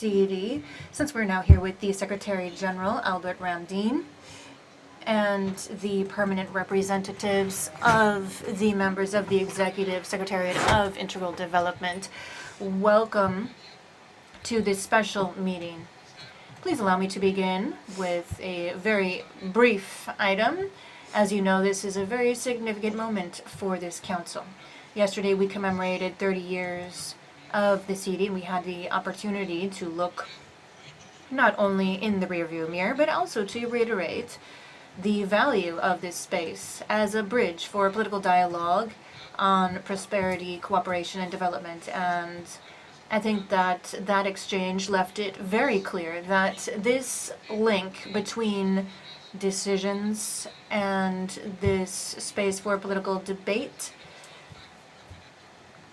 CD, since we're now here with the Secretary General, Albert Ramdeen, and the permanent representatives of the members of the Executive Secretariat of Integral Development. Welcome to this special meeting. Please allow me to begin with a very brief item. As you know, this is a very significant moment for this council. Yesterday we commemorated 30 years of the CD, and we had the opportunity to look not only in the rearview mirror, but also to reiterate the value of this space as a bridge for political dialogue on prosperity, cooperation, and development. And I think that that exchange left it very clear that this link between decisions and this space for political debate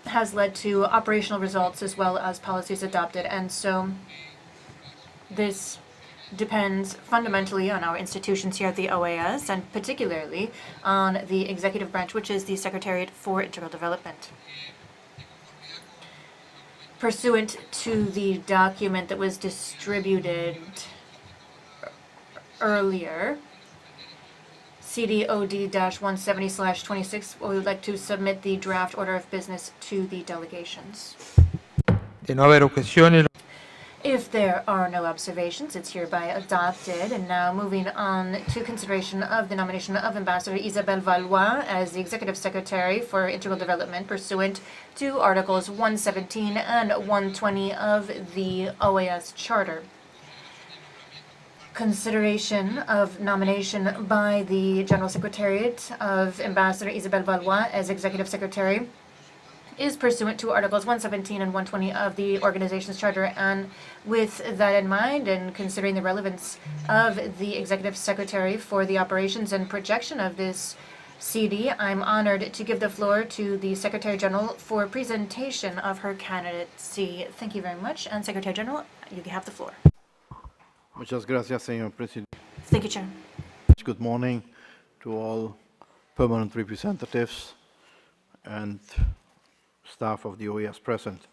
has led to operational results as well as policies adopted. And so this depends fundamentally on our institutions here at the OAS, and particularly on the executive branch, which is the Secretariat for Integral Development. Pursuant to the document that was distributed earlier, CDOD-170/26, we would like to submit the draft order of business to the delegations. De no haber objeciones. If there are no observations, it's hereby adopted. And now moving on to consideration of the nomination of Ambassador Isabelle Valois as the Executive Secretary for Integral Development pursuant to Articles 117 and 120 of the OAS Charter. Consideration of nomination by the General Secretariat of Ambassador Isabelle Valois as Executive Secretary is pursuant to Articles 117 and 120 of the organization's charter. And with that in mind, and considering the relevance of the Executive Secretary for the operations and projection of this CD, I'm honored to give the floor to the Secretary General for presentation of her candidacy. Thank you very much. And Secretary General, you have the floor. Muchas gracias, señor presidente. Thank you, Chair. Good morning to all permanent representatives and staff of the OAS present.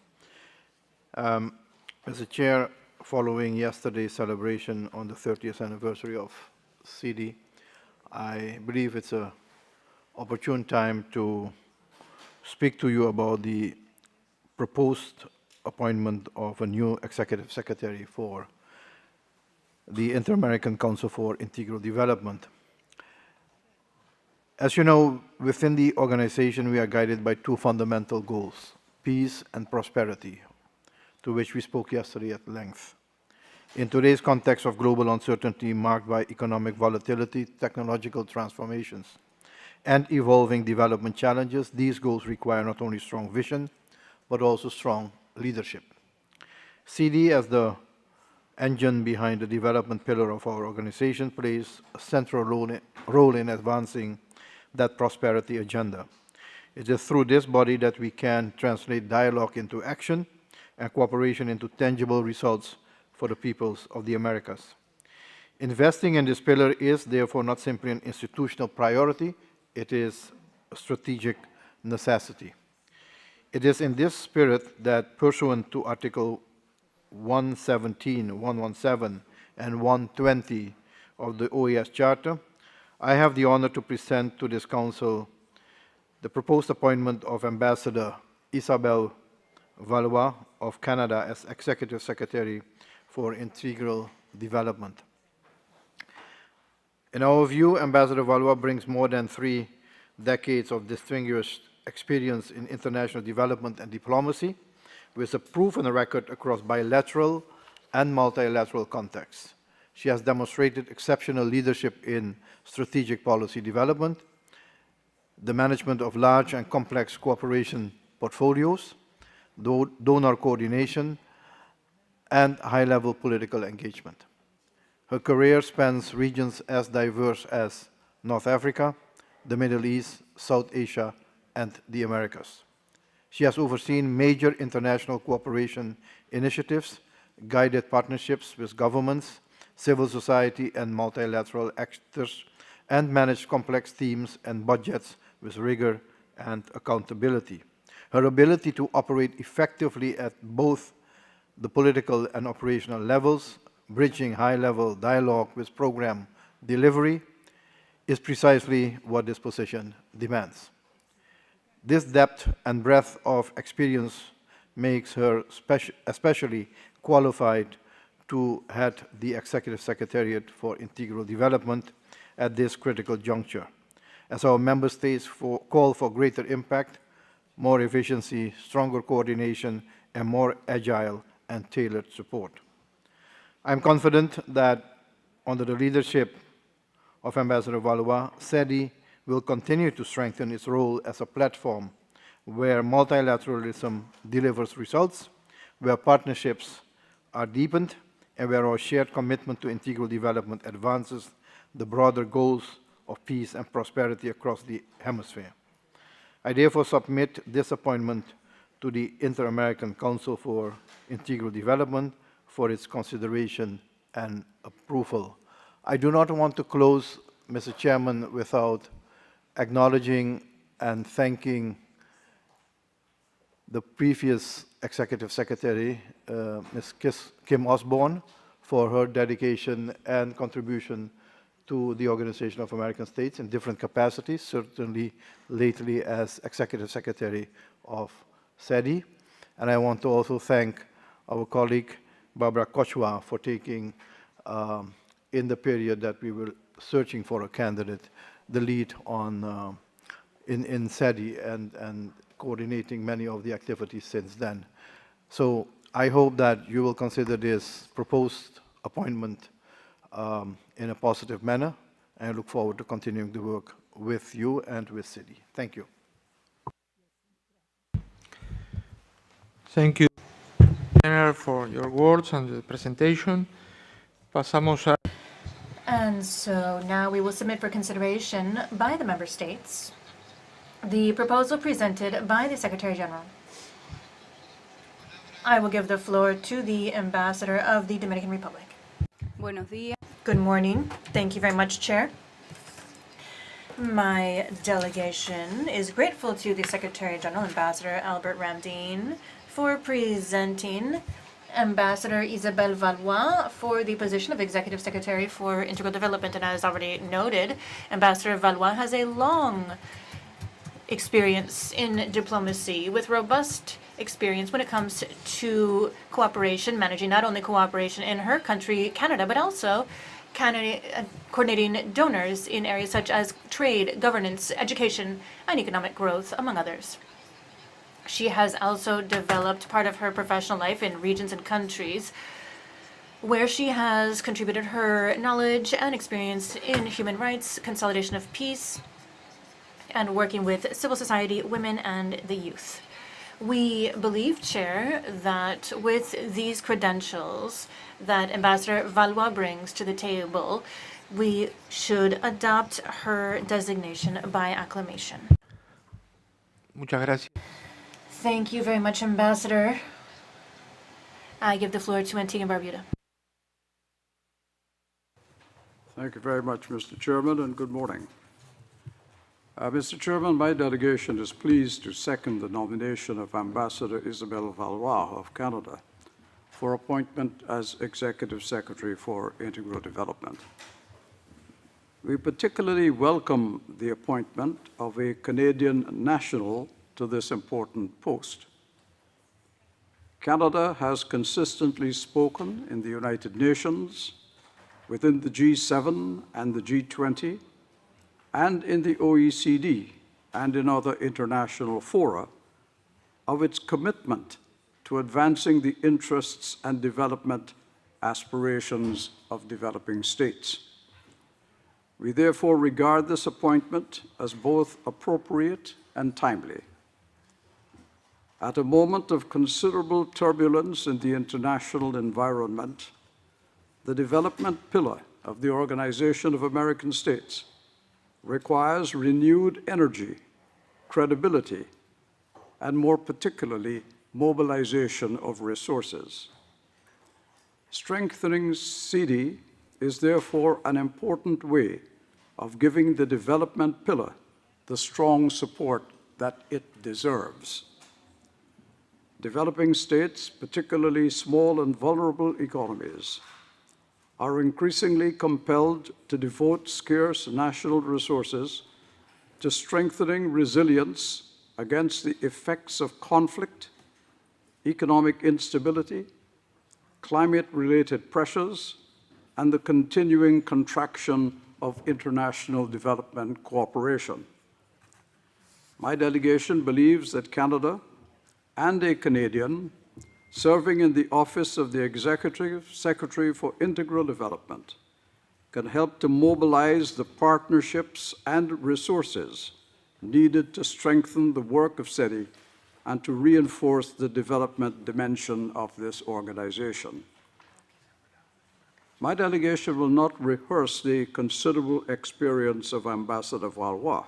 As a chair, following yesterday's celebration on the 30th anniversary of CD, I believe it's an opportune time to speak to you about the proposed appointment of a new executive secretary for the Inter-American Council for Integral Development. As you know, within the organization, we are guided by two fundamental goals: peace and prosperity, to which we spoke yesterday at length. In today's context of global uncertainty marked by economic volatility, technological transformations, and evolving development challenges, these goals require not only strong vision, but also strong leadership. CD, as the engine behind the development pillar of our organization, plays a central role in advancing that prosperity agenda. It is through this body that we can translate dialogue into action and cooperation into tangible results for the peoples of the Americas. Investing in this pillar is therefore not simply an institutional priority, it is a strategic necessity. It is in this spirit that, pursuant to Article 117, 117, and 120 of the OAS Charter, I have the honor to present to this Council the proposed appointment of Ambassador Isabelle Valois of Canada as Executive Secretary for Integral Development. In our view, Ambassador Valois brings more than 3 decades of distinguished experience in international development and diplomacy, with a proven record across bilateral and multilateral contexts. She has demonstrated exceptional leadership in strategic policy development, the management of large and complex cooperation portfolios, donor coordination, and high-level political engagement. Her career spans regions as diverse as North Africa, the Middle East, South Asia, and the Americas. She has overseen major international cooperation initiatives, guided partnerships with governments, civil society, and multilateral actors, and managed complex teams and budgets with rigor and accountability. Her ability to operate effectively at both the political and operational levels, bridging high-level dialogue with program delivery, is precisely what this position demands. This depth and breadth of experience makes her especially qualified to head the Executive Secretariat for Integral Development at this critical juncture, as our member states call for greater impact, more efficiency, stronger coordination, and more agile and tailored support. I'm confident that under the leadership of Ambassador Valois, SEDI will continue to strengthen its role as a platform where multilateralism delivers results, where partnerships are deepened, and where our shared commitment to integral development advances the broader goals of peace and prosperity across the hemisphere. I therefore submit this appointment to the Inter-American Council for Integral Development for its consideration and approval. I do not want to close, Mr. Chairman, without acknowledging and thanking the previous Executive Secretary, Ms. Kim Osborne, for her dedication and contribution to the Organization of American States in different capacities, certainly lately as Executive Secretary of SEDI. And I want to also thank our colleague, Barbara Kochwa, for taking, in the period that we were searching for a candidate, the lead on in SEDI and coordinating many of the activities since then. So I hope that you will consider this proposed appointment in a positive manner, and I look forward to continuing the work with you and with SEDI. Thank you. Thank you, General, for your words and the presentation. Pasamos a... And so now we will submit for consideration by the member states the proposal presented by the Secretary General. I will give the floor to the Ambassador of the Dominican Republic. Buenos días. Good morning. Thank you very much, Chair. My delegation is grateful to the Secretary General, Ambassador Albert Ramdin, for presenting Ambassador Isabelle Valois for the position of Executive Secretary for Integral Development. And as already noted, Ambassador Valois has a long experience in diplomacy with robust experience when it comes to cooperation, managing not only cooperation in her country, Canada, but also coordinating donors in areas such as trade, governance, education, and economic growth, among others. She has also developed part of her professional life in regions and countries where she has contributed her knowledge and experience in human rights, consolidation of peace, and working with civil society, women, and the youth. We believe, Chair, that with these credentials that Ambassador Valois brings to the table, we should adopt her designation by acclamation. Muchas gracias. Thank you very much, Ambassador. I give the floor to Antigua and Barbuda. Thank you very much, Mr. Chairman, and good morning. Mr. Chairman, my delegation is pleased to second the nomination of Ambassador Isabelle Valois of Canada for appointment as Executive Secretary for Integral Development. We particularly welcome the appointment of a Canadian national to this important post. Canada has consistently spoken in the United Nations, within the G7 and the G20, and in the OECD and in other international fora of its commitment to advancing the interests and development aspirations of developing states. We therefore regard this appointment as both appropriate and timely. At a moment of considerable turbulence in the international environment, the development pillar of the Organization of American States requires renewed energy, credibility, and more particularly, mobilization of resources. Strengthening SEDI is therefore an important way of giving the development pillar the strong support that it deserves. Developing states, particularly small and vulnerable economies, are increasingly compelled to devote scarce national resources to strengthening resilience against the effects of conflict, economic instability, climate-related pressures, and the continuing contraction of international development cooperation. My delegation believes that Canada and a Canadian serving in the office of the Executive Secretary for Integral Development can help to mobilize the partnerships and resources needed to strengthen the work of SETI and to reinforce the development dimension of this organization. My delegation will not rehearse the considerable experience of Ambassador Valois.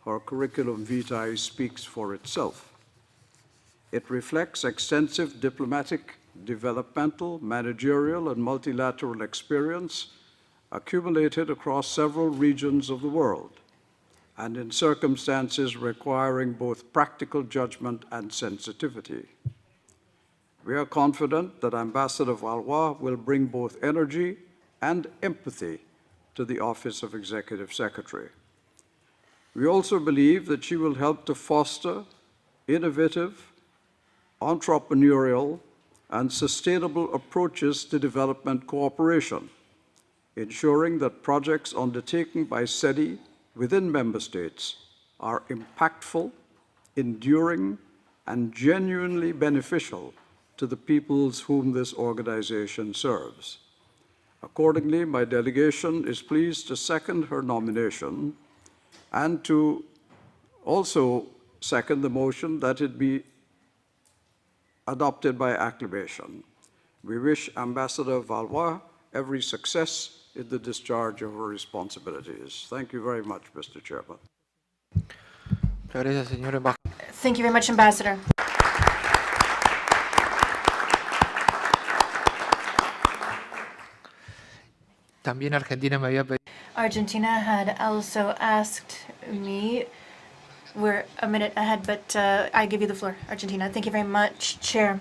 Her curriculum vitae speaks for itself. It reflects extensive diplomatic, developmental, managerial, and multilateral experience accumulated across several regions of the world, and in circumstances requiring both practical judgment and sensitivity. We are confident that Ambassador Valois will bring both energy and empathy to the Office of Executive Secretary. We also believe that she will help to foster innovative, entrepreneurial, and sustainable approaches to development cooperation, ensuring that projects undertaken by SETI within member states are impactful, enduring, and genuinely beneficial to the peoples whom this organization serves. Accordingly, my delegation is pleased to second her nomination and to also second the motion that it be adopted by acclamation. We wish Ambassador Valois every success in the discharge of her responsibilities. Thank you very much, Mr. Chairman. Muchas gracias, señor embajador. Thank you very much, Ambassador. También Argentina me había pedido. Argentina had also asked me, we're a minute ahead, but I give you the floor, Argentina. Thank you very much, Chair.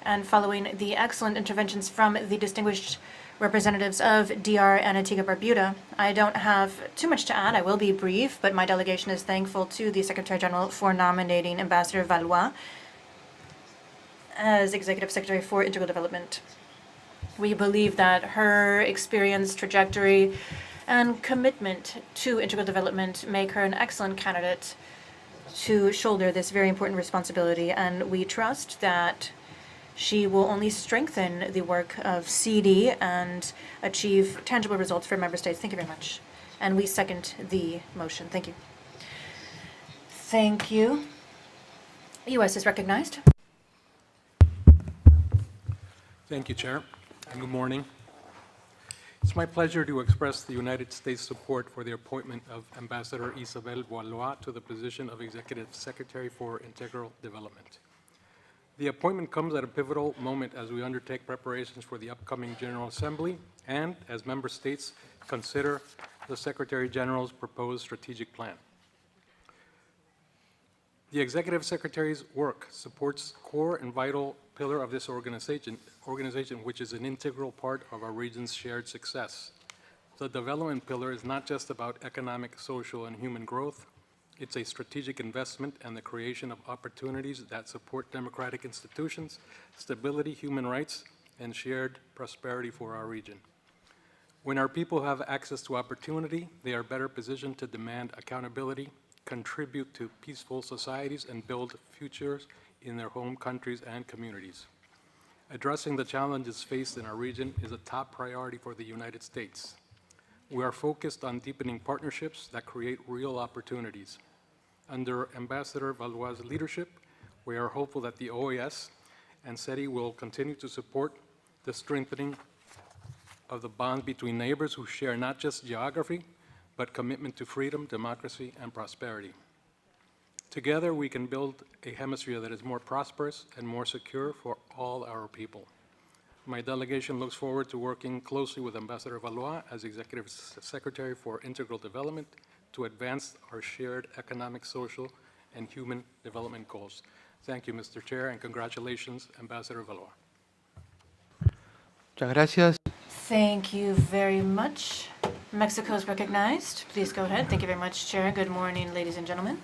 And following the excellent interventions from the distinguished representatives of DR and Antigua-Barbuda, I don't have too much to add. I will be brief, but my delegation is thankful to the Secretary General for nominating Ambassador Valois as Executive Secretary for Integral Development. We believe that her experience, trajectory, and commitment to integral development make her an excellent candidate to shoulder this very important responsibility, and we trust that she will only strengthen the work of CD and achieve tangible results for member states. Thank you very much. And we second the motion. Thank you. Thank you. U.S. is recognized. Thank you, Chair, and good morning. It's my pleasure to express the United States support for the appointment of Ambassador Isabel Valois to the position of Executive Secretary for Integral Development. The appointment comes at a pivotal moment as we undertake preparations for the upcoming General Assembly and as member states consider the Secretary General's proposed strategic plan. The Executive Secretary's work supports core and vital pillar of this organization, which is an integral part of our region's shared success. The development pillar is not just about economic, social, and human growth. It's a strategic investment and the creation of opportunities that support democratic institutions, stability, human rights, and shared prosperity for our region. When our people have access to opportunity, they are better positioned to demand accountability, contribute to peaceful societies, and build futures in their home countries and communities. Addressing the challenges faced in our region is a top priority for the United States. We are focused on deepening partnerships that create real opportunities. Under Ambassador Valois' leadership, we are hopeful that the OAS and SETI will continue to support the strengthening of the bond between neighbors who share not just geography, but commitment to freedom, democracy, and prosperity. Together, we can build a hemisphere that is more prosperous and more secure for all our people. My delegation looks forward to working closely with Ambassador Valois as Executive Secretary for Integral Development to advance our shared economic, social, and Human Development Goals. Thank you, Mr. Chair, and congratulations, Ambassador Valois. Muchas gracias. Thank you very much. Mexico is recognized. Please go ahead. Thank you very much, Chair. Good morning, ladies and gentlemen.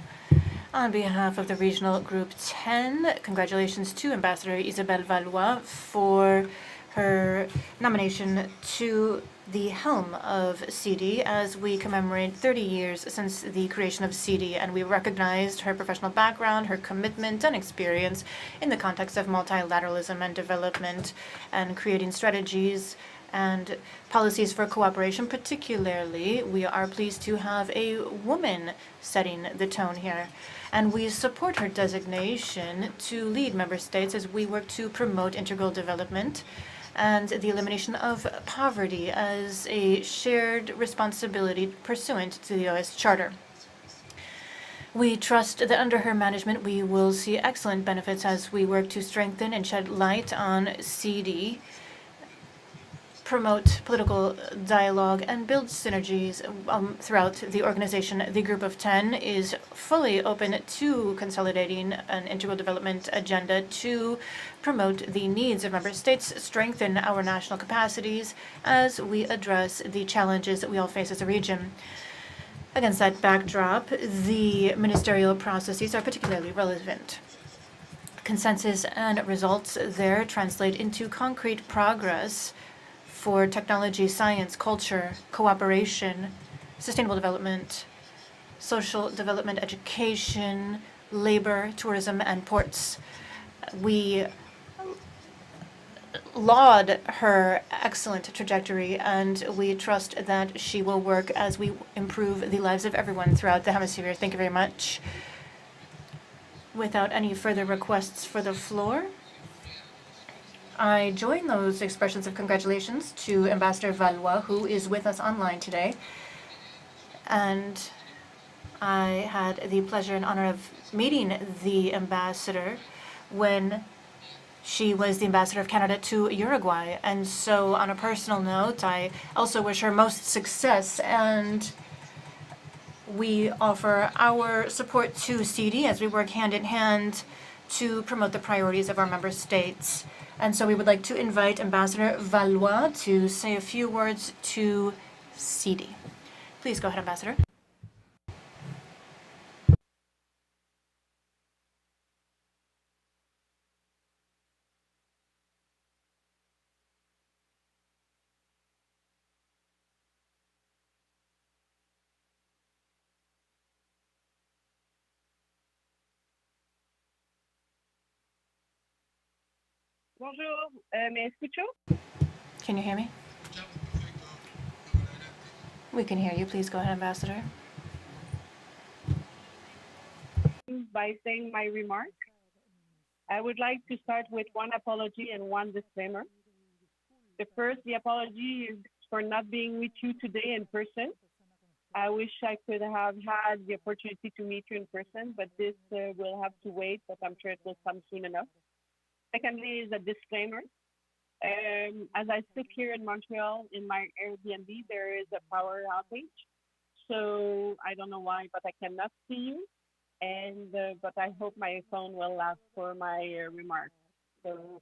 On behalf of the Regional Group 10, congratulations to Ambassador Isabelle Valois for her nomination to the helm of CD as we commemorate 30 years since the creation of CD, and we recognized her professional background, her commitment and experience in the context of multilateralism and development and creating strategies and policies for cooperation. Particularly, we are pleased to have a woman setting the tone here. And we support her designation to lead member states as we work to promote integral development and the elimination of poverty as a shared responsibility pursuant to the OAS Charter. We trust that under her management, we will see excellent benefits as we work to strengthen and shed light on CD, promote political dialogue, and build synergies throughout the organization. The Group of 10 is fully open to consolidating an integral development agenda to promote the needs of member states, strengthen our national capacities as we address the challenges that we all face as a region. Against that backdrop, the ministerial processes are particularly relevant. Consensus and results there translate into concrete progress for technology, science, culture, cooperation, sustainable development, social development, education, labor, tourism, and ports. We laud her excellent trajectory, and we trust that she will work as we improve the lives of everyone throughout the hemisphere. Thank you very much. Without any further requests for the floor, I join those expressions of congratulations to Ambassador Valois, who is with us online today. And I had the pleasure and honor of meeting the ambassador when she was the ambassador of Canada to Uruguay. And so on a personal note, I also wish her most success, and we offer our support to CD as we work hand in hand to promote the priorities of our member states. And so we would like to invite Ambassador Valois to say a few words to CD. Please go ahead, Ambassador. Bonjour, ¿me escucho? Can you hear me? We can hear you. Please go ahead, Ambassador. By saying my remarks. I would like to start with one apology and one disclaimer. The apology is for not being with you today in person. I wish I could have had the opportunity to meet you in person, but this will have to wait, but I'm sure it will come soon enough. Secondly is a disclaimer. As I sit here in Montreal in my Airbnb, there is a power outage. So I don't know why, but I cannot see you. And but I hope my phone will last for my remarks. So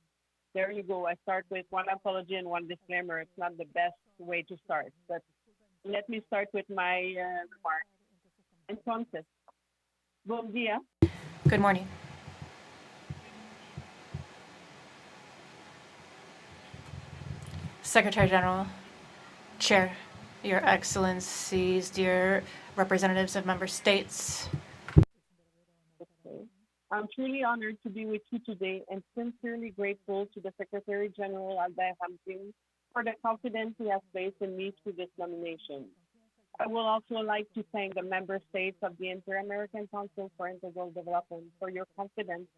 there you go. I start with one apology and one disclaimer. It's not the best way to start, but let me start with my remarks. Entonces, bom dia. Good morning. Secretary General, Chair, Your Excellencies, dear representatives of member states. I'm truly honored to be with you today and sincerely grateful to the Secretary General Albert Hamzin for the confidence he has placed in me through this nomination. I will also like to thank the member states of the Inter-American Council for Integral Development for your confidence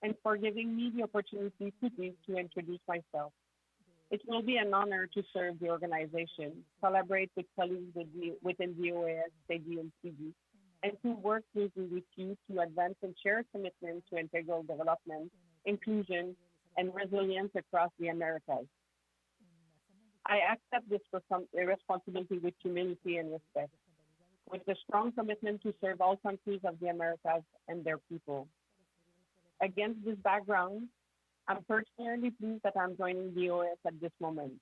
and for giving me the opportunity to introduce myself. It will be an honor to serve the organization, collaborate with colleagues within the OAS, CD, and CD, and to work closely with you to advance and share a commitment to integral development, inclusion, and resilience across the Americas. I accept this responsibility with humility and respect. with a strong commitment to serve all countries of the Americas and their people. Against this background, I'm particularly pleased that I'm joining the OAS at this moment.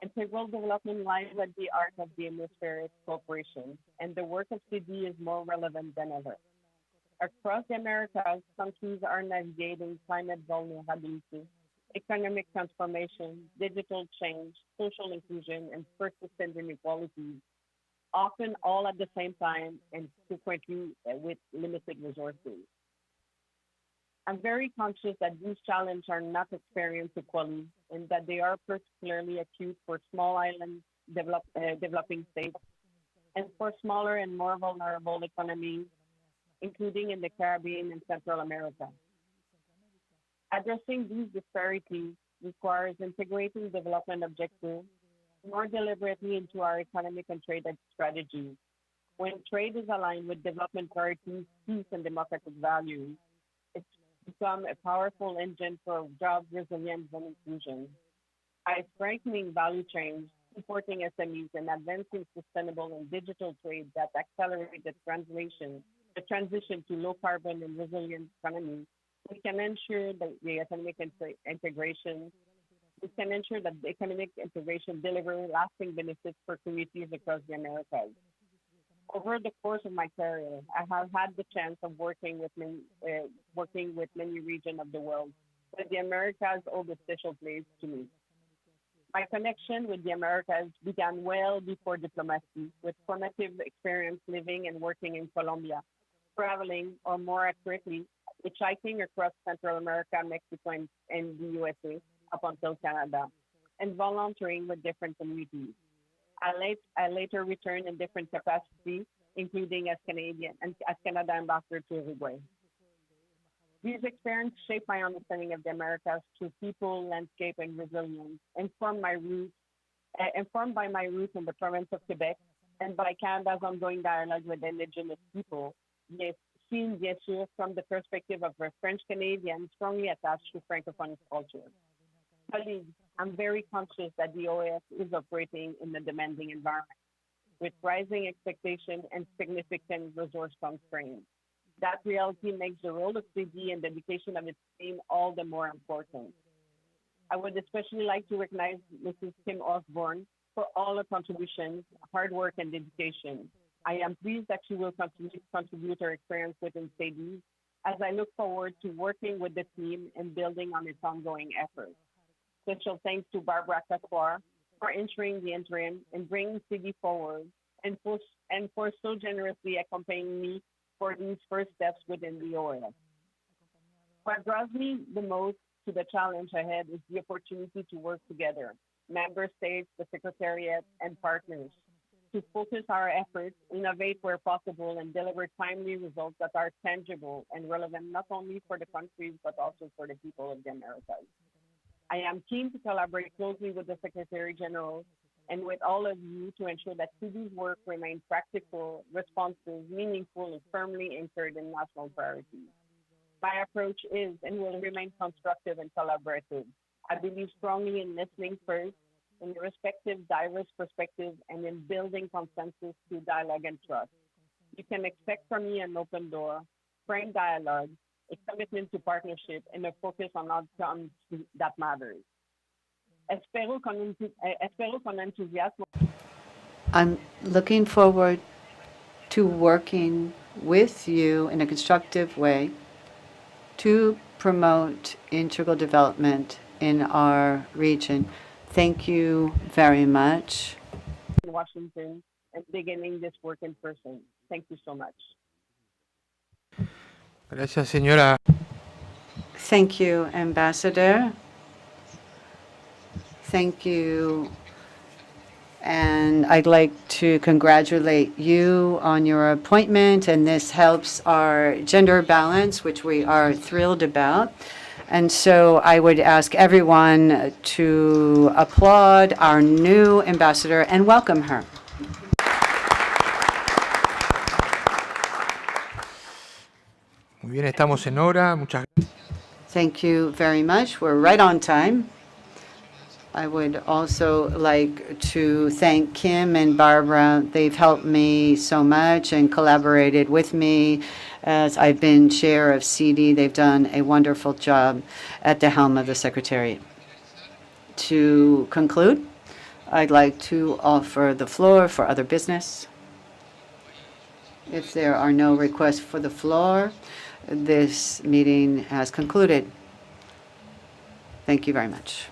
Integral development lies at the heart of the hemispheric cooperation, and the work of CD is more relevant than ever. Across the Americas, countries are navigating climate vulnerability, economic transformation, digital change, social inclusion, and persistent inequalities, often all at the same time and frequently with limited resources. I'm very conscious that these challenges are not experienced equally and that they are particularly acute for small island developing states and for smaller and more vulnerable economies, including in the Caribbean and Central America. Addressing these disparities requires integrating development objectives more deliberately into our economic and trade strategies. When trade is aligned with development priorities, peace, and democratic values, it's become a powerful engine for job resilience and inclusion. By strengthening value chains, supporting SMEs, and advancing sustainable and digital trade that accelerate the transition to low carbon and resilient economies, we can ensure that the economic integration delivers lasting benefits for communities across the Americas. Over the course of my career, I have had the chance of working with many regions of the world, but the Americas hold a special place to me. My connection with the Americas began well before diplomacy, with formative experience living and working in Colombia, traveling, or more accurately, hitchhiking across Central America, Mexico, and the USA up until Canada, and volunteering with different communities. I later returned in different capacities, including as Canada ambassador to Uruguay. These experiences shaped my understanding of the Americas through people, landscape, and resilience, informed by my roots in the province of Quebec and by Canada's ongoing dialogue with Indigenous people, seen, bien sûr, from the perspective of a French Canadian strongly attached to Francophone culture. Colleagues, I'm very conscious that the OAS is operating in a demanding environment with rising expectations and significant resource constraints. That reality makes the role of CD and dedication of its team all the more important. I would especially like to recognize Mrs. Kim Osborne for all her contributions, hard work, and dedication. I am pleased that she will continue to contribute her experience within CD as I look forward to working with the team and building on its ongoing efforts. Special thanks to Barbara Catoir for entering the interim and bringing CD forward and for so generously accompanying me for these first steps within the OAS. What draws me the most to the challenge ahead is the opportunity to work together, member states, the Secretariat, and partners, to focus our efforts, innovate where possible, and deliver timely results that are tangible and relevant not only for the countries, but also for the people of the Americas. I am keen to collaborate closely with the Secretary General and with all of you to ensure that CD's work remains practical, responsive, meaningful, and firmly anchored in national priorities. My approach is and will remain constructive and collaborative. I believe strongly in listening first, in respective diverse perspectives, and in building consensus through dialogue and trust. You can expect from me an open door, frank dialogue, a commitment to partnership, and a focus on outcomes that matters. Espero con entusiasmo. I'm looking forward to working with you in a constructive way to promote integral development in our region. Thank you very much. In Washington and beginning this work in person. Thank you so much. Gracias, señora. Thank you, Ambassador. Thank you. And I'd like to congratulate you on your appointment, and this helps our gender balance, which we are thrilled about. And so I would ask everyone to applaud our new ambassador and welcome her. Muy bien, estamos en hora. Muchas gracias. Thank you very much. We're right on time. I would also like to thank Kim and Barbara. They've helped me so much and collaborated with me as I've been chair of CD. They've done a wonderful job at the helm of the Secretariat. To conclude, I'd like to offer the floor for other business. If there are no requests for the floor, this meeting has concluded. Thank you very much.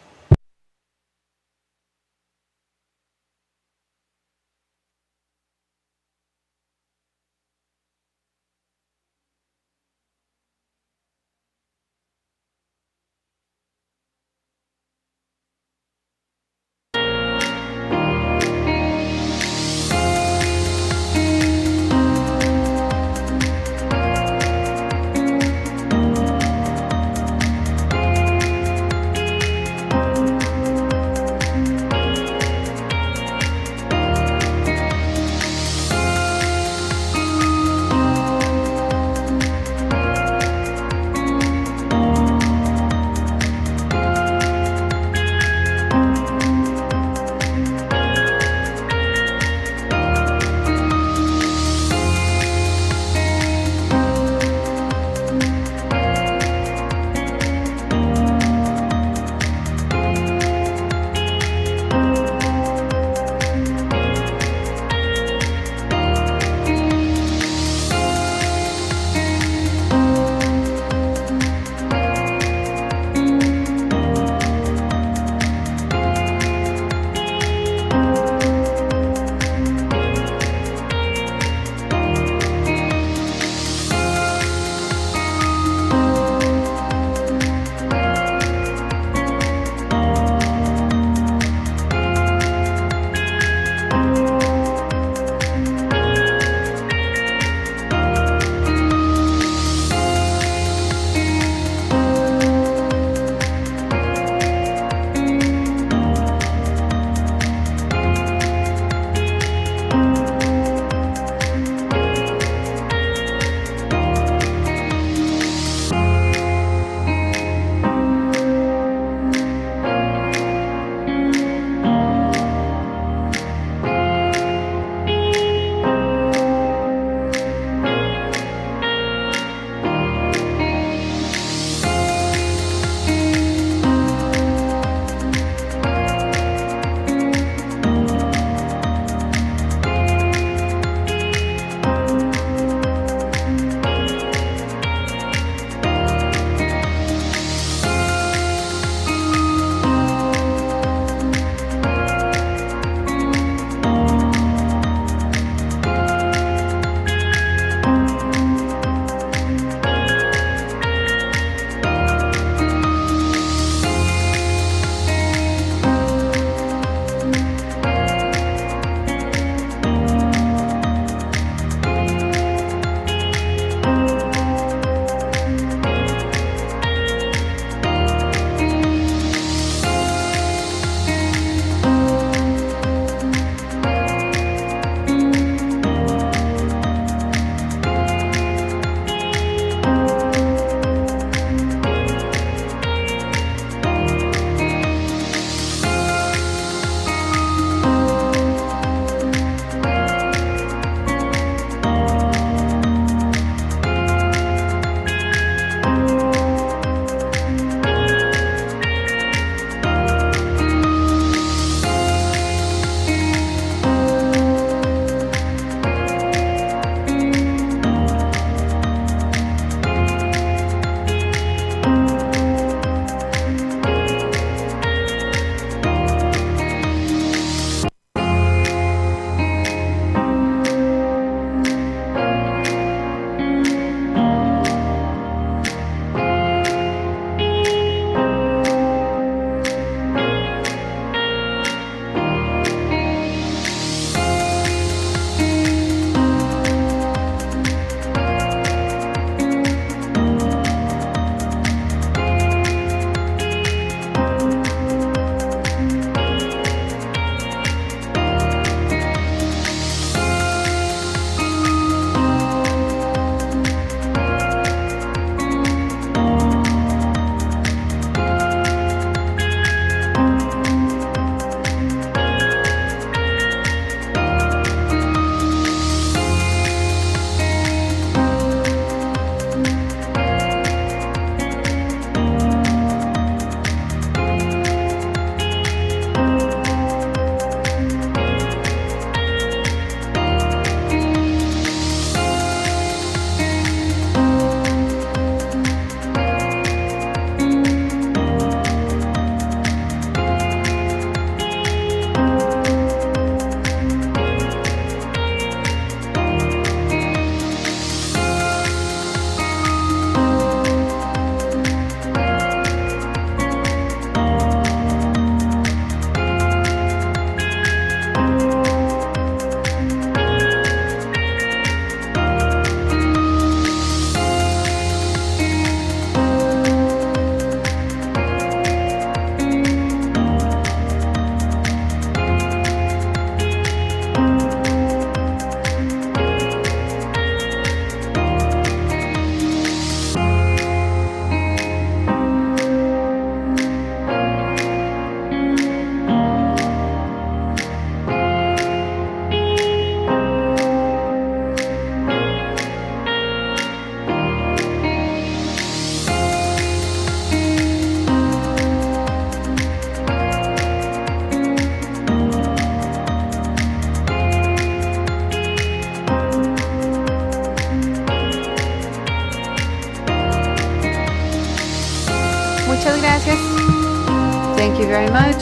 you very much.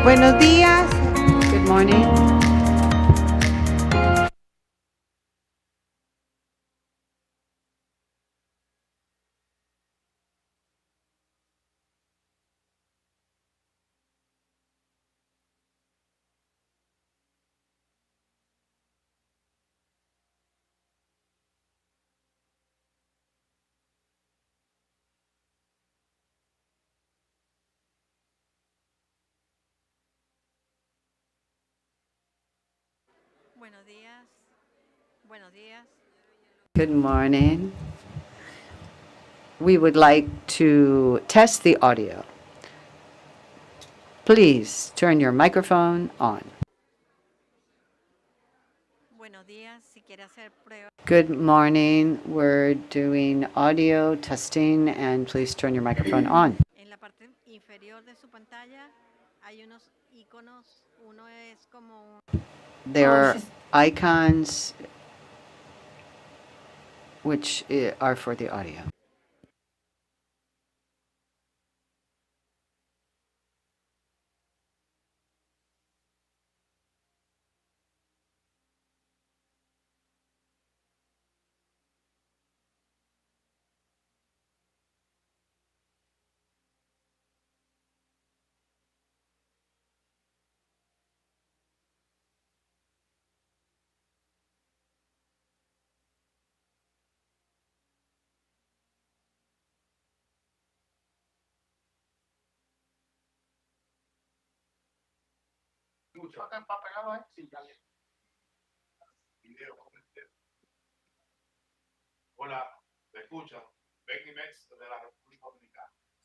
Buenos días. Good morning. Buenos días. Buenos días. Good morning. We would like to test the audio. Please turn your microphone on. Buenos días. Si quiere hacer prueba. Good morning. We're doing audio testing, and please turn your microphone on. En la parte inferior de su pantalla hay unos iconos. Uno es como There Oh, are she's- icons which are for the audio.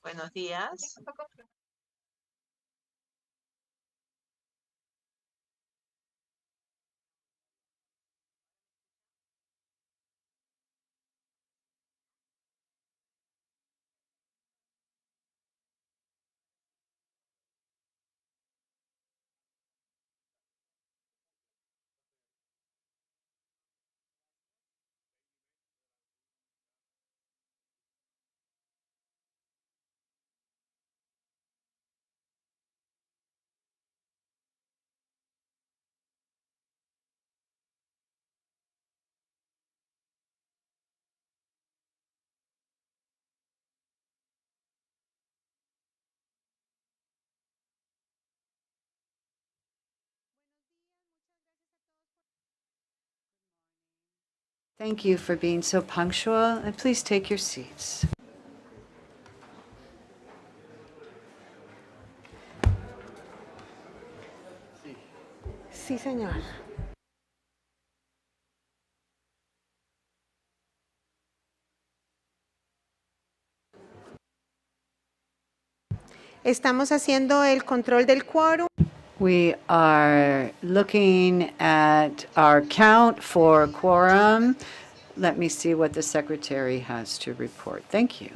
Buenos días. Thank you for being so punctual, and please take your seats. Sí, señor. Estamos haciendo el control del quórum. We are looking at our count for quorum. Let me see what the secretary has to report. Thank you.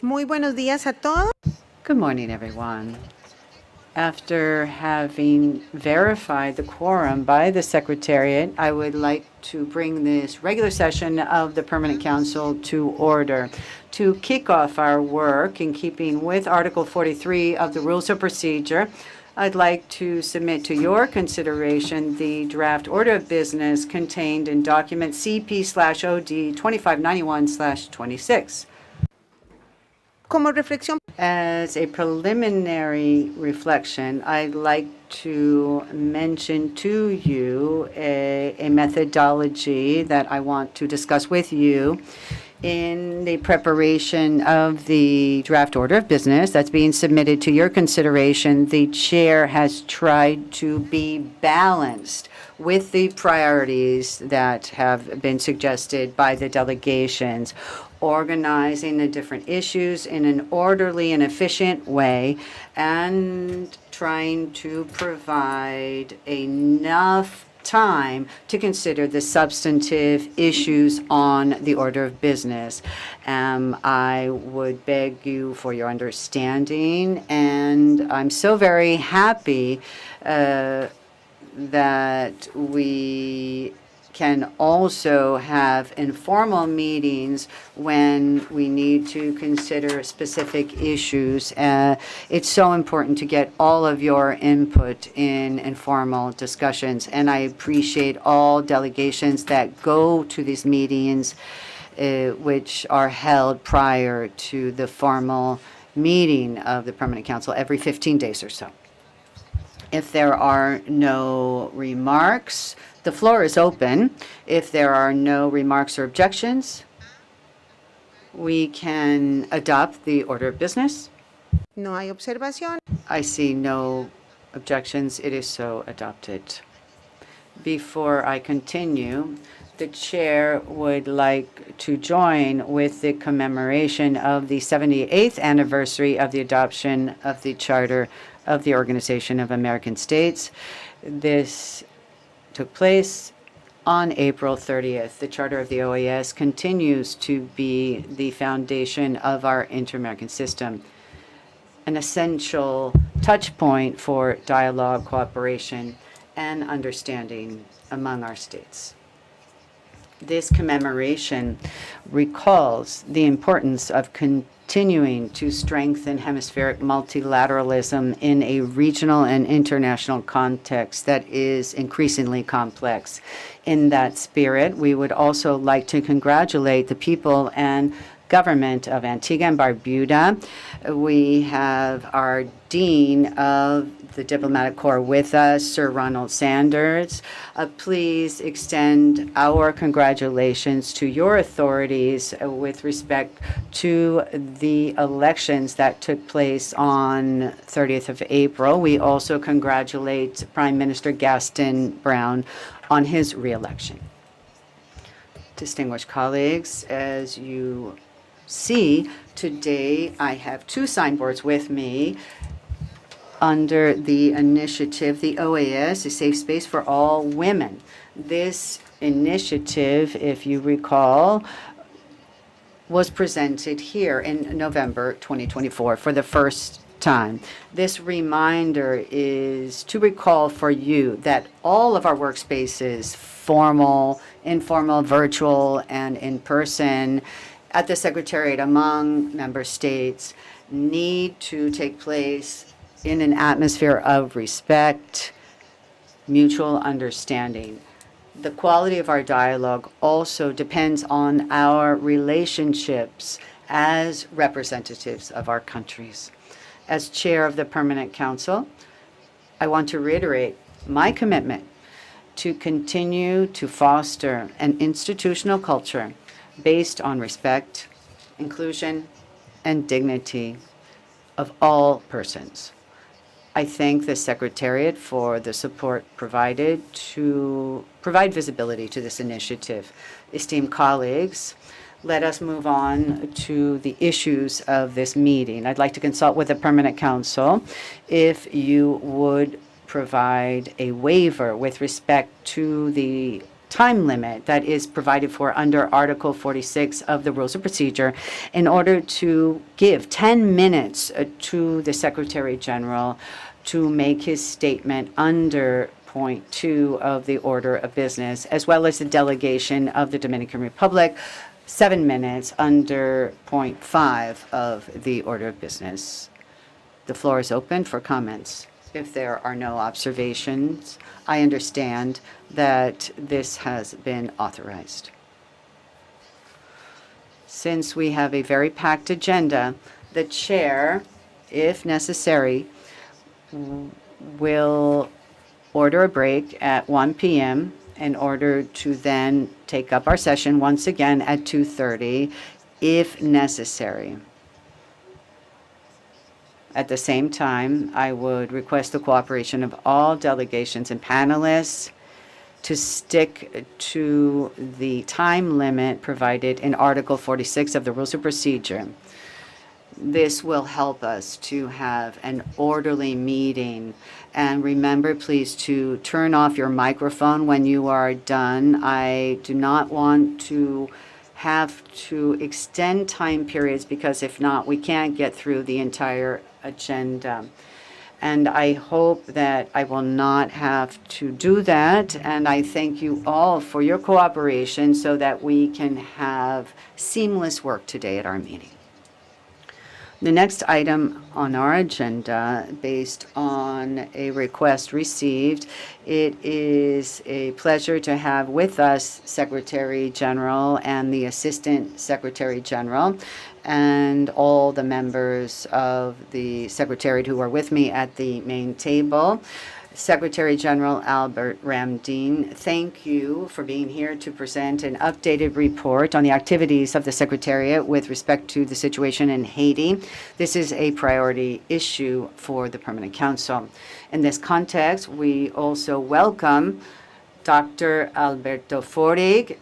Muy buenos días a todos. Good morning, everyone. After having verified the quorum by the Secretariat, I would like to bring this regular session of the Permanent Council to order. To kick off our work in keeping with Article 43 of the Rules of Procedure, I'd like to submit to your consideration the draft order of business contained in document CP/OD 2591/26. Como reflexión, As a preliminary reflection, I'd like to mention to you a methodology that I want to discuss with you in the preparation of the draft order of business that's being submitted to your consideration. The chair has tried to be balanced with the priorities that have been suggested by the delegations, organizing the different issues in an orderly and efficient way, and trying to provide enough time to consider the substantive issues on the order of business. I would beg you for your understanding, and I'm so very happy that we can also have informal meetings when we need to consider specific issues. It's so important to get all of your input in informal discussions, and I appreciate all delegations that go to these meetings, which are held prior to the formal meeting of the Permanent Council every 15 days or so. If there are no remarks, the floor is open. If there are no remarks or objections, we can adopt the order of business. No hay observación. I see no objections. It is so adopted. Before I continue, the chair would like to join with the commemoration of the 78th anniversary of the adoption of the Charter of the Organization of American States. This took place on April 30th. The Charter of the OAS continues to be the foundation of our inter-American system, an essential touch point for dialogue, cooperation, and understanding among our states. This commemoration recalls the importance of continuing to strengthen hemispheric multilateralism in a regional and international context that is increasingly complex. In that spirit, we would also like to congratulate the people and government of Antigua and Barbuda. We have our Dean of the Diplomatic Corps with us, Sir Ronald Sanders. Please extend our congratulations to your authorities with respect to the elections that took place on 30th of April. We also congratulate Prime Minister Gaston Brown on his re-election. Distinguished colleagues, as you see, today I have two signboards with me under the initiative, the OAS, a safe space for all women. This initiative, if you recall, was presented here in November 2024 for the first time. This reminder is to recall for you that all of our workspaces, formal, informal, virtual, and in person, at the Secretariat among member states, need to take place in an atmosphere of respect, mutual understanding. The quality of our dialogue also depends on our relationships as representatives of our countries. As chair of the Permanent Council, I want to reiterate my commitment to continue to foster an institutional culture based on respect, inclusion, and dignity of all persons. I thank the Secretariat for the support provided to provide visibility to this initiative. Esteemed colleagues, let us move on to the issues of this meeting. I'd like to consult with the Permanent Council if you would provide a waiver with respect to the time limit that is provided for under Article 46 of the Rules of Procedure in order to give 10 minutes to the Secretary General to make his statement under point 2 of the order of business, as well as the delegation of the Dominican Republic, 7 minutes under point 5 of the order of business. The floor is open for comments. If there are no observations, I understand that this has been authorized. Since we have a very packed agenda, the chair, if necessary, will order a break at 1 p.m. in order to then take up our session once again at 2:30 if necessary. At the same time, I would request the cooperation of all delegations and panelists to stick to the time limit provided in Article 46 of the Rules of Procedure. This will help us to have an orderly meeting. And remember, please, to turn off your microphone when you are done. I do not want to have to extend time periods because if not, we can't get through the entire agenda. And I hope that I will not have to do that. And I thank you all for your cooperation so that we can have seamless work today at our meeting. The next item on our agenda, based on a request received, it is a pleasure to have with us Secretary General and the Assistant Secretary General and all the members of the Secretariat who are with me at the main table. Secretary General Albert Ramdeen, thank you for being here to present an updated report on the activities of the Secretariat with respect to the situation in Haiti. This is a priority issue for the Permanent Council. In this context, we also welcome Dr. Alberto Forig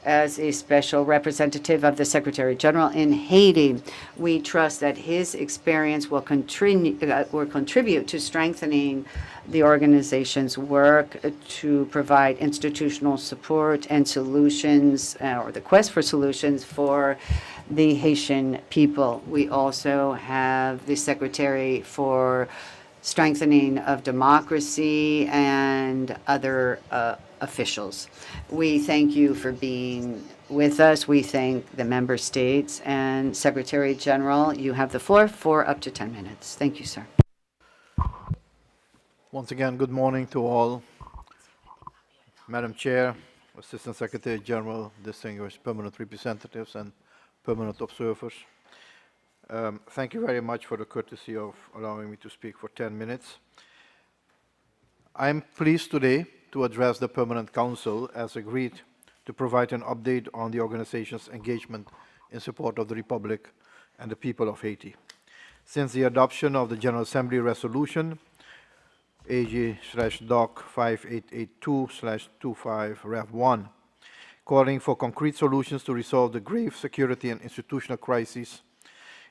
as a special representative of the Secretary General in Haiti. We trust that his experience will contribute to strengthening the organization's work to provide institutional support and solutions, or the quest for solutions for the Haitian people. We also have the Secretary for strengthening of democracy and other officials. We thank you for being with us. We thank the member states. And Secretary General, you have the floor for up to 10 minutes. Thank you, sir. Once again, good morning to all. Madam Chair, Assistant Secretary General, distinguished permanent representatives and permanent observers. Thank you very much for the courtesy of allowing me to speak for 10 minutes. I am pleased today to address the Permanent Council as agreed to provide an update on the organization's engagement in support of the Republic and the people of Haiti. Since the adoption of the General Assembly Resolution AG/Doc 5882/25 Rev 1, calling for concrete solutions to resolve the grave security and institutional crises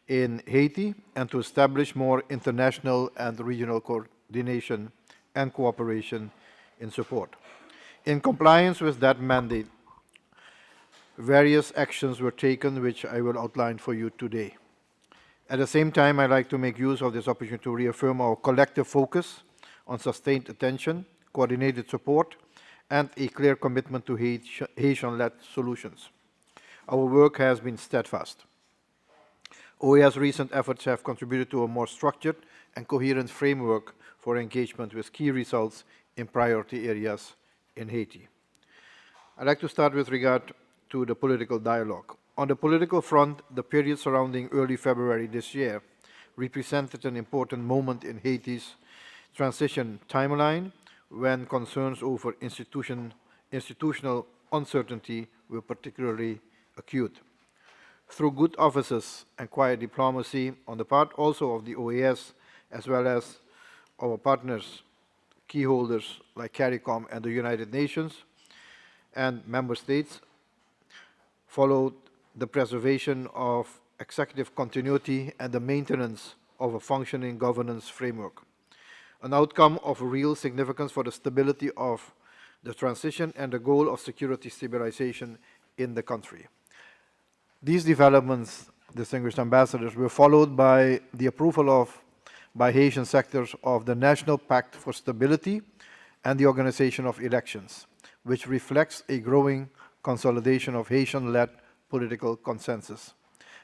in Haiti and to establish more international and regional coordination and cooperation in support. In compliance with that mandate, various actions were taken which I will outline for you today. At the same time, I'd like to make use of this opportunity to reaffirm our collective focus on sustained attention, coordinated support, and a clear commitment to Haitian-led solutions. Our work has been steadfast. OAS recent efforts have contributed to a more structured and coherent framework for engagement with key results in priority areas in Haiti. I'd like to start with regard to the political dialogue. On the political front, the period surrounding early February this year represented an important moment in Haiti's transition timeline when concerns over institutional uncertainty were particularly acute. Through good offices and quiet diplomacy on the part also of the OAS, as well as our partners, key holders like CARICOM and the United Nations and member states, followed the preservation of executive continuity and the maintenance of a functioning governance framework, an outcome of real significance for the stability of the transition and the goal of security stabilization in the country. These developments, distinguished ambassadors, were followed by the approval by Haitian sectors of the National Pact for Stability and the organization of elections, which reflects a growing consolidation of Haitian-led political consensus.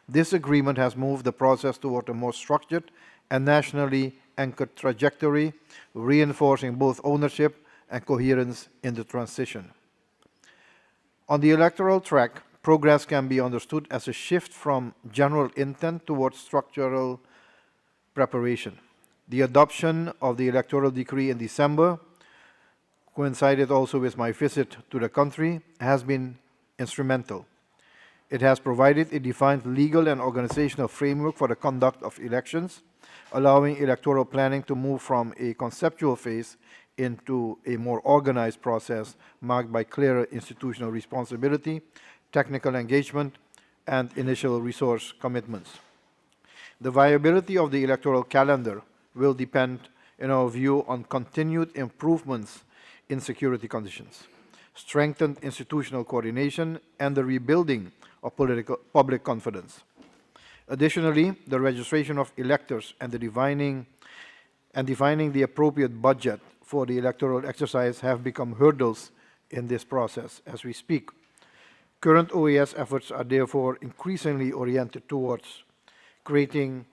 This agreement has moved the process toward a more structured and nationally anchored trajectory, reinforcing both ownership and coherence in the transition. On the electoral track, progress can be understood as a shift from general intent towards structural preparation. The adoption of the electoral decree in December, coincided also with my visit to the country, has been instrumental. It has provided a defined legal and organizational framework for the conduct of elections, allowing electoral planning to move from a conceptual phase into a more organized process marked by clearer institutional responsibility, technical engagement, and initial resource commitments. The viability of the electoral calendar will depend, in our view, on continued improvements in security conditions, strengthened institutional coordination, and the rebuilding of public confidence. Additionally, the registration of electors and the and defining the appropriate budget for the electoral exercise have become hurdles in this process as we speak. Current OAS efforts are therefore increasingly oriented towards creating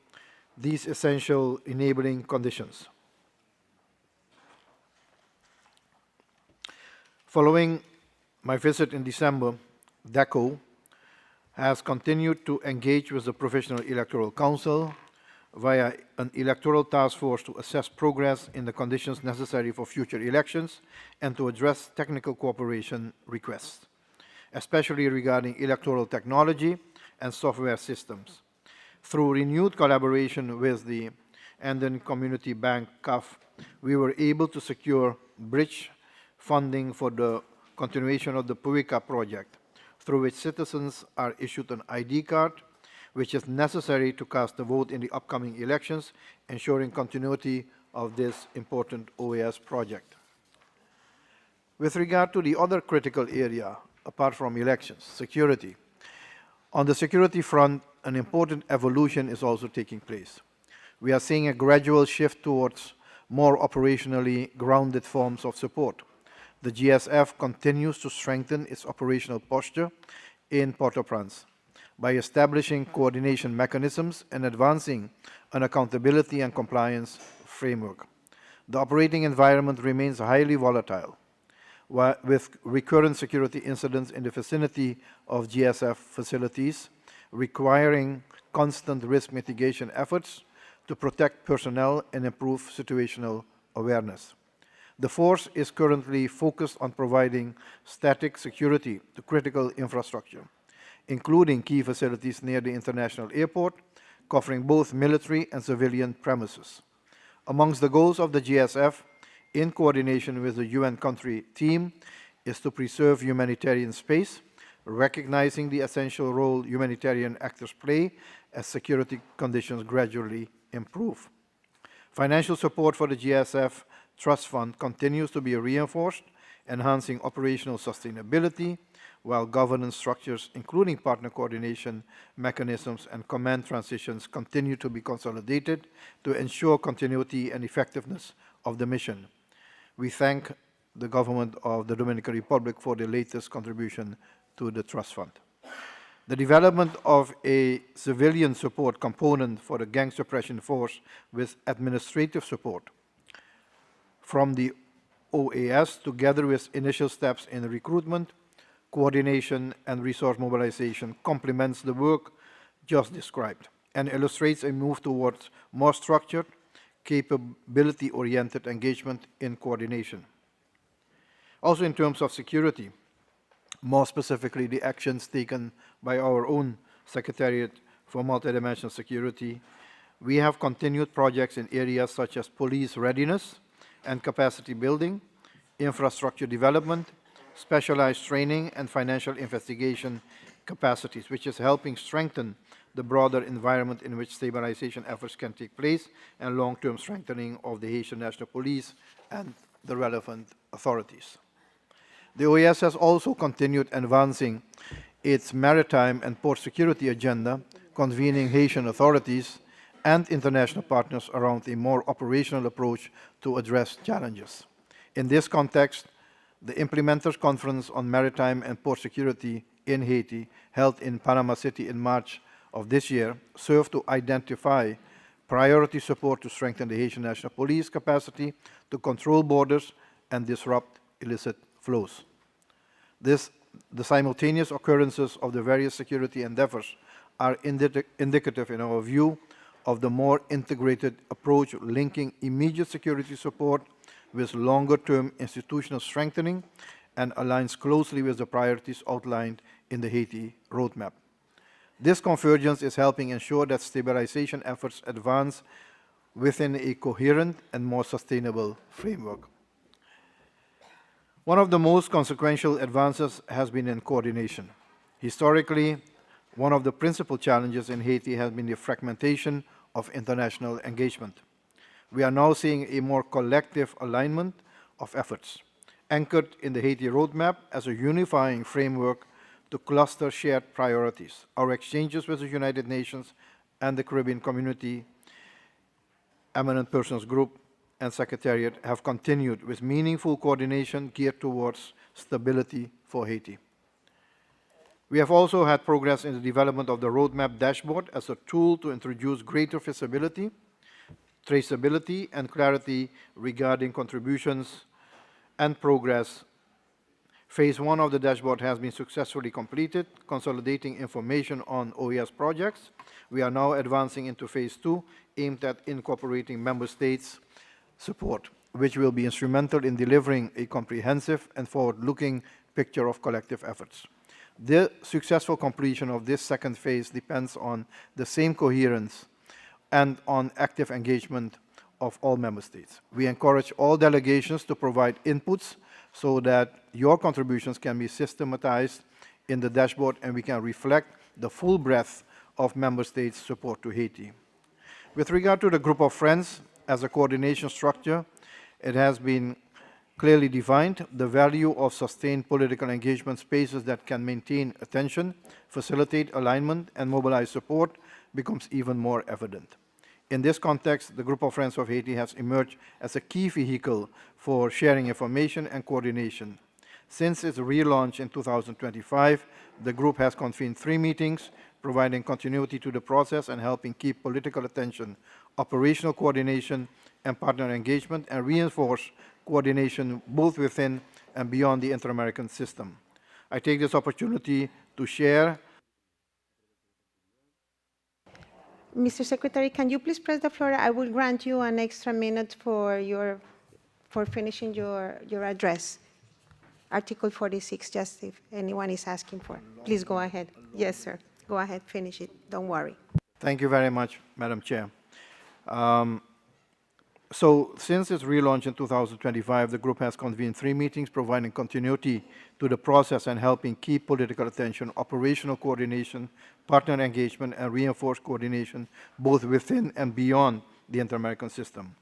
these essential enabling conditions. Following my visit in December, DECO has continued to engage with the Professional Electoral Council via an electoral task force to assess progress in the conditions necessary for future elections and to address technical cooperation requests, especially regarding electoral technology and software systems. Through renewed collaboration with the Andean Community Bank, CAF, we were able to secure bridge funding for the continuation of the PUICA project, through which citizens are issued an ID card, which is necessary to cast a vote in the upcoming elections, ensuring continuity of this important OAS project. With regard to the other critical area, apart from elections, security. On the security front, an important evolution is also taking place. We are seeing a gradual shift towards more operationally grounded forms of support. The GSF continues to strengthen its operational posture in Port-au-Prince by establishing coordination mechanisms and advancing an accountability and compliance framework. The operating environment remains highly volatile, with recurrent security incidents in the vicinity of GSF facilities, requiring constant risk mitigation efforts to protect personnel and improve situational awareness. The force is currently focused on providing static security to critical infrastructure, including key facilities near the international airport, covering both military and civilian premises. Amongst the goals of the GSF, in coordination with the UN country team, is to preserve humanitarian space, recognizing the essential role humanitarian actors play as security conditions gradually improve. Financial support for the GSF Trust Fund continues to be reinforced, enhancing operational sustainability, while governance structures, including partner coordination mechanisms and command transitions, continue to be consolidated to ensure continuity and effectiveness of the mission. We thank the government of the Dominican Republic for the latest contribution to the Trust Fund. The development of a civilian support component for the gang suppression force with administrative support from the OAS, together with initial steps in recruitment, coordination, and resource mobilization, complements the work just described and illustrates a move towards more structured, capability-oriented engagement in coordination. Also, in terms of security, more specifically the actions taken by our own Secretariat for Multidimensional Security, we have continued projects in areas such as police readiness and capacity building, infrastructure development, specialized training, and financial investigation capacities, which is helping strengthen the broader environment in which stabilization efforts can take place and long-term strengthening of the Haitian National Police and the relevant authorities. The OAS has also continued advancing its maritime and port security agenda, convening Haitian authorities and international partners around a more operational approach to address challenges. In this context, the Implementers Conference on Maritime and Port Security in Haiti, held in Panama City in March of this year, served to identify priority support to strengthen the Haitian National Police capacity to control borders and disrupt illicit flows. The simultaneous occurrences of the various security endeavors are indicative, in our view, of the more integrated approach linking immediate security support with longer-term institutional strengthening and aligns closely with the priorities outlined in the Haiti roadmap. This convergence is helping ensure that stabilization efforts advance within a coherent and more sustainable framework. One of the most consequential advances has been in coordination. Historically, one of the principal challenges in Haiti has been the fragmentation of international engagement. We are now seeing a more collective alignment of efforts, anchored in the Haiti roadmap as a unifying framework to cluster shared priorities. Our exchanges with the United Nations and the Caribbean Community Eminent Persons Group and Secretariat have continued with meaningful coordination geared towards stability for Haiti. We have also had progress in the development of the roadmap dashboard as a tool to introduce greater visibility, traceability, and clarity regarding contributions and progress. Phase 1 of the dashboard has been successfully completed, consolidating information on OAS projects. We are now advancing into Phase 2, aimed at incorporating member states' support, which will be instrumental in delivering a comprehensive and forward-looking picture of collective efforts. The successful completion of this second phase depends on the same coherence and on active engagement of all member states. We encourage all delegations to provide inputs so that your contributions can be systematized in the dashboard and we can reflect the full breadth of member states' support to Haiti. With regard to the group of friends, as a coordination structure, it has been clearly defined. The value of sustained political engagement spaces that can maintain attention, facilitate alignment, and mobilize support becomes even more evident. In this context, the Group of Friends of Haiti has emerged as a key vehicle for sharing information and coordination. Since its relaunch in 2025, the group has convened 3 meetings, providing continuity to the process and helping keep political attention, operational coordination, and partner engagement, and reinforce coordination both within and beyond the Inter-American system. I take this opportunity to share. Mr. Secretary, can you please press the floor? I will grant you an extra minute for finishing your address. Article 46, just if anyone is asking for. Please go ahead. Yes, sir. Go ahead, finish it. Don't worry. Thank you very much, Madam Chair. So since its relaunch in 2025, the group has convened 3 meetings, providing continuity to the process and helping keep political attention, operational coordination, partner engagement, and reinforced coordination both within and beyond the Inter-American system.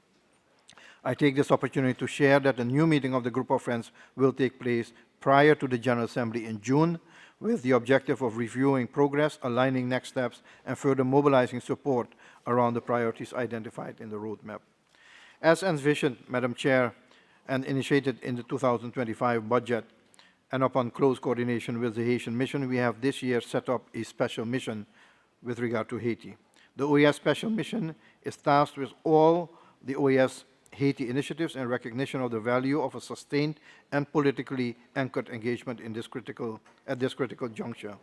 I take this opportunity to share that a new meeting of the Group of Friends will take place prior to the General Assembly in June, with the objective of reviewing progress, aligning next steps, and further mobilizing support around the priorities identified in the roadmap. As envisioned, Madam Chair, and initiated in the 2025 budget, and upon close coordination with the Haitian mission, we have this year set up a special mission with regard to Haiti. The OAS Special Mission is tasked with all the OAS Haiti initiatives in recognition of the value of a sustained and politically anchored engagement at this critical juncture.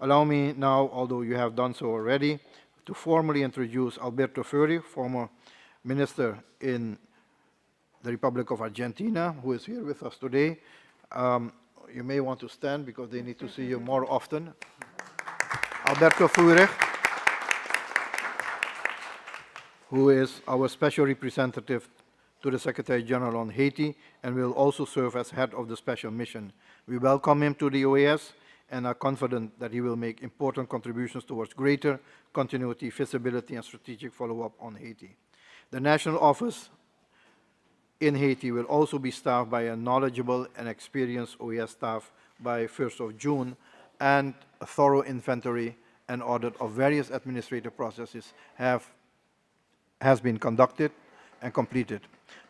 Allow me now, although you have done so already, to formally introduce Alberto Fury, former Minister in the Republic of Argentina, who is here with us today. You may want to stand because they need to see you more often. Alberto Fury, who is our special representative to the Secretary General on Haiti and will also serve as head of the special mission. We welcome him to the OAS and are confident that he will make important contributions towards greater continuity, visibility, and strategic follow-up on Haiti. The national office in Haiti will also be staffed by a knowledgeable and experienced OAS staff by 1st of June, and a thorough inventory and audit of various administrative processes has been conducted and completed.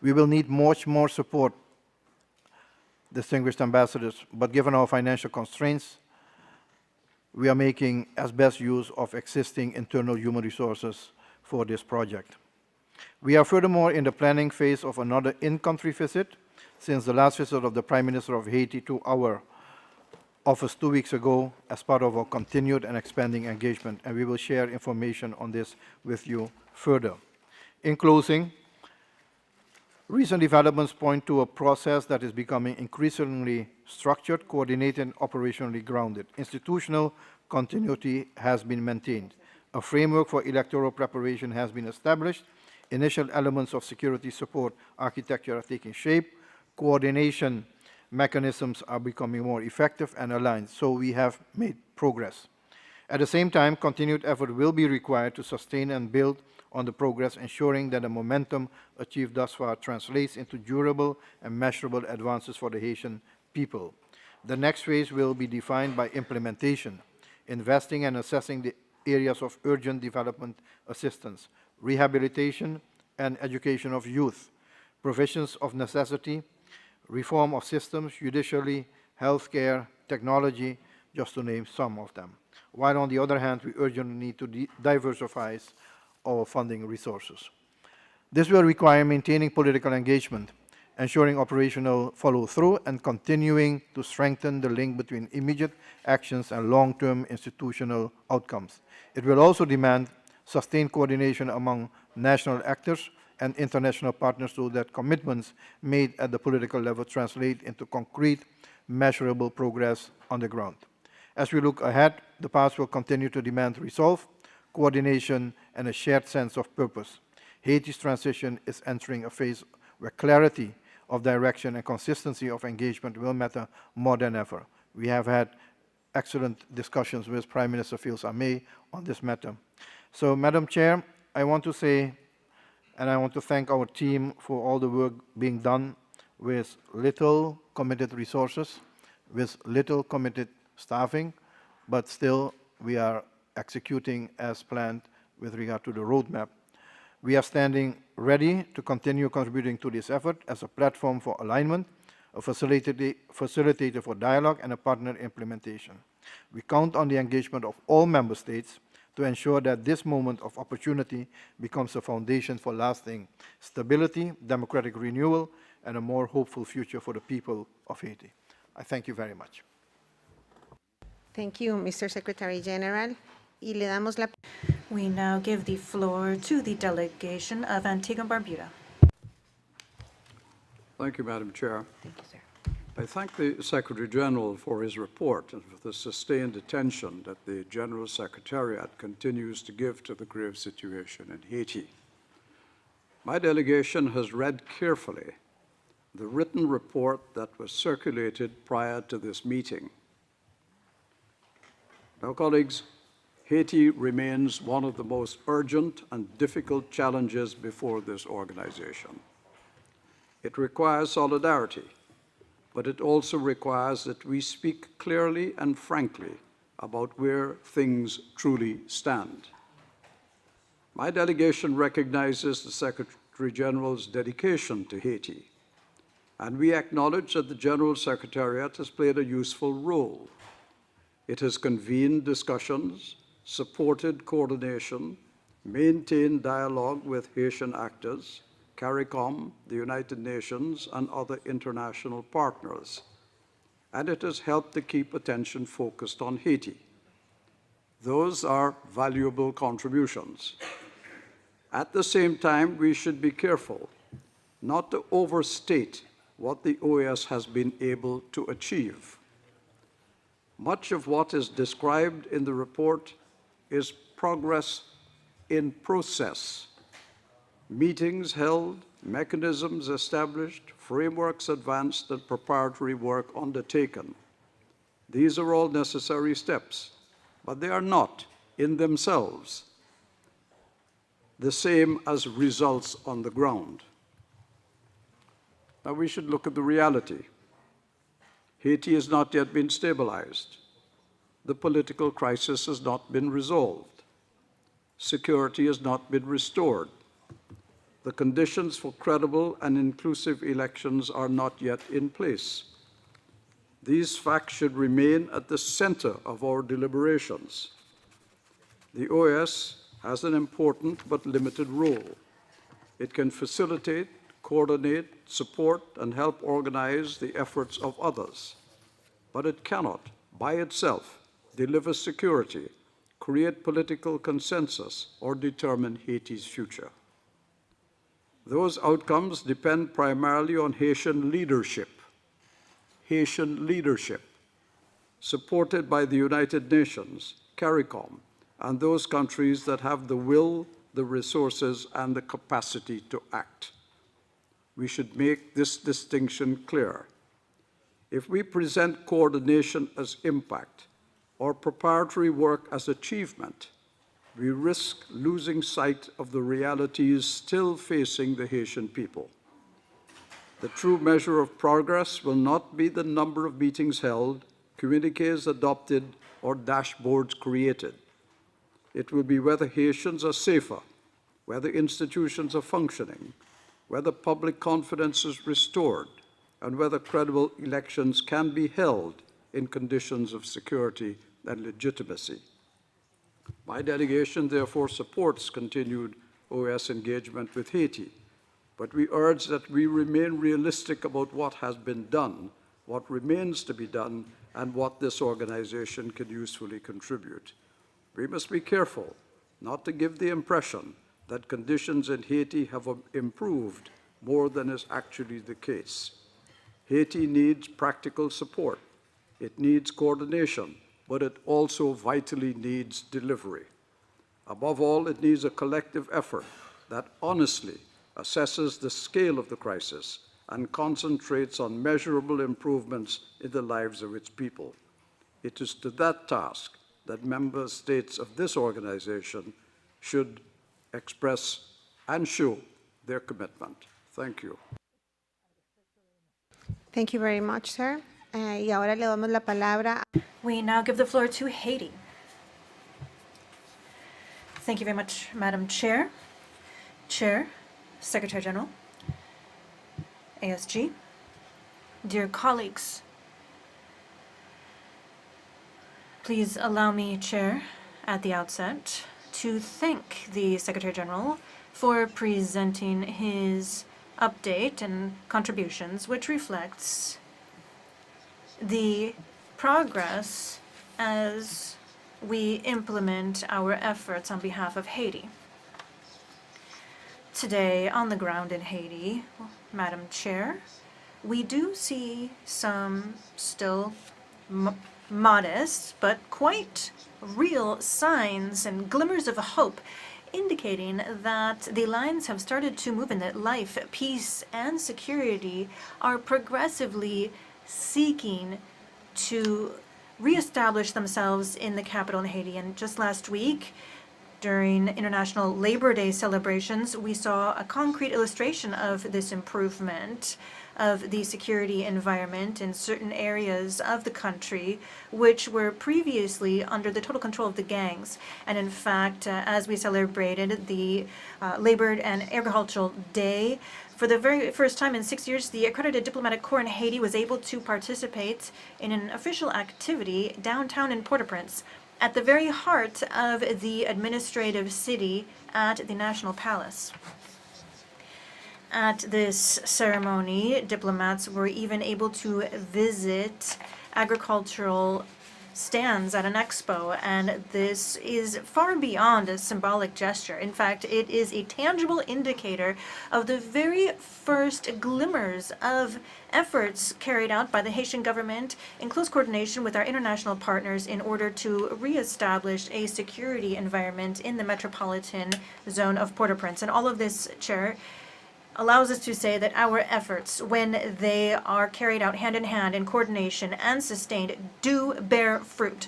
We will need much more support, distinguished ambassadors, but given our financial constraints, we are making as best use of existing internal human resources for this project. We are furthermore in the planning phase of another in-country visit since the last visit of the Prime Minister of Haiti to our office 2 weeks ago as part of our continued and expanding engagement, and we will share information on this with you further. In closing, recent developments point to a process that is becoming increasingly structured, coordinated, and operationally grounded. Institutional continuity has been maintained. A framework for electoral preparation has been established. Initial elements of security support architecture are taking shape. Coordination mechanisms are becoming more effective and aligned, so we have made progress. At the same time, continued effort will be required to sustain and build on the progress, ensuring that the momentum achieved thus far translates into durable and measurable advances for the Haitian people. The next phase will be defined by implementation, investing and assessing the areas of urgent development assistance, rehabilitation, and education of youth, provisions of necessity, reform of systems, judiciary, healthcare, technology, just to name some of them. While on the other hand, we urgently need to diversify our funding resources. This will require maintaining political engagement, ensuring operational follow-through, and continuing to strengthen the link between immediate actions and long-term institutional outcomes. It will also demand sustained coordination among national actors and international partners so that commitments made at the political level translate into concrete, measurable progress on the ground. As we look ahead, the path will continue to demand resolve, coordination, and a shared sense of purpose. Haiti's transition is entering a phase where clarity of direction and consistency of engagement will matter more than ever. We have had excellent discussions with Prime Minister Fields Amé on this matter. So, Madam Chair, I want to say, and I want to thank our team for all the work being done with little committed resources, with little committed staffing, but still we are executing as planned with regard to the roadmap. We are standing ready to continue contributing to this effort as a platform for alignment, a facilitator for dialogue, and a partner in implementation. We count on the engagement of all member states to ensure that this moment of opportunity becomes a foundation for lasting stability, democratic renewal, and a more hopeful future for the people of Haiti. I thank you very much. Thank you, Mr. Secretary General. Y le damos la... We now give the floor to the delegation of Antigua and Barbuda. Thank you, Madam Chair. Thank you, sir. I thank the Secretary General for his report and for the sustained attention that the General Secretariat continues to give to the grave situation in Haiti. My delegation has read carefully the written report that was circulated prior to this meeting. Now, colleagues, Haiti remains one of the most urgent and difficult challenges before this organization. It requires solidarity, but it also requires that we speak clearly and frankly about where things truly stand. My delegation recognizes the Secretary General's dedication to Haiti, and we acknowledge that the General Secretariat has played a useful role. It has convened discussions, supported coordination, maintained dialogue with Haitian actors, CARICOM, the United Nations, and other international partners, and it has helped to keep attention focused on Haiti. Those are valuable contributions. At the same time, we should be careful not to overstate what the OAS has been able to achieve. Much of what is described in the report is progress in process. Meetings held, mechanisms established, frameworks advanced, and preparatory work undertaken. These are all necessary steps, but they are not, in themselves, the same as results on the ground. Now we should look at the reality. Haiti has not yet been stabilized. The political crisis has not been resolved. Security has not been restored. The conditions for credible and inclusive elections are not yet in place. These facts should remain at the center of our deliberations. The OAS has an important but limited role. It can facilitate, coordinate, support, and help organize the efforts of others. But it cannot, by itself, deliver security, create political consensus, or determine Haiti's future. Those outcomes depend primarily on Haitian leadership, supported by the United Nations, CARICOM, and those countries that have the will, the resources, and the capacity to act. We should make this distinction clear. If we present coordination as impact or preparatory work as achievement, we risk losing sight of the realities still facing the Haitian people. The true measure of progress will not be the number of meetings held, communiques adopted, or dashboards created. It will be whether Haitians are safer, whether institutions are functioning, whether public confidence is restored, and whether credible elections can be held in conditions of security and legitimacy. My delegation therefore supports continued OAS engagement with Haiti, but we urge that we remain realistic about what has been done, what remains to be done, and what this organization can usefully contribute. We must be careful not to give the impression that conditions in Haiti have improved more than is actually the case. Haiti needs practical support. It needs coordination, but it also vitally needs delivery. Above all, it needs a collective effort that honestly assesses the scale of the crisis and concentrates on measurable improvements in the lives of its people. It is to that task that member states of this organization should express and show their commitment. Thank you. Thank you very much, sir. Y ahora le damos la palabra. We now give the floor to Haiti. Thank you very much, Madam Chair, Chair, Secretary General, ASG, dear colleagues. Please allow me, Chair, at the outset, to thank the Secretary General for presenting his update and contributions, which reflects the progress as we implement our efforts on behalf of Haiti. Today, on the ground in Haiti, Madam Chair, we do see some still modest but quite real signs and glimmers of hope, indicating that the lines have started to move and that life, peace, and security are progressively seeking to reestablish themselves in the capital in Haiti. And just last week, during International Labor Day celebrations, we saw a concrete illustration of this improvement of the security environment in certain areas of the country, which were previously under the total control of the gangs. And in fact, as we celebrated the Labor and Agricultural Day, for the very first time in 6 years, the accredited diplomatic corps in Haiti was able to participate in an official activity downtown in Port-au-Prince, at the very heart of the administrative city at the National Palace. At this ceremony, diplomats were even able to visit agricultural stands at an expo, and this is far beyond a symbolic gesture. In fact, it is a tangible indicator of the very first glimmers of efforts carried out by the Haitian government in close coordination with our international partners in order to reestablish a security environment in the metropolitan zone of Port-au-Prince. And all of this, Chair, allows us to say that our efforts, when they are carried out hand in hand in coordination and sustained, do bear fruit.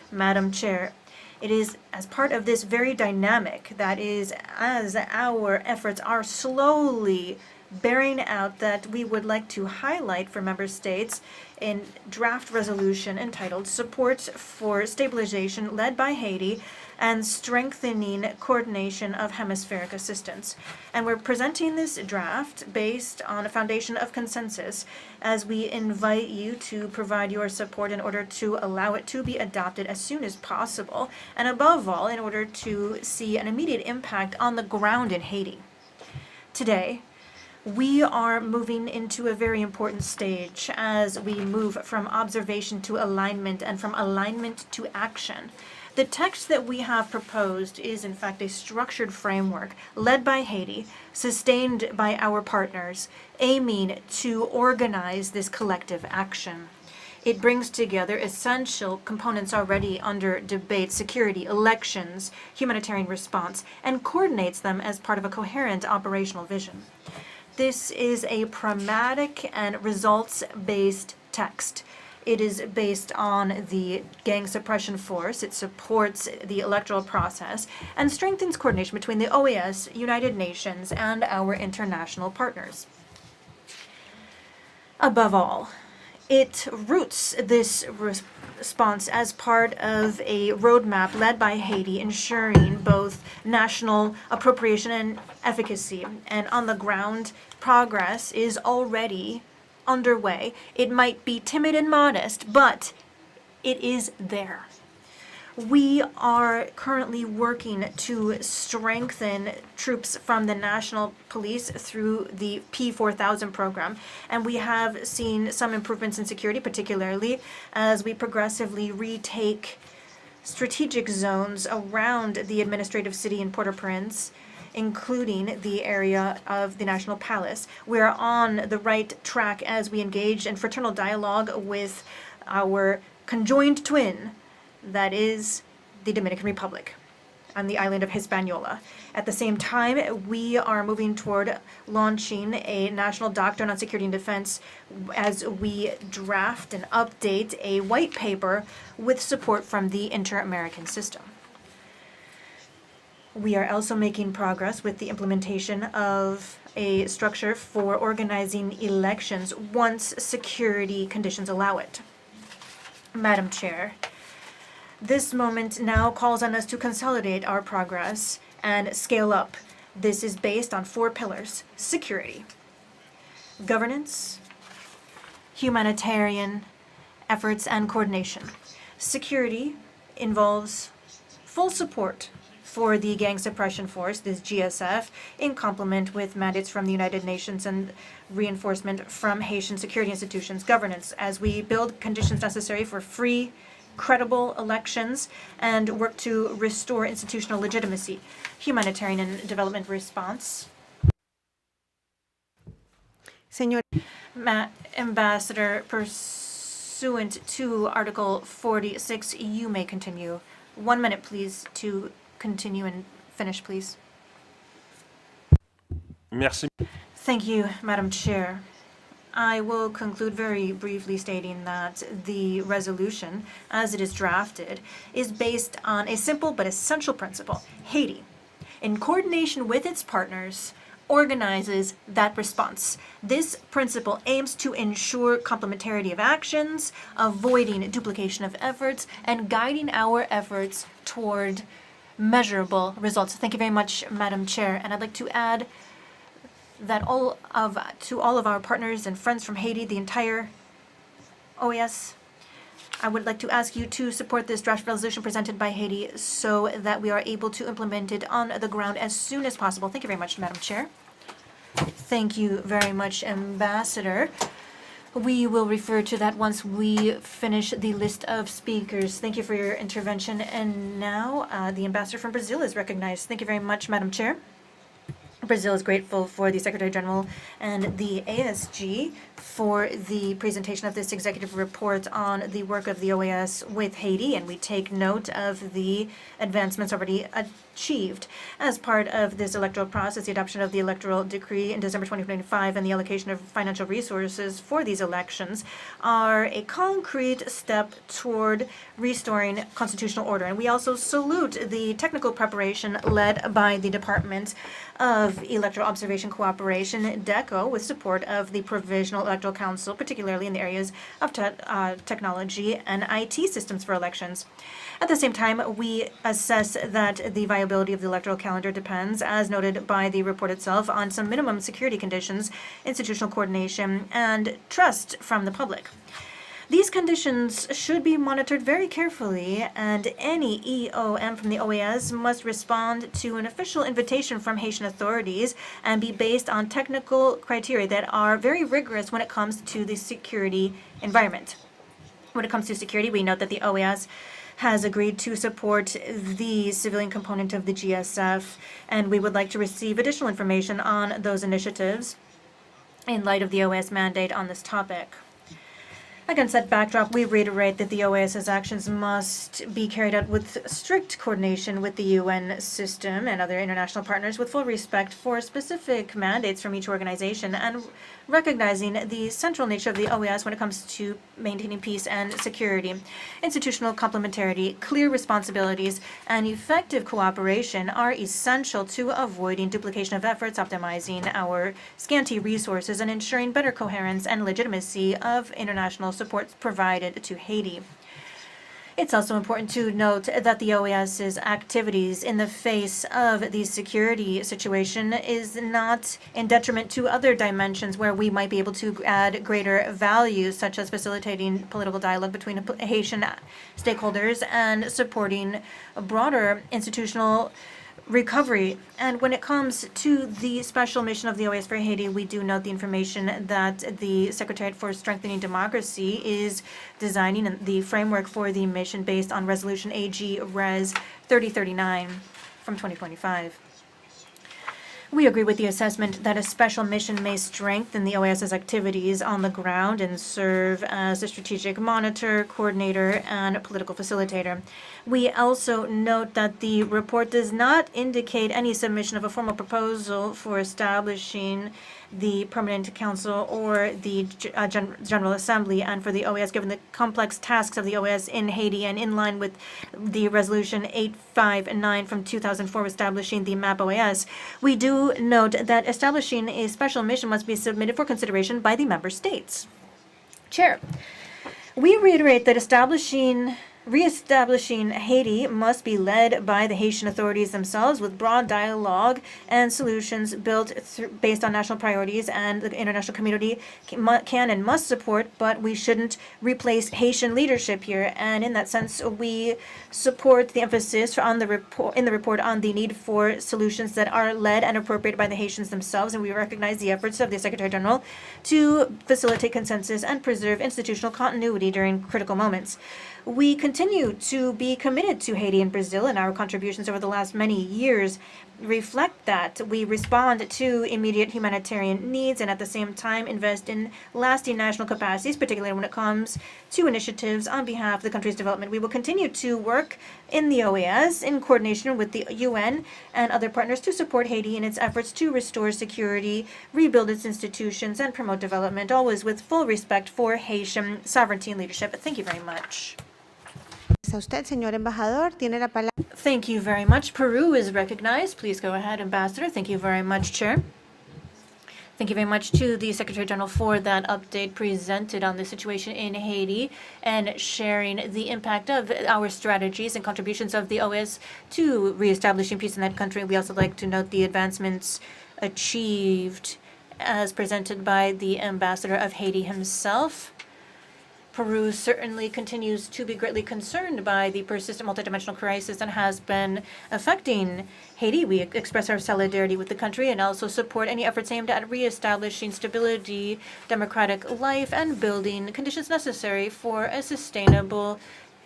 Madam Chair, it is as part of this very dynamic, that is, as our efforts are slowly bearing out, that we would like to highlight for member states in draft resolution entitled Support for Stabilization led by Haiti and Strengthening Coordination of Hemispheric Assistance. And we're presenting this draft based on a foundation of consensus as we invite you to provide your support in order to allow it to be adopted as soon as possible, and above all, in order to see an immediate impact on the ground in Haiti. Today, we are moving into a very important stage as we move from observation to alignment and from alignment to action. The text that we have proposed is, in fact, a structured framework led by Haiti, sustained by our partners, aiming to organize this collective action. It brings together essential components already under debate: security, elections, humanitarian response, and coordinates them as part of a coherent operational vision. This is a pragmatic and results-based text. It is based on the gang suppression force. It supports the electoral process and strengthens coordination between the OAS, United Nations, and our international partners. Above all, it roots this response as part of a roadmap led by Haiti, ensuring both national appropriation and efficacy. And on the ground, progress is already underway. It might be timid and modest, but it is there. We are currently working to strengthen troops from the National Police through the P4000 program, and we have seen some improvements in security, particularly as we progressively retake strategic zones around the administrative city in Port-au-Prince, including the area of the National Palace. We're on the right track as we engage in fraternal dialogue with our conjoined twin, that is the Dominican Republic on the island of Hispaniola. At the same time, we are moving toward launching a national doctrine on security and defense as we draft and update a white paper with support from the Inter-American System. We are also making progress with the implementation of a structure for organizing elections once security conditions allow it. Madam Chair, this moment now calls on us to consolidate our progress and scale up. This is based on 4 pillars: security, governance, humanitarian efforts, and coordination. Security involves full support for the Gang Suppression Force, this GSF, in complement with mandates from the United Nations and reinforcement from Haitian security institutions. Governance, as we build conditions necessary for free, credible elections and work to restore institutional legitimacy. Humanitarian and development response. Señor, Ambassador, pursuant to Article 46, you may continue. 1 minute, please, to continue and finish, please. Merci. Thank you, Madam Chair. I will conclude very briefly stating that the resolution, as it is drafted, is based on a simple but essential principle. Haiti, in coordination with its partners, organizes that response. This principle aims to ensure complementarity of actions, avoiding duplication of efforts, and guiding our efforts toward measurable results. Thank you very much, Madam Chair. And I'd like to add that to all of our partners and friends from Haiti, the entire OAS, I would like to ask you to support this draft resolution presented by Haiti so that we are able to implement it on the ground as soon as possible. Thank you very much, Madam Chair. Thank you very much, Ambassador. We will refer to that once we finish the list of speakers. Thank you for your intervention. And now the Ambassador from Brazil is recognized. Thank you very much, Madam Chair. Brazil is grateful for the Secretary General and the ASG for the presentation of this executive report on the work of the OAS with Haiti, and we take note of the advancements already achieved. As part of this electoral process, the adoption of the electoral decree in December 2025 and the allocation of financial resources for these elections are a concrete step toward restoring constitutional order. And we also salute the technical preparation led by the Department of Electoral Observation Cooperation, DECO, with support of the Provisional Electoral Council, particularly in the areas of technology and IT systems for elections. At the same time, we assess that the viability of the electoral calendar depends, as noted by the report itself, on some minimum security conditions, institutional coordination, and trust from the public. These conditions should be monitored very carefully, and any EOM from the OAS must respond to an official invitation from Haitian authorities and be based on technical criteria that are very rigorous when it comes to the security environment. When it comes to security, we note that the OAS has agreed to support the civilian component of the GSF, and we would like to receive additional information on those initiatives in light of the OAS mandate on this topic. Against that backdrop, we reiterate that the OAS's actions must be carried out with strict coordination with the UN system and other international partners, with full respect for specific mandates from each organization, and recognizing the central nature of the OAS when it comes to maintaining peace and security. Institutional complementarity, clear responsibilities, and effective cooperation are essential to avoiding duplication of efforts, optimizing our scanty resources, and ensuring better coherence and legitimacy of international support provided to Haiti. It's also important to note that the OAS's activities in the face of the security situation is not in detriment to other dimensions where we might be able to add greater value, such as facilitating political dialogue between Haitian stakeholders and supporting a broader institutional recovery. And when it comes to the special mission of the OAS for Haiti, we do note the information that the Secretariat for Strengthening Democracy is designing the framework for the mission based on Resolution AG Res 3039 from 2025. We agree with the assessment that a special mission may strengthen the OAS's activities on the ground and serve as a strategic monitor, coordinator, and political facilitator. We also note that the report does not indicate any submission of a formal proposal for establishing the Permanent Council or the General Assembly, and for the OAS, given the complex tasks of the OAS in Haiti and in line with the Resolution 859 from 2004 establishing the MAP OAS, we do note that establishing a special mission must be submitted for consideration by the member states. Chair, we reiterate that reestablishing Haiti must be led by the Haitian authorities themselves with broad dialogue and solutions built based on national priorities, and the international community can and must support, but we shouldn't replace Haitian leadership here. And in that sense, we support the emphasis in the report on the need for solutions that are led and appropriated by the Haitians themselves, and we recognize the efforts of the Secretary General to facilitate consensus and preserve institutional continuity during critical moments. We continue to be committed to Haiti and Brazil, and our contributions over the last many years reflect that. We respond to immediate humanitarian needs and at the same time invest in lasting national capacities, particularly when it comes to initiatives on behalf of the country's development. We will continue to work in the OAS in coordination with the UN and other partners to support Haiti in its efforts to restore security, rebuild its institutions, and promote development, always with full respect for Haitian sovereignty and leadership. Thank you very much. A usted, señor embajador, tiene la palabra. Thank you very much. Peru is recognized. Please go ahead, Ambassador. Thank you very much, Chair. Thank you very much to the Secretary General for that update presented on the situation in Haiti and sharing the impact of our strategies and contributions of the OAS to reestablishing peace in that country. We also like to note the advancements achieved as presented by the Ambassador of Haiti himself. Peru certainly continues to be greatly concerned by the persistent multidimensional crisis that has been affecting Haiti. We express our solidarity with the country and also support any efforts aimed at reestablishing stability, democratic life, and building conditions necessary for a sustainable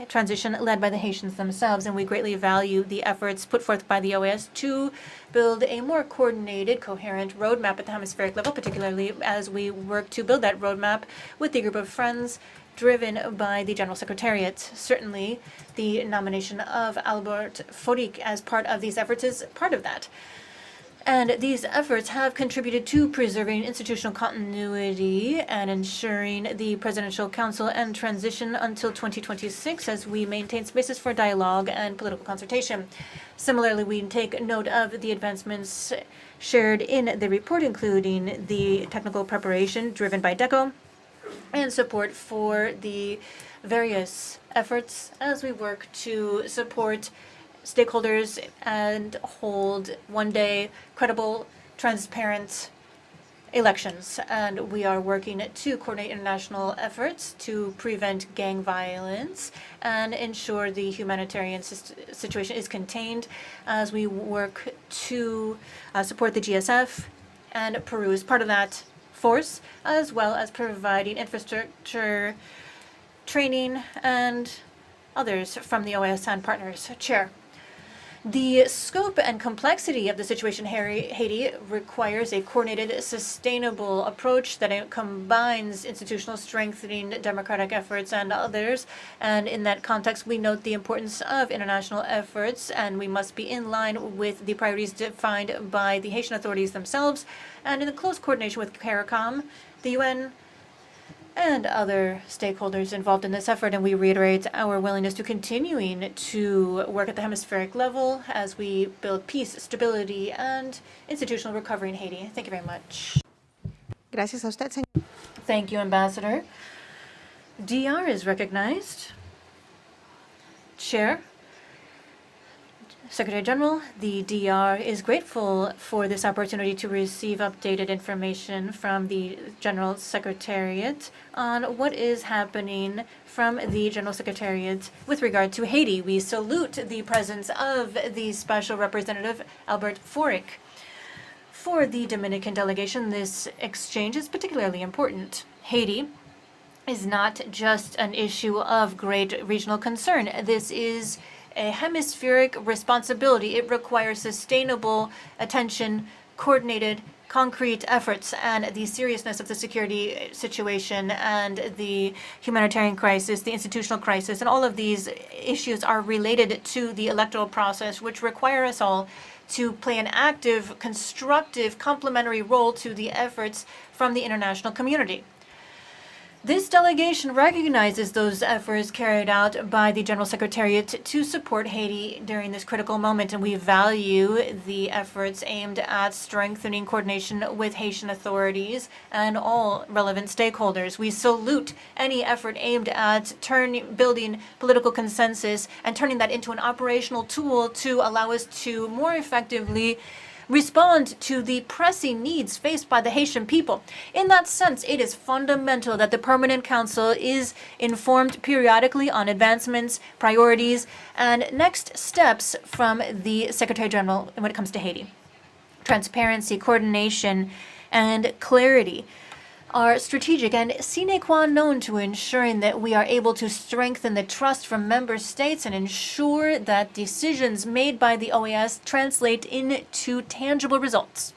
transition led by the Haitians themselves. And we greatly value the efforts put forth by the OAS to build a more coordinated, coherent roadmap at the hemispheric level, particularly as we work to build that roadmap with the group of friends driven by the General Secretariat. Certainly, the nomination of Albert Foric as part of these efforts is part of that. And these efforts have contributed to preserving institutional continuity and ensuring the Presidential Council and transition until 2026 as we maintain spaces for dialogue and political consultation. Similarly, we take note of the advancements shared in the report, including the technical preparation driven by DECO and support for the various efforts as we work to support stakeholders and hold one-day credible, transparent elections. And we are working to coordinate international efforts to prevent gang violence and ensure the humanitarian situation is contained as we work to support the GSF, and Peru is part of that force, as well as providing infrastructure, training, and others from the OAS and partners. Chair, the scope and complexity of the situation in Haiti requires a coordinated, sustainable approach that combines institutional strengthening, democratic efforts, and others. And in that context, we note the importance of international efforts, and we must be in line with the priorities defined by the Haitian authorities themselves, and in close coordination with CARICOM, the UN, and other stakeholders involved in this effort. And we reiterate our willingness to continuing to work at the hemispheric level as we build peace, stability, and institutional recovery in Haiti. Thank you very much. Gracias a usted, señor. Thank you, Ambassador. DR is recognized. Chair, Secretary General, the DR is grateful for this opportunity to receive updated information from the General Secretariat on what is happening from the General Secretariat with regard to Haiti. We salute the presence of the Special Representative Albert Foric. For the Dominican delegation, this exchange is particularly important. Haiti is not just an issue of great regional concern. This is a hemispheric responsibility. It requires sustainable attention, coordinated, concrete efforts, and the seriousness of the security situation and the humanitarian crisis, the institutional crisis, and all of these issues are related to the electoral process, which require us all to play an active, constructive, complementary role to the efforts from the international community. This delegation recognizes those efforts carried out by the General Secretariat to support Haiti during this critical moment, and we value the efforts aimed at strengthening coordination with Haitian authorities and all relevant stakeholders. We salute any effort aimed at building political consensus and turning that into an operational tool to allow us to more effectively respond to the pressing needs faced by the Haitian people. In that sense, it is fundamental that the Permanent Council is informed periodically on advancements, priorities, and next steps from the Secretary General when it comes to Haiti. Transparency, coordination, and clarity are strategic and sine qua non to ensuring that we are able to strengthen the trust from member states and ensure that decisions made by the OAS translate into tangible results.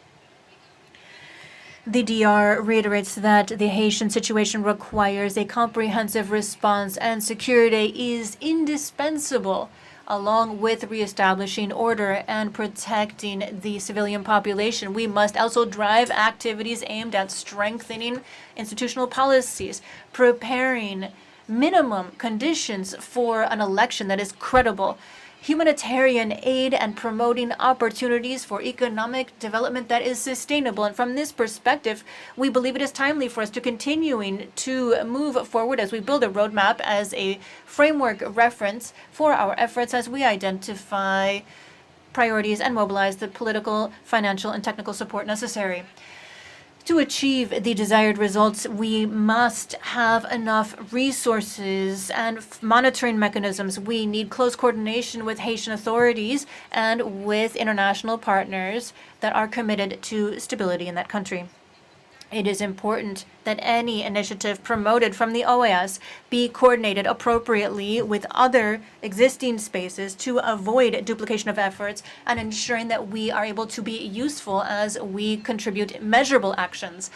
The DR reiterates that the Haitian situation requires a comprehensive response, and security is indispensable, along with reestablishing order and protecting the civilian population. We must also drive activities aimed at strengthening institutional policies, preparing minimum conditions for an election that is credible, humanitarian aid, and promoting opportunities for economic development that is sustainable. And from this perspective, we believe it is timely for us to continuing to move forward as we build a roadmap as a framework reference for our efforts as we identify priorities and mobilize the political, financial, and technical support necessary. To achieve the desired results, we must have enough resources and monitoring mechanisms. We need close coordination with Haitian authorities and with international partners that are committed to stability in that country. It is important that any initiative promoted from the OAS be coordinated appropriately with other existing spaces to avoid duplication of efforts and ensuring that we are able to be useful as we contribute measurable actions.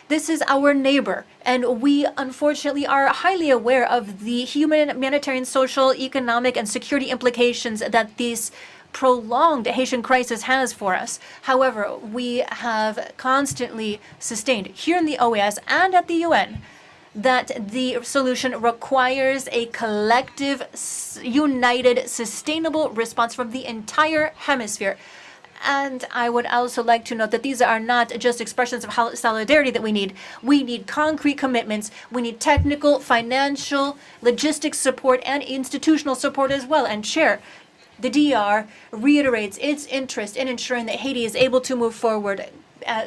This is our neighbor, and we unfortunately are highly aware of the humanitarian, social, economic, and security implications that these prolonged Haitian crisis has for us. However, we have constantly sustained here in the OAS and at the UN that the solution requires a collective, united, sustainable response from the entire hemisphere. And I would also like to note that these are not just expressions of solidarity that we need. We need concrete commitments. We need technical, financial, logistics support, and institutional support as well. And Chair, the DR reiterates its interest in ensuring that Haiti is able to move forward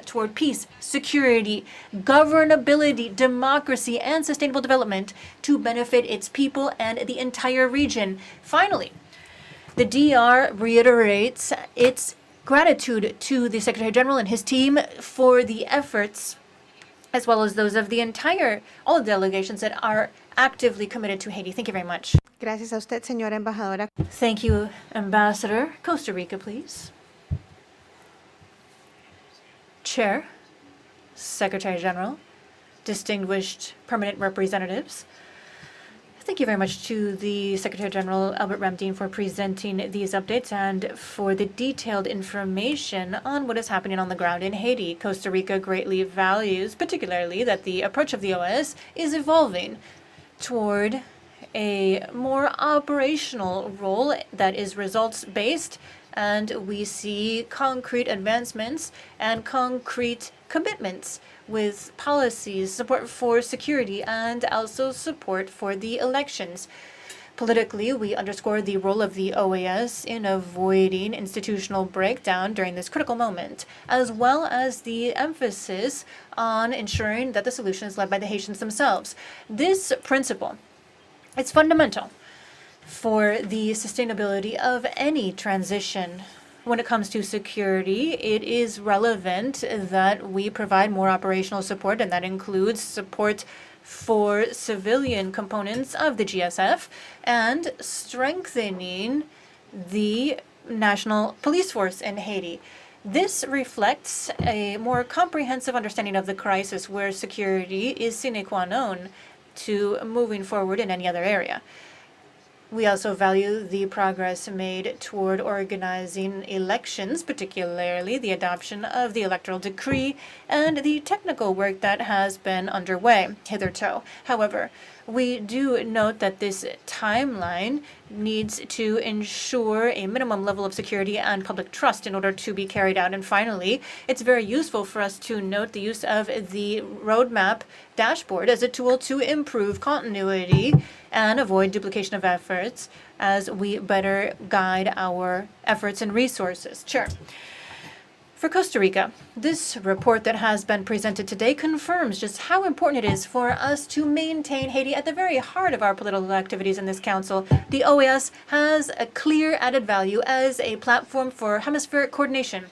toward peace, security, governability, democracy, and sustainable development to benefit its people and the entire region. Finally, the DR reiterates its gratitude to the Secretary General and his team for the efforts, as well as those of all delegations that are actively committed to Haiti. Thank you very much. Gracias a usted, señora embajadora. Thank you, Ambassador. Costa Rica, please. Chair, Secretary General, distinguished permanent representatives, thank you very much to the Secretary General Albert Ramdin for presenting these updates and for the detailed information on what is happening on the ground in Haiti. Costa Rica greatly values, particularly, that the approach of the OAS is evolving toward a more operational role that is results-based, and we see concrete advancements and concrete commitments with policies, support for security, and also support for the elections. Politically, we underscore the role of the OAS in avoiding institutional breakdown during this critical moment, as well as the emphasis on ensuring that the solution is led by the Haitians themselves. This principle, it's fundamental for the sustainability of any transition. When it comes to security, it is relevant that we provide more operational support, and that includes support for civilian components of the GSF and strengthening the national police force in Haiti. This reflects a more comprehensive understanding of the crisis, where security is sine qua non to moving forward in any other area. We also value the progress made toward organizing elections, particularly the adoption of the electoral decree and the technical work that has been underway hitherto. However, we do note that this timeline needs to ensure a minimum level of security and public trust in order to be carried out. And finally, it's very useful for us to note the use of the roadmap dashboard as a tool to improve continuity and avoid duplication of efforts as we better guide our efforts and resources. Chair. For Costa Rica, this report that has been presented today confirms just how important it is for us to maintain Haiti at the very heart of our political activities in this council. The OAS has a clear added value as a platform for hemispheric coordination.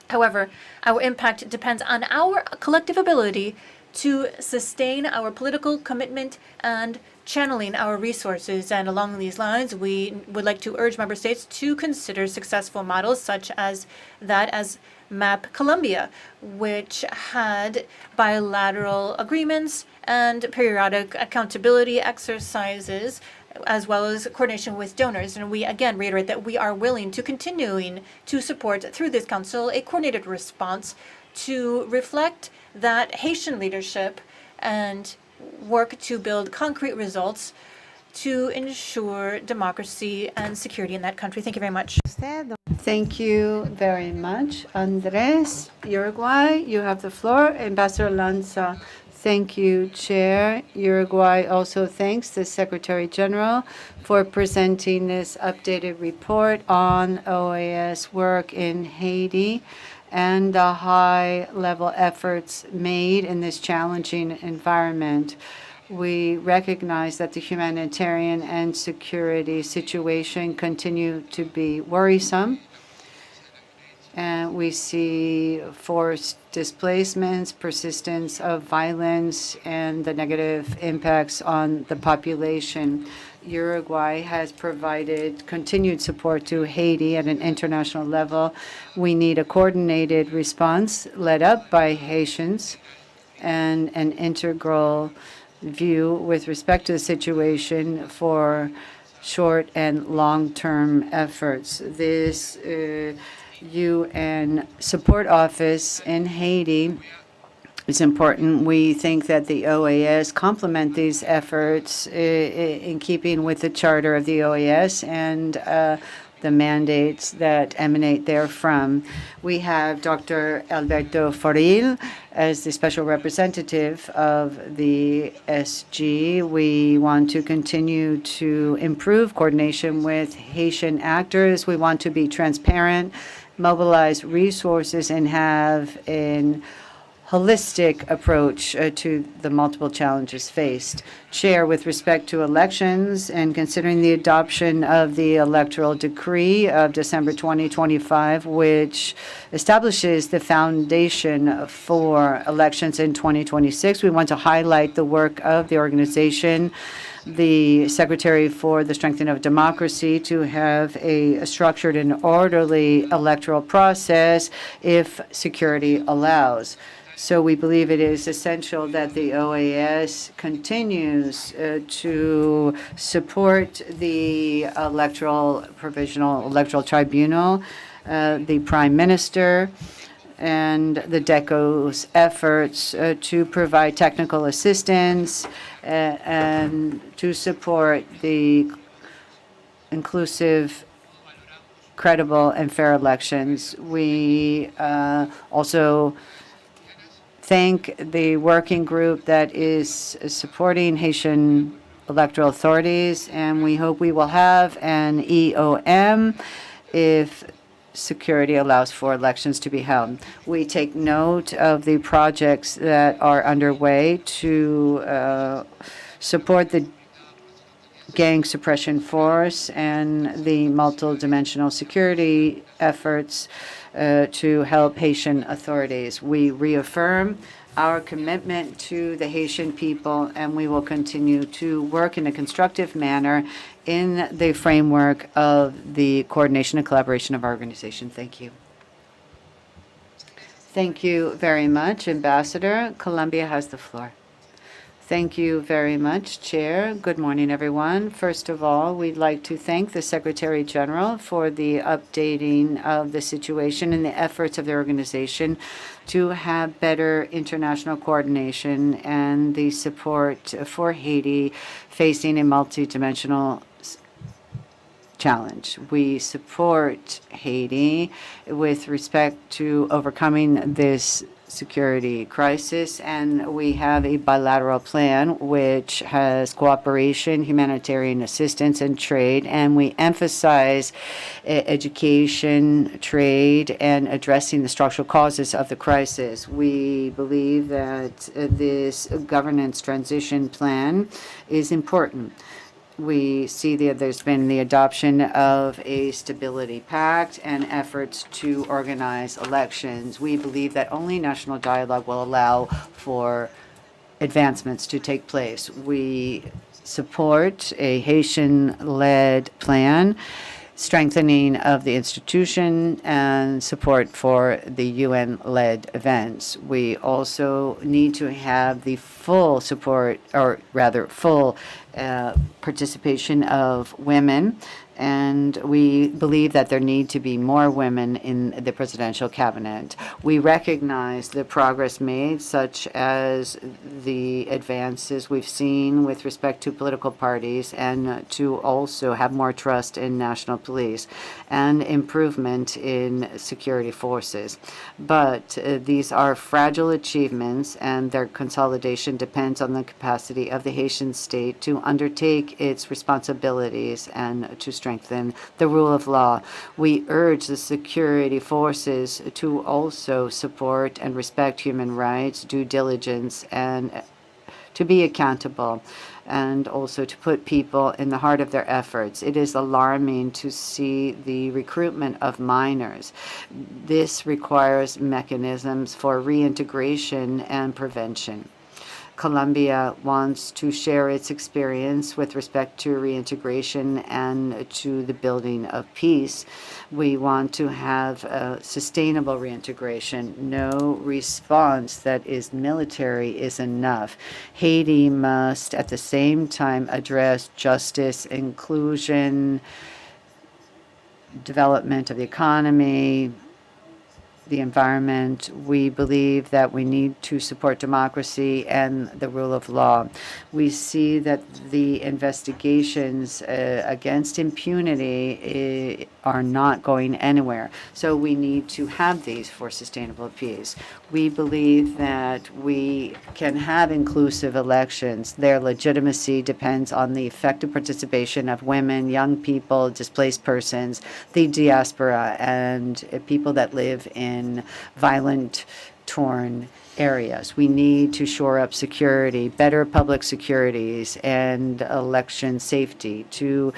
However, our impact depends on our collective ability to sustain our political commitment and channeling our resources. And along these lines, we would like to urge member states to consider successful models such as that as MAP Colombia, which had bilateral agreements and periodic accountability exercises, as well as coordination with donors. And we again reiterate that we are willing to continuing to support through this council a coordinated response to reflect that Haitian leadership and work to build concrete results to ensure democracy and security in that country. Thank you very much. Thank you very much. Andres, Uruguay, you have the floor. Ambassador Lanza. Thank you, Chair. Uruguay also thanks the Secretary General for presenting this updated report on OAS work in Haiti and the high-level efforts made in this challenging environment. We recognize that the humanitarian and security situation continue to be worrisome, and we see forced displacements, persistence of violence, and the negative impacts on the population. Uruguay has provided continued support to Haiti at an international level. We need a coordinated response led up by Haitians and an integral view with respect to the situation for short and long-term efforts. This UN support office in Haiti is important. We think that the OAS complement these efforts in keeping with the charter of the OAS and the mandates that emanate therefrom. We have Dr. Alberto Foril as the special representative of the SG. We want to continue to improve coordination with Haitian actors. We want to be transparent, mobilize resources, and have an holistic approach to the multiple challenges faced. Chair, with respect to elections and considering the adoption of the electoral decree of December 2025, which establishes the foundation for elections in 2026, we want to highlight the work of the organization, the Secretary for the Strengthening of Democracy, to have a structured and orderly electoral process if security allows. So we believe it is essential that the OAS continues to support the Provisional Electoral Tribunal, the Prime Minister, and the DECO's efforts to provide technical assistance and to support the inclusive, credible, and fair elections. We also thank the working group that is supporting Haitian electoral authorities, and we hope we will have an EOM if security allows for elections to be held. We take note of the projects that are underway to support the gang suppression force and the multidimensional security efforts to help Haitian authorities. We reaffirm our commitment to the Haitian people, and we will continue to work in a constructive manner in the framework of the coordination and collaboration of our organization. Thank you. Thank you very much, Ambassador. Colombia has the floor. Thank you very much, Chair. Good morning, everyone. First of all, we'd like to thank the Secretary General for the updating of the situation and the efforts of the organization to have better international coordination and the support for Haiti facing a multidimensional challenge. We support Haiti with respect to overcoming this security crisis, and we have a bilateral plan which has cooperation, humanitarian assistance, and trade, and we emphasize education, trade, and addressing the structural causes of the crisis. We believe that this governance transition plan is important. We see that there's been the adoption of a stability pact and efforts to organize elections. We believe that only national dialogue will allow for advancements to take place. We support a Haitian-led plan, strengthening of the institution, and support for the UN-led events. We also need to have the full support, or rather full participation of women, and we believe that there need to be more women in the presidential cabinet. We recognize the progress made, such as the advances we've seen with respect to political parties, and to also have more trust in national police and improvement in security forces. But these are fragile achievements, and their consolidation depends on the capacity of the Haitian state to undertake its responsibilities and to strengthen the rule of law. We urge the security forces to also support and respect human rights, due diligence, and to be accountable, and also to put people in the heart of their efforts. It is alarming to see the recruitment of minors. This requires mechanisms for reintegration and prevention. Colombia wants to share its experience with respect to reintegration and to the building of peace. We want to have a sustainable reintegration. No response that is military is enough. Haiti must, at the same time, address justice, inclusion, development of the economy, the environment. We believe that we need to support democracy and the rule of law. We see that the investigations against impunity are not going anywhere. So we need to have these for sustainable peace. We believe that we can have inclusive elections. Their legitimacy depends on the effective participation of women, young people, displaced persons, the diaspora, and people that live in violent, torn areas. We need to shore up security, better public securities, and election safety to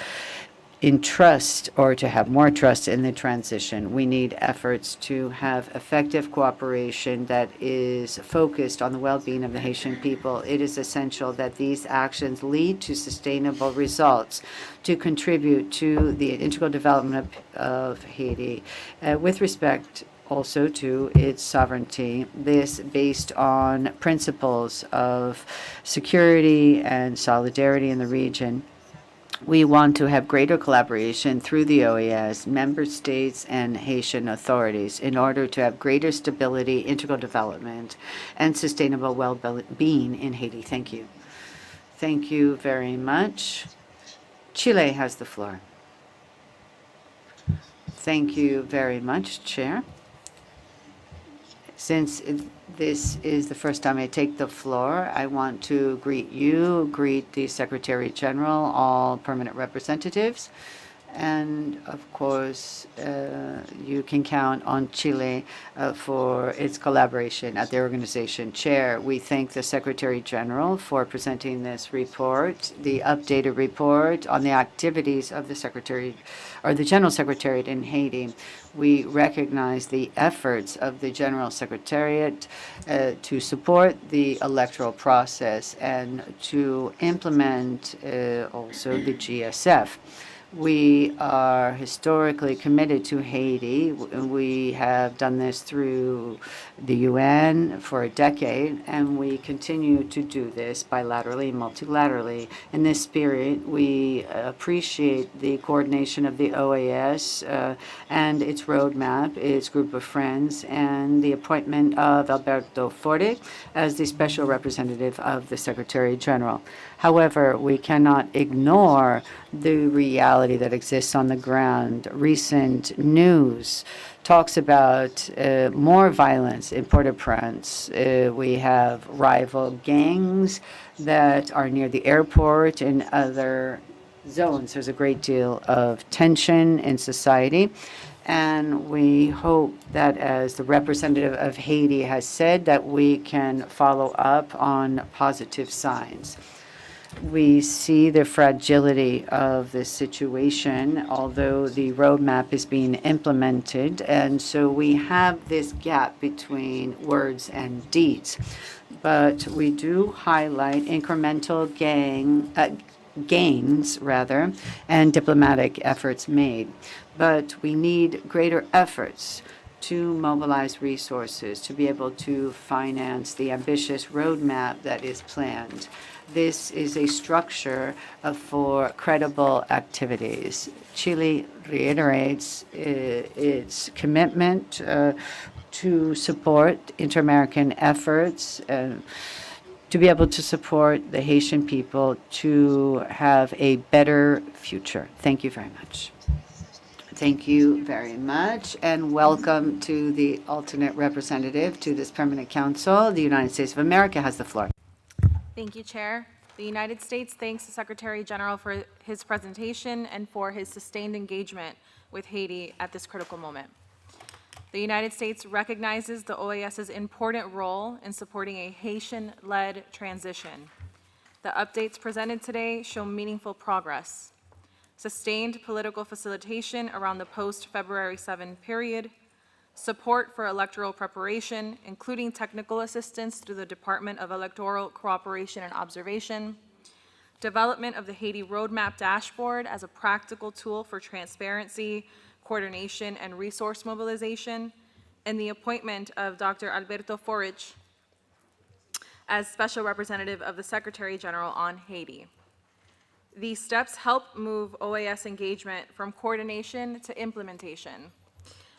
entrust or to have more trust in the transition. We need efforts to have effective cooperation that is focused on the well-being of the Haitian people. It is essential that these actions lead to sustainable results to contribute to the integral development of Haiti with respect also to its sovereignty. This based on principles of security and solidarity in the region. We want to have greater collaboration through the OAS, member states, and Haitian authorities in order to have greater stability, integral development, and sustainable well-being in Haiti. Thank you. Thank you very much. Chile has the floor. Thank you very much, Chair. Since this is the first time I take the floor, I want to greet you, greet the Secretary General, all permanent representatives, and of course, you can count on Chile for its collaboration at the organization. Chair, we thank the Secretary General for presenting this report, the updated report on the activities of the Secretary or the General Secretariat in Haiti. We recognize the efforts of the General Secretariat to support the electoral process and to implement also the GSF. We are historically committed to Haiti. We have done this through the UN for a decade, and we continue to do this bilaterally and multilaterally. In this spirit, we appreciate the coordination of the OAS and its roadmap, its group of friends, and the appointment of Alberto Forte as the special representative of the Secretary General. However, we cannot ignore the reality that exists on the ground. Recent news talks about more violence in Port-au-Prince. We have rival gangs that are near the airport and other zones. There's a great deal of tension in society. And we hope that, as the representative of Haiti has said, that we can follow up on positive signs. We see the fragility of this situation, although the roadmap is being implemented, and so we have this gap between words and deeds. But we do highlight incremental gains, and diplomatic efforts made. But we need greater efforts to mobilize resources to be able to finance the ambitious roadmap that is planned. This is a structure for credible activities. Chile reiterates its commitment to support inter-American efforts to be able to support the Haitian people to have a better future. Thank you very much. Thank you very much, and welcome to the alternate representative to this permanent council. The United States of America has the floor. Thank you, Chair. The United States thanks the Secretary General for his presentation and for his sustained engagement with Haiti at this critical moment. The United States recognizes the OAS's important role in supporting a Haitian-led transition. The updates presented today show meaningful progress. Sustained political facilitation around the post-February 7 period, support for electoral preparation, including technical assistance through the Department of Electoral Cooperation and Observation, development of the Haiti Roadmap Dashboard as a practical tool for transparency, coordination, and resource mobilization, and the appointment of Dr. Alberto Forte as Special Representative of the Secretary General on Haiti. These steps help move OAS engagement from coordination to implementation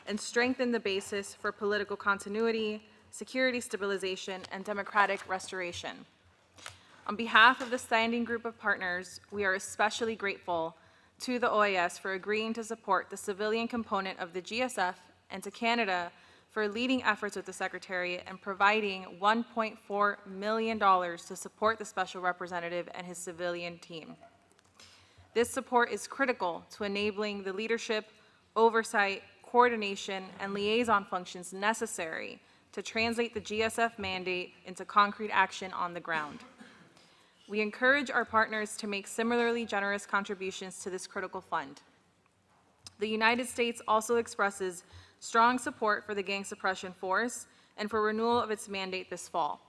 and strengthen the basis for political continuity, security stabilization, and democratic restoration. On behalf of the standing group of partners, we are especially grateful to the OAS for agreeing to support the civilian component of the GSF and to Canada for leading efforts with the Secretariat and providing $1.4 million to support the Special Representative and his civilian team. This support is critical to enabling the leadership, oversight, coordination, and liaison functions necessary to translate the GSF mandate into concrete action on the ground. We encourage our partners to make similarly generous contributions to this critical fund. The United States also expresses strong support for the Gang Suppression Force and for renewal of its mandate this fall.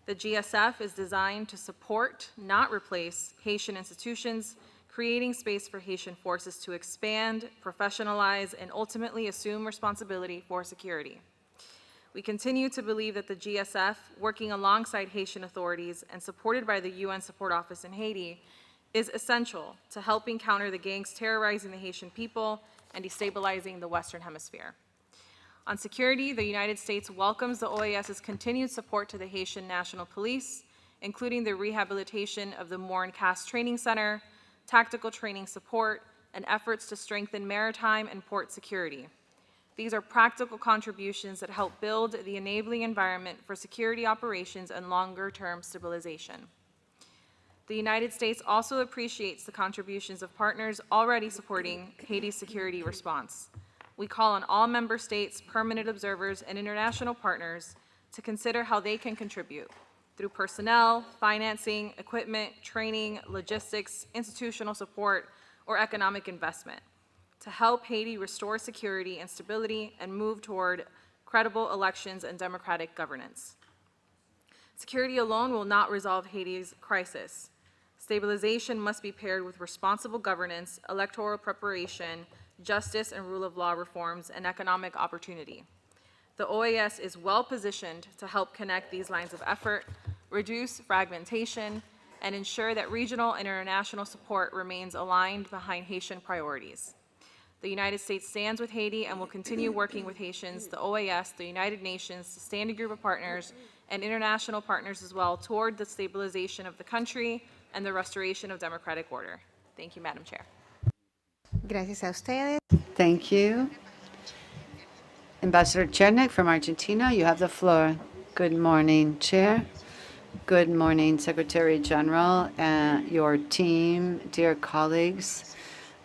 The GSF is designed to support, not replace, Haitian institutions, creating space for Haitian forces to expand, professionalize, and ultimately assume responsibility for security. We continue to believe that the GSF, working alongside Haitian authorities and supported by the UN Support Office in Haiti, is essential to helping counter the gangs terrorizing the Haitian people and destabilizing the Western Hemisphere. On security, the United States welcomes the OAS's continued support to the Haitian National Police, including the rehabilitation of the Morne Casse Training Center, tactical training support, and efforts to strengthen maritime and port security. These are practical contributions that help build the enabling environment for security operations and longer-term stabilization. The United States also appreciates the contributions of partners already supporting Haiti's security response. We call on all member states, permanent observers, and international partners to consider how they can contribute through personnel, financing, equipment, training, logistics, institutional support, or economic investment to help Haiti restore security and stability and move toward credible elections and democratic governance. Security alone will not resolve Haiti's crisis. Stabilization must be paired with responsible governance, electoral preparation, justice and rule of law reforms, and economic opportunity. The OAS is well positioned to help connect these lines of effort, reduce fragmentation, and ensure that regional and international support remains aligned behind Haitian priorities. The United States stands with Haiti and will continue working with Haitians, the OAS, the United Nations, the Standing Group of Partners, and international partners as well toward the stabilization of the country and the restoration of democratic order. Thank you, Madam Chair. Gracias a ustedes. Thank you. Ambassador Chernik from Argentina, you have the floor. Good morning, Chair. Good morning, Secretary General and your team, dear colleagues.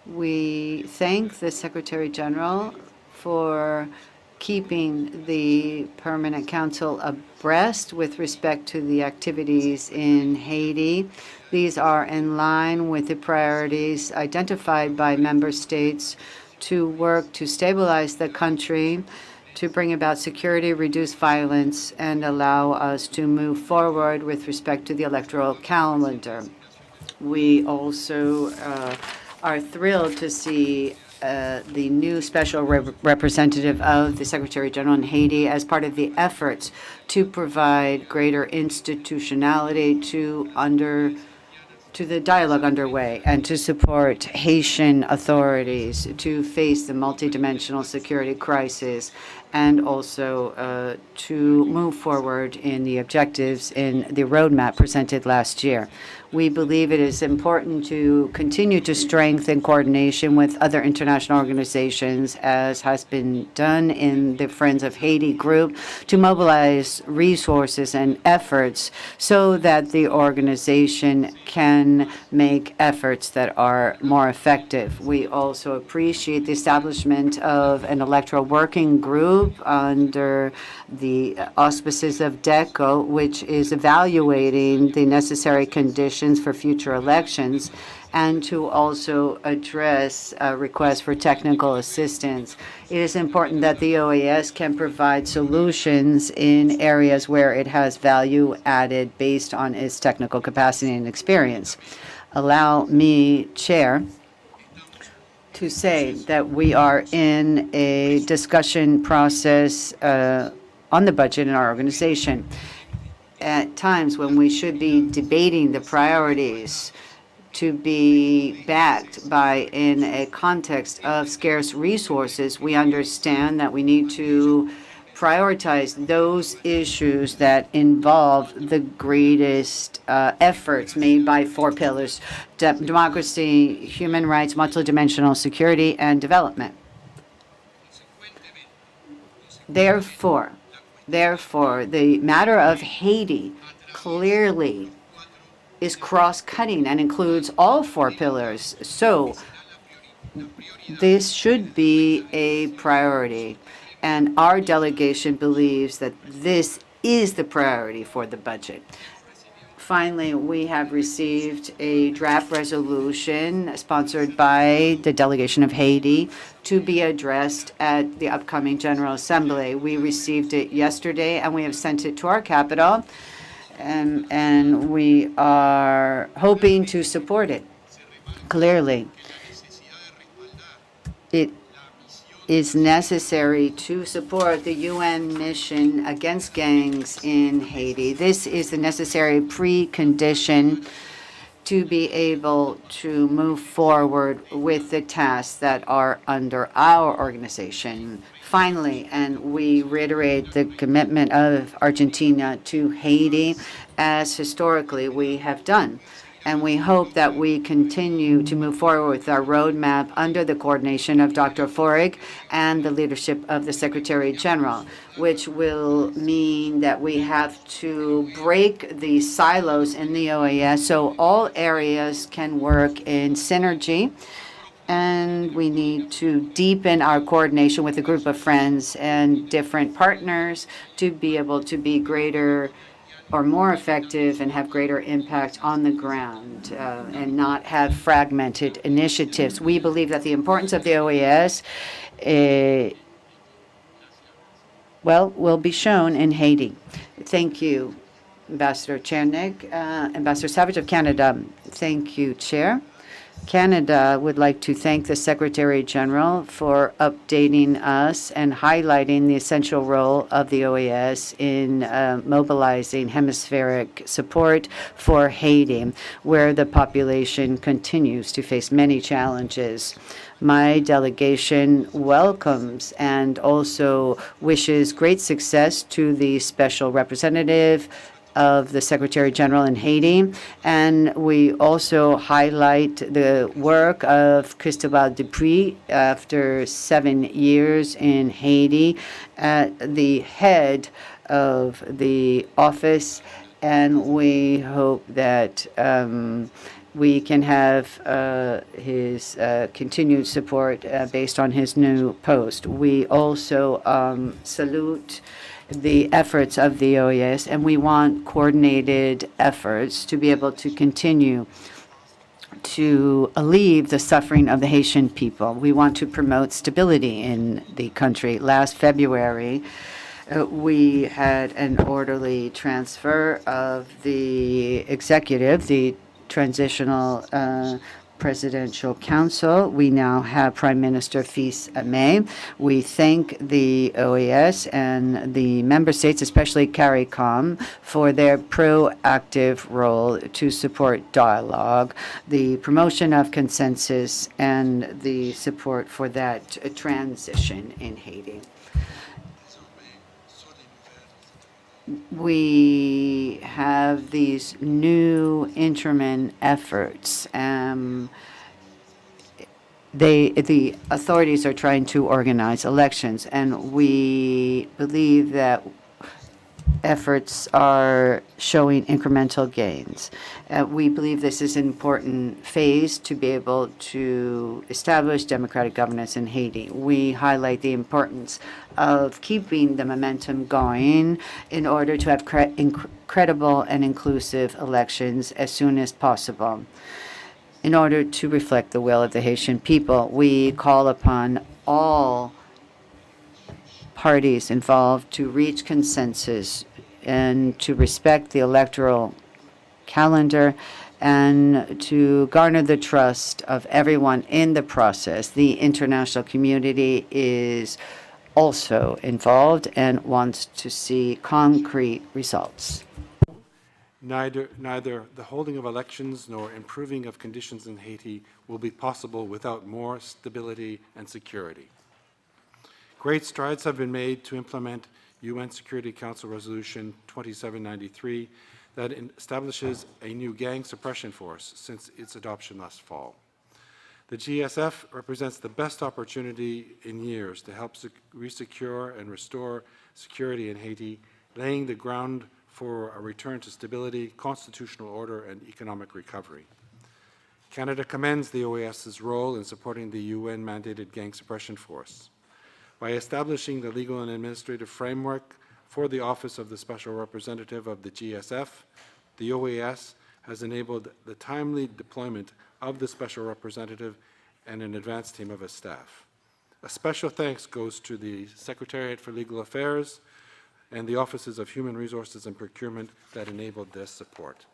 We thank the Secretary General for keeping the Permanent Council abreast with respect to the activities in Haiti. These are in line with the priorities identified by member states to work to stabilize the country, to bring about security, reduce violence, and allow us to move forward with respect to the electoral calendar. We also are thrilled to see the new special representative of the Secretary General in Haiti as part of the efforts to provide greater institutionality to the dialogue underway and to support Haitian authorities to face the multidimensional security crisis and also to move forward in the objectives in the roadmap presented last year. We believe it is important to continue to strengthen coordination with other international organizations, as has been done in the Friends of Haiti group, to mobilize resources and efforts so that the organization can make efforts that are more effective. We also appreciate the establishment of an electoral working group under the auspices of DECO, which is evaluating the necessary conditions for future elections, and to also address requests for technical assistance. It is important that the OAS can provide solutions in areas where it has value added based on its technical capacity and experience. Allow me, Chair, to say that we are in a discussion process on the budget in our organization. At times when we should be debating the priorities to be backed by, in a context of scarce resources, we understand that we need to prioritize those issues that involve the greatest efforts made by four pillars: democracy, human rights, multidimensional security, and development. Therefore, the matter of Haiti clearly is cross-cutting and includes all four pillars. So this should be a priority, and our delegation believes that this is the priority for the budget. Finally, we have received a draft resolution sponsored by the delegation of Haiti to be addressed at the upcoming General Assembly. We received it yesterday, and we have sent it to our capital, and we are hoping to support it. Clearly, it is necessary to support the UN mission against gangs in Haiti. This is the necessary precondition to be able to move forward with the tasks that are under our organization. Finally, and we reiterate the commitment of Argentina to Haiti, as historically we have done. And we hope that we continue to move forward with our roadmap under the coordination of Dr. Forig and the leadership of the Secretary General, which will mean that we have to break the silos in the OAS so all areas can work in synergy. And we need to deepen our coordination with a group of friends and different partners to be able to be greater or more effective and have greater impact on the ground and not have fragmented initiatives. We believe that the importance of the OAS, will be shown in Haiti. Thank you, Ambassador Chernik. Ambassador Savage of Canada. Thank you, Chair. Canada would like to thank the Secretary General for updating us and highlighting the essential role of the OAS in mobilizing hemispheric support for Haiti, where the population continues to face many challenges. My delegation welcomes and also wishes great success to the special representative of the Secretary General in Haiti, and we also highlight the work of Cristobal Dupuy after 7 years in Haiti at the head of the office, and we hope that we can have his continued support based on his new post. We also salute the efforts of the OAS, and we want coordinated efforts to be able to continue to alleviate the suffering of the Haitian people. We want to promote stability in the country. Last February, we had an orderly transfer of the executive, the Transitional Presidential Council. We now have Prime Minister Fils Aimé. We thank the OAS and the member states, especially CARICOM, for their proactive role to support dialogue, the promotion of consensus, and the support for that transition in Haiti. We have these new interim efforts. The authorities are trying to organize elections, and we believe that efforts are showing incremental gains. We believe this is an important phase to be able to establish democratic governance in Haiti. We highlight the importance of keeping the momentum going in order to have credible and inclusive elections as soon as possible. In order to reflect the will of the Haitian people, we call upon all parties involved to reach consensus and to respect the electoral calendar and to garner the trust of everyone in the process. The international community is also involved and wants to see concrete results. Neither the holding of elections nor improving of conditions in Haiti will be possible without more stability and security. Great strides have been made to implement UN Security Council Resolution 2793 that establishes a new gang suppression force since its adoption last fall. The GSF represents the best opportunity in years to help resecure and restore security in Haiti, laying the ground for a return to stability, constitutional order, and economic recovery. Canada commends the OAS's role in supporting the UN-mandated gang suppression force. By establishing the legal and administrative framework for the Office of the Special Representative of the GSF, the OAS has enabled the timely deployment of the Special Representative and an advanced team of his staff. A special thanks goes to the Secretariat for Legal Affairs and the Offices of Human Resources and Procurement that enabled this support.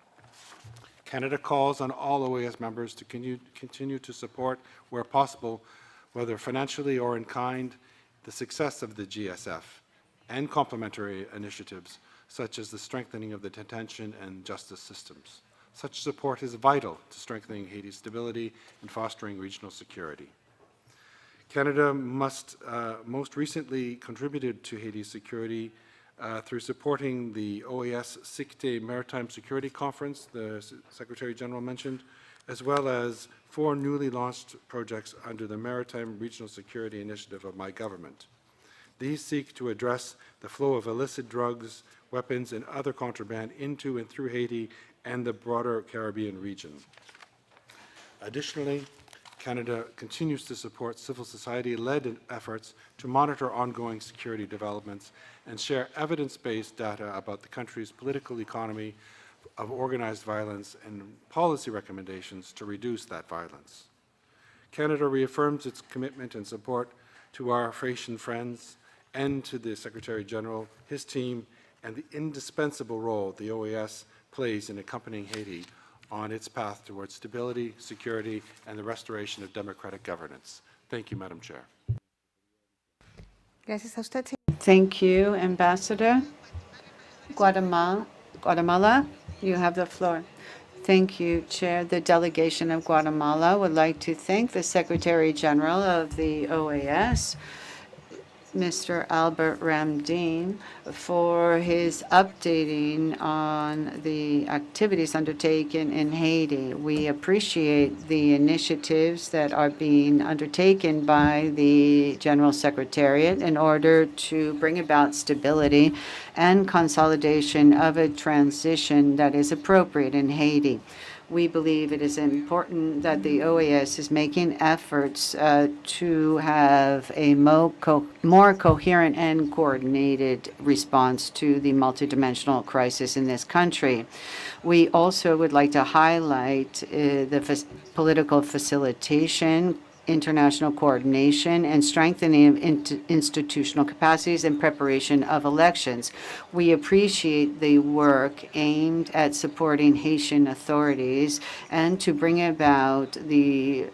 Canada calls on all OAS members to continue to support, where possible, whether financially or in kind, the success of the GSF and complementary initiatives such as the strengthening of the detention and justice systems. Such support is vital to strengthening Haiti's stability and fostering regional security. Canada most recently contributed to Haiti's security through supporting the OAS SICTE Maritime Security Conference, the Secretary General mentioned, as well as 4 newly launched projects under the Maritime Regional Security Initiative of my government. These seek to address the flow of illicit drugs, weapons, and other contraband into and through Haiti and the broader Caribbean region. Additionally, Canada continues to support civil society-led efforts to monitor ongoing security developments and share evidence-based data about the country's political economy of organized violence and policy recommendations to reduce that violence. Canada reaffirms its commitment and support to our Haitian friends and to the Secretary General, his team, and the indispensable role the OAS plays in accompanying Haiti on its path towards stability, security, and the restoration of democratic governance. Thank you, Madam Chair. Gracias a usted, Thank you, Ambassador. Guatemala, you have the floor. Thank you, Chair. The delegation of Guatemala would like to thank the Secretary General of the OAS, Mr. Albert Ramdin, for his updating on the activities undertaken in Haiti. We appreciate the initiatives that are being undertaken by the General Secretariat in order to bring about stability and consolidation of a transition that is appropriate in Haiti. We believe it is important that the OAS is making efforts to have a more coherent and coordinated response to the multidimensional crisis in this country. We also would like to highlight the political facilitation, international coordination, and strengthening of institutional capacities and preparation of elections. We appreciate the work aimed at supporting Haitian authorities and to bring about the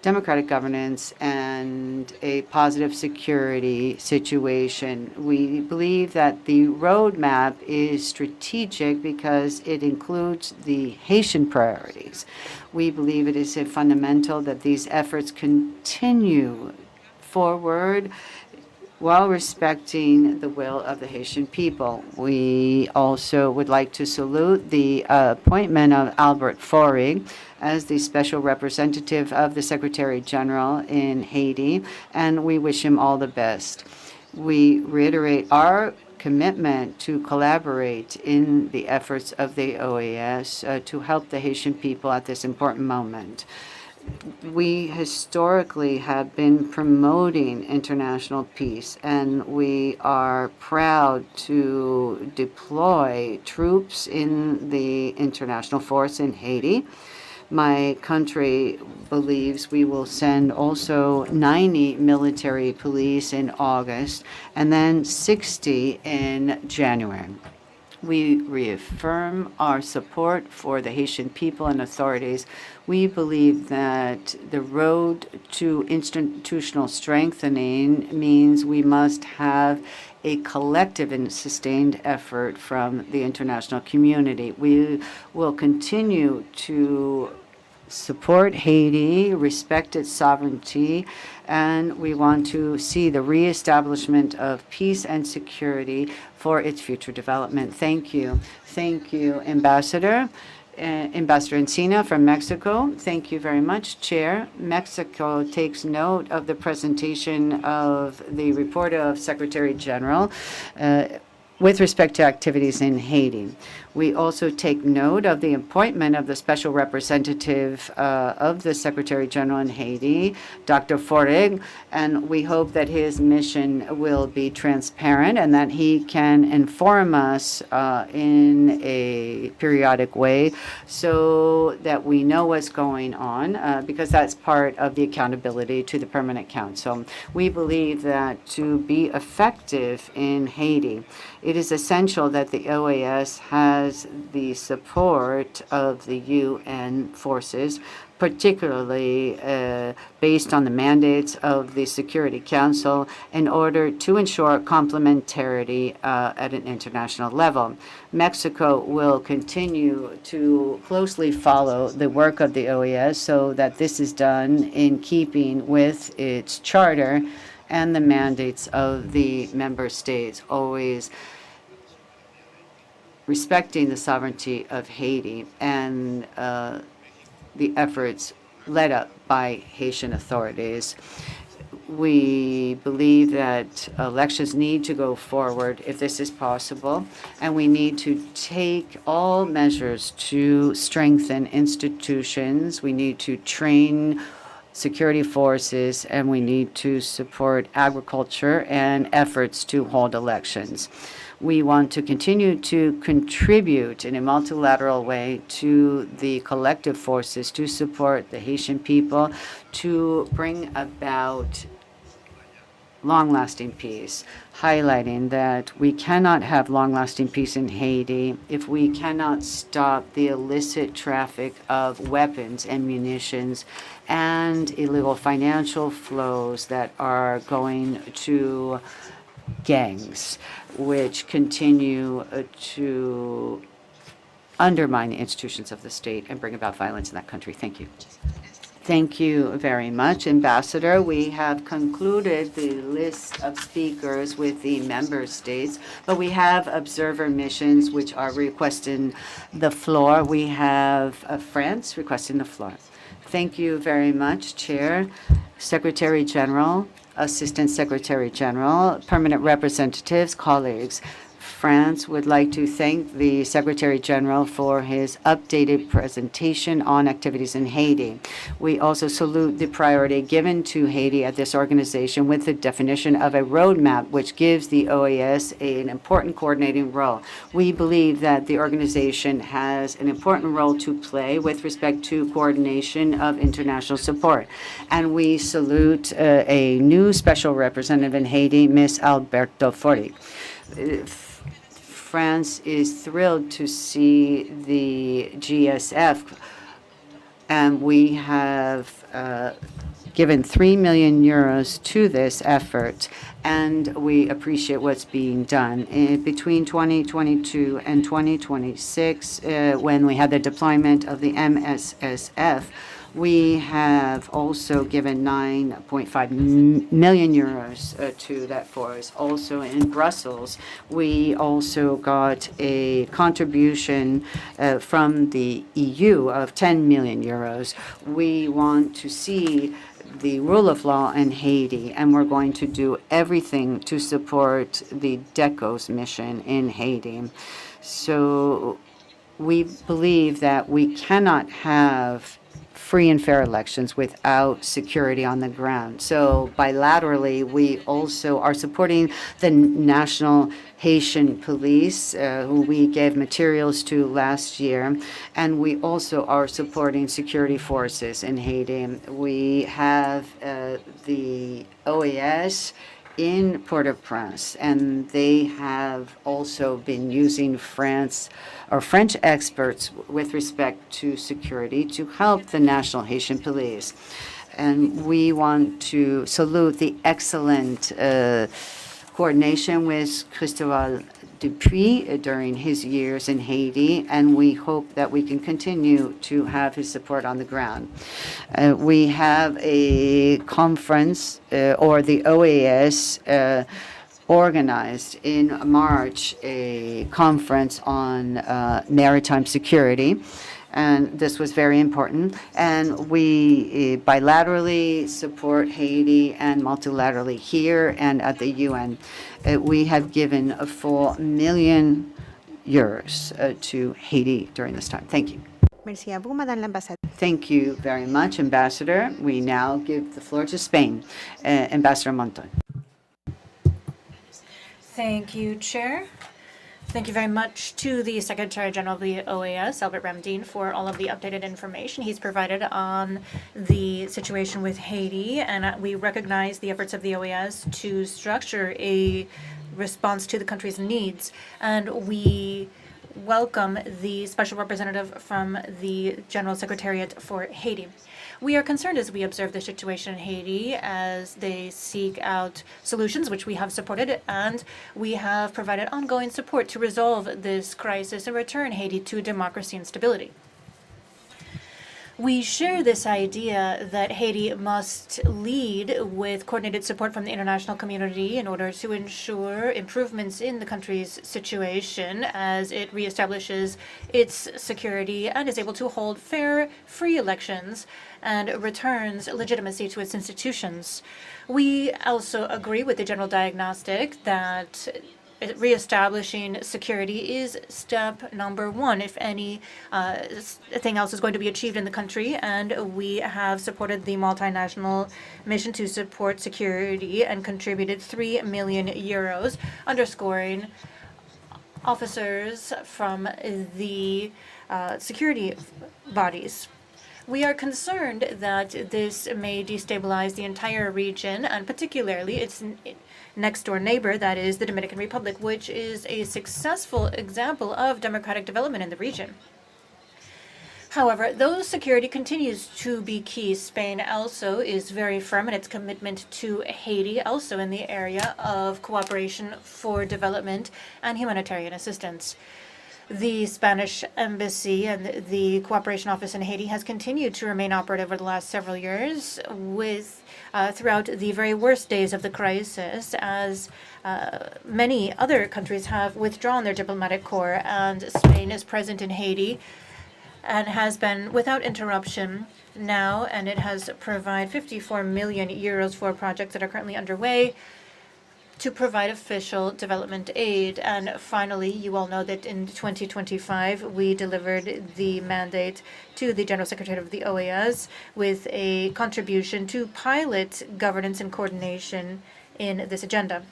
democratic governance and a positive security situation. We believe that the roadmap is strategic because it includes the Haitian priorities. We believe it is fundamental that these efforts continue forward while respecting the will of the Haitian people. We also would like to salute the appointment of Albert Forig as the special representative of the Secretary General in Haiti, and we wish him all the best. We reiterate our commitment to collaborate in the efforts of the OAS to help the Haitian people at this important moment. We historically have been promoting international peace, and we are proud to deploy troops in the international force in Haiti. My country believes we will send also 90 military police in August and then 60 in January. We reaffirm our support for the Haitian people and authorities. We believe that the road to institutional strengthening means we must have a collective and sustained effort from the international community. We will continue to support Haiti, respect its sovereignty, and we want to see the reestablishment of peace and security for its future development. Thank you. Thank you, Ambassador. Ambassador Encina from Mexico. Thank you very much, Chair. Mexico takes note of the presentation of the report of Secretary General with respect to activities in Haiti. We also take note of the appointment of the special representative of the Secretary General in Haiti, Dr. Forig, and we hope that his mission will be transparent and that he can inform us in a periodic way so that we know what's going on, because that's part of the accountability to the Permanent Council. We believe that to be effective in Haiti, it is essential that the OAS has the support of the UN forces, particularly based on the mandates of the Security Council, in order to ensure complementarity at an international level. Mexico will continue to closely follow the work of the OAS so that this is done in keeping with its charter and the mandates of the member states, always respecting the sovereignty of Haiti and the efforts led up by Haitian authorities. We believe that elections need to go forward if this is possible, and we need to take all measures to strengthen institutions. We need to train security forces, and we need to support agriculture and efforts to hold elections. We want to continue to contribute in a multilateral way to the collective forces to support the Haitian people to bring about long-lasting peace, highlighting that we cannot have long-lasting peace in Haiti if we cannot stop the illicit traffic of weapons and munitions and illegal financial flows that are going to gangs, which continue to undermine the institutions of the state and bring about violence in that country. Thank you. Thank you very much, Ambassador. We have concluded the list of speakers with the member states, but we have observer missions which are requesting the floor. We have France requesting the floor. Thank you very much, Chair, Secretary General, Assistant Secretary General, permanent representatives, colleagues. France would like to thank the Secretary General for his updated presentation on activities in Haiti. We also salute the priority given to Haiti at this organization with the definition of a roadmap which gives the OAS an important coordinating role. We believe that the organization has an important role to play with respect to coordination of international support. And we salute a new special representative in Haiti, Ms. Alberto Fori. France is thrilled to see the GSF, and we have given 3 million euros to this effort, and we appreciate what's being done. Between 2022 and 2026, when we had the deployment of the MSSF, we have also given 9.5 million euros to that force. Also in Brussels, we also got a contribution from the EU of 10 million euros. We want to see the rule of law in Haiti, and we're going to do everything to support the DECO's mission in Haiti. So we believe that we cannot have free and fair elections without security on the ground. So bilaterally, we also are supporting the National Haitian Police, who we gave materials to last year, and we also are supporting security forces in Haiti. We have the OAS in Port-au-Prince, and they have also been using French experts with respect to security to help the National Haitian Police. And we want to salute the excellent coordination with Cristobal Dupuy during his years in Haiti, and we hope that we can continue to have his support on the ground. We have a conference, or the OAS organized in March a conference on maritime security, and this was very important. And we bilaterally support Haiti and multilaterally here and at the UN. We have given a full €1 million to Haiti during this time. Thank you. Merci à vous, Madame l'Ambassadeur. Thank you very much, Ambassador. We now give the floor to Spain. Ambassador Monton. Thank you, Chair. Thank you very much to the Secretary General of the OAS, Albert Ramdin, for all of the updated information he's provided on the situation with Haiti. And we recognize the efforts of the OAS to structure a response to the country's needs. And we welcome the special representative from the General Secretariat for Haiti. We are concerned as we observe the situation in Haiti as they seek out solutions, which we have supported, and we have provided ongoing support to resolve this crisis and return Haiti to democracy and stability. We share this idea that Haiti must lead with coordinated support from the international community in order to ensure improvements in the country's situation as it reestablishes its security and is able to hold fair, free elections and returns legitimacy to its institutions. We also agree with the general diagnostic that reestablishing security is step number one if any thing else is going to be achieved in the country, and we have supported the multinational mission to support security and contributed 3 million euros, underscoring officers from the security bodies. We are concerned that this may destabilize the entire region, and particularly its next-door neighbor, that is the Dominican Republic, which is a successful example of democratic development in the region. However, though security continues to be key, Spain also is very firm in its commitment to Haiti, also in the area of cooperation for development and humanitarian assistance. The Spanish embassy and the cooperation office in Haiti has continued to remain operative over the last several years throughout the very worst days of the crisis, as many other countries have withdrawn their diplomatic corps, and Spain is present in Haiti and has been without interruption now, and it has provided 54 million euros for projects that are currently underway to provide official development aid. And finally, you all know that in 2025, we delivered the mandate to the General Secretary of the OAS with a contribution to pilot governance and coordination in this agenda.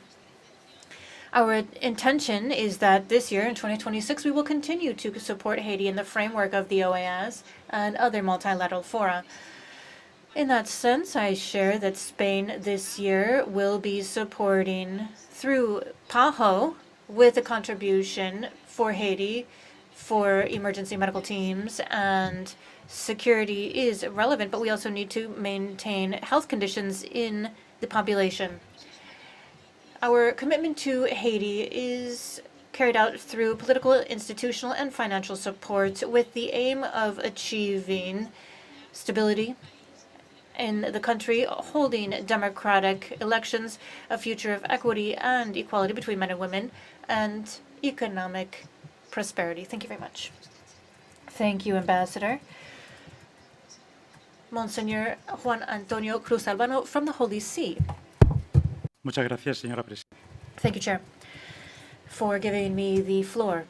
Our intention is that this year, in 2026, we will continue to support Haiti in the framework of the OAS and other multilateral fora. In that sense, I share that Spain this year will be supporting through PAHO with a contribution for Haiti for emergency medical teams, and security is relevant, but we also need to maintain health conditions in the population. Our commitment to Haiti is carried out through political, institutional, and financial support with the aim of achieving stability in the country, holding democratic elections, a future of equity and equality between men and women, and economic prosperity. Thank you very much. Thank you, Ambassador. Monsignor Juan Antonio Cruz Albano from the Holy See. Muchas gracias, señora presidenta. Thank you, Chair, for giving me the floor.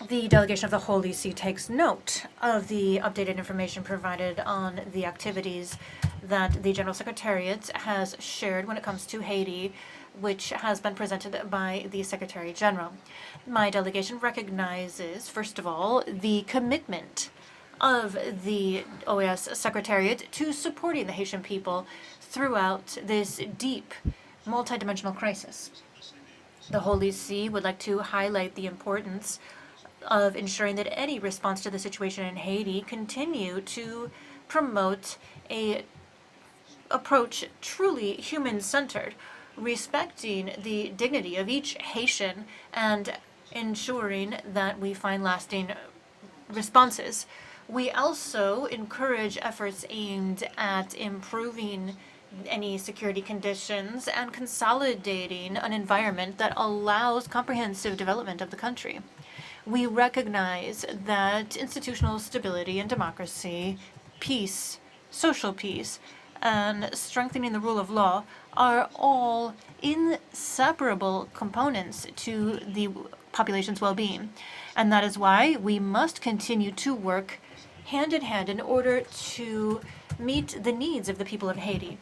The delegation of the Holy See takes note of the updated information provided on the activities that the General Secretariat has shared when it comes to Haiti, which has been presented by the Secretary General. My delegation recognizes, first of all, the commitment of the OAS Secretariat to supporting the Haitian people throughout this deep, multidimensional crisis. The Holy See would like to highlight the importance of ensuring that any response to the situation in Haiti continue to promote a approach truly human-centered, respecting the dignity of each Haitian and ensuring that we find lasting responses. We also encourage efforts aimed at improving any security conditions and consolidating an environment that allows comprehensive development of the country. We recognize that institutional stability and democracy, peace, social peace, and strengthening the rule of law are all inseparable components to the population's well-being. And that is why we must continue to work hand in hand in order to meet the needs of the people of Haiti,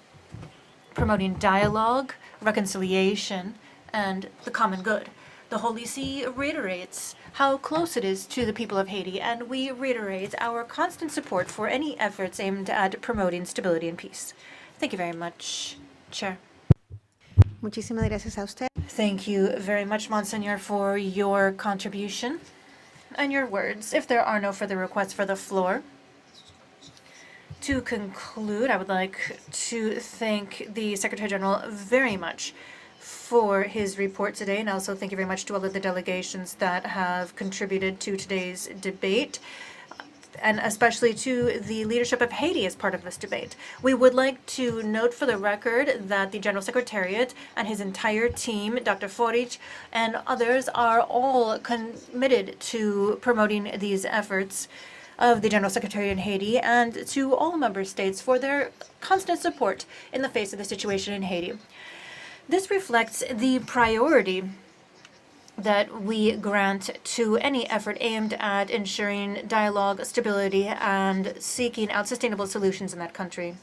promoting dialogue, reconciliation, and the common good. The Holy See reiterates how close it is to the people of Haiti, and we reiterate our constant support for any efforts aimed at promoting stability and peace. Thank you very much, Chair. Muchísimas gracias a usted. Thank you very much, Monsignor, for your contribution and your words. If there are no further requests for the floor, to conclude, I would like to thank the Secretary General very much for his report today, and also thank you very much to all of the delegations that have contributed to today's debate. and especially to the leadership of Haiti as part of this debate. We would like to note for the record that the General Secretariat and his entire team, Dr. Forich and others, are all committed to promoting these efforts of the General Secretariat in Haiti and to all member states for their constant support in the face of the situation in Haiti. This reflects the priority that we grant to any effort aimed at ensuring dialogue, stability, and seeking out sustainable solutions in that country.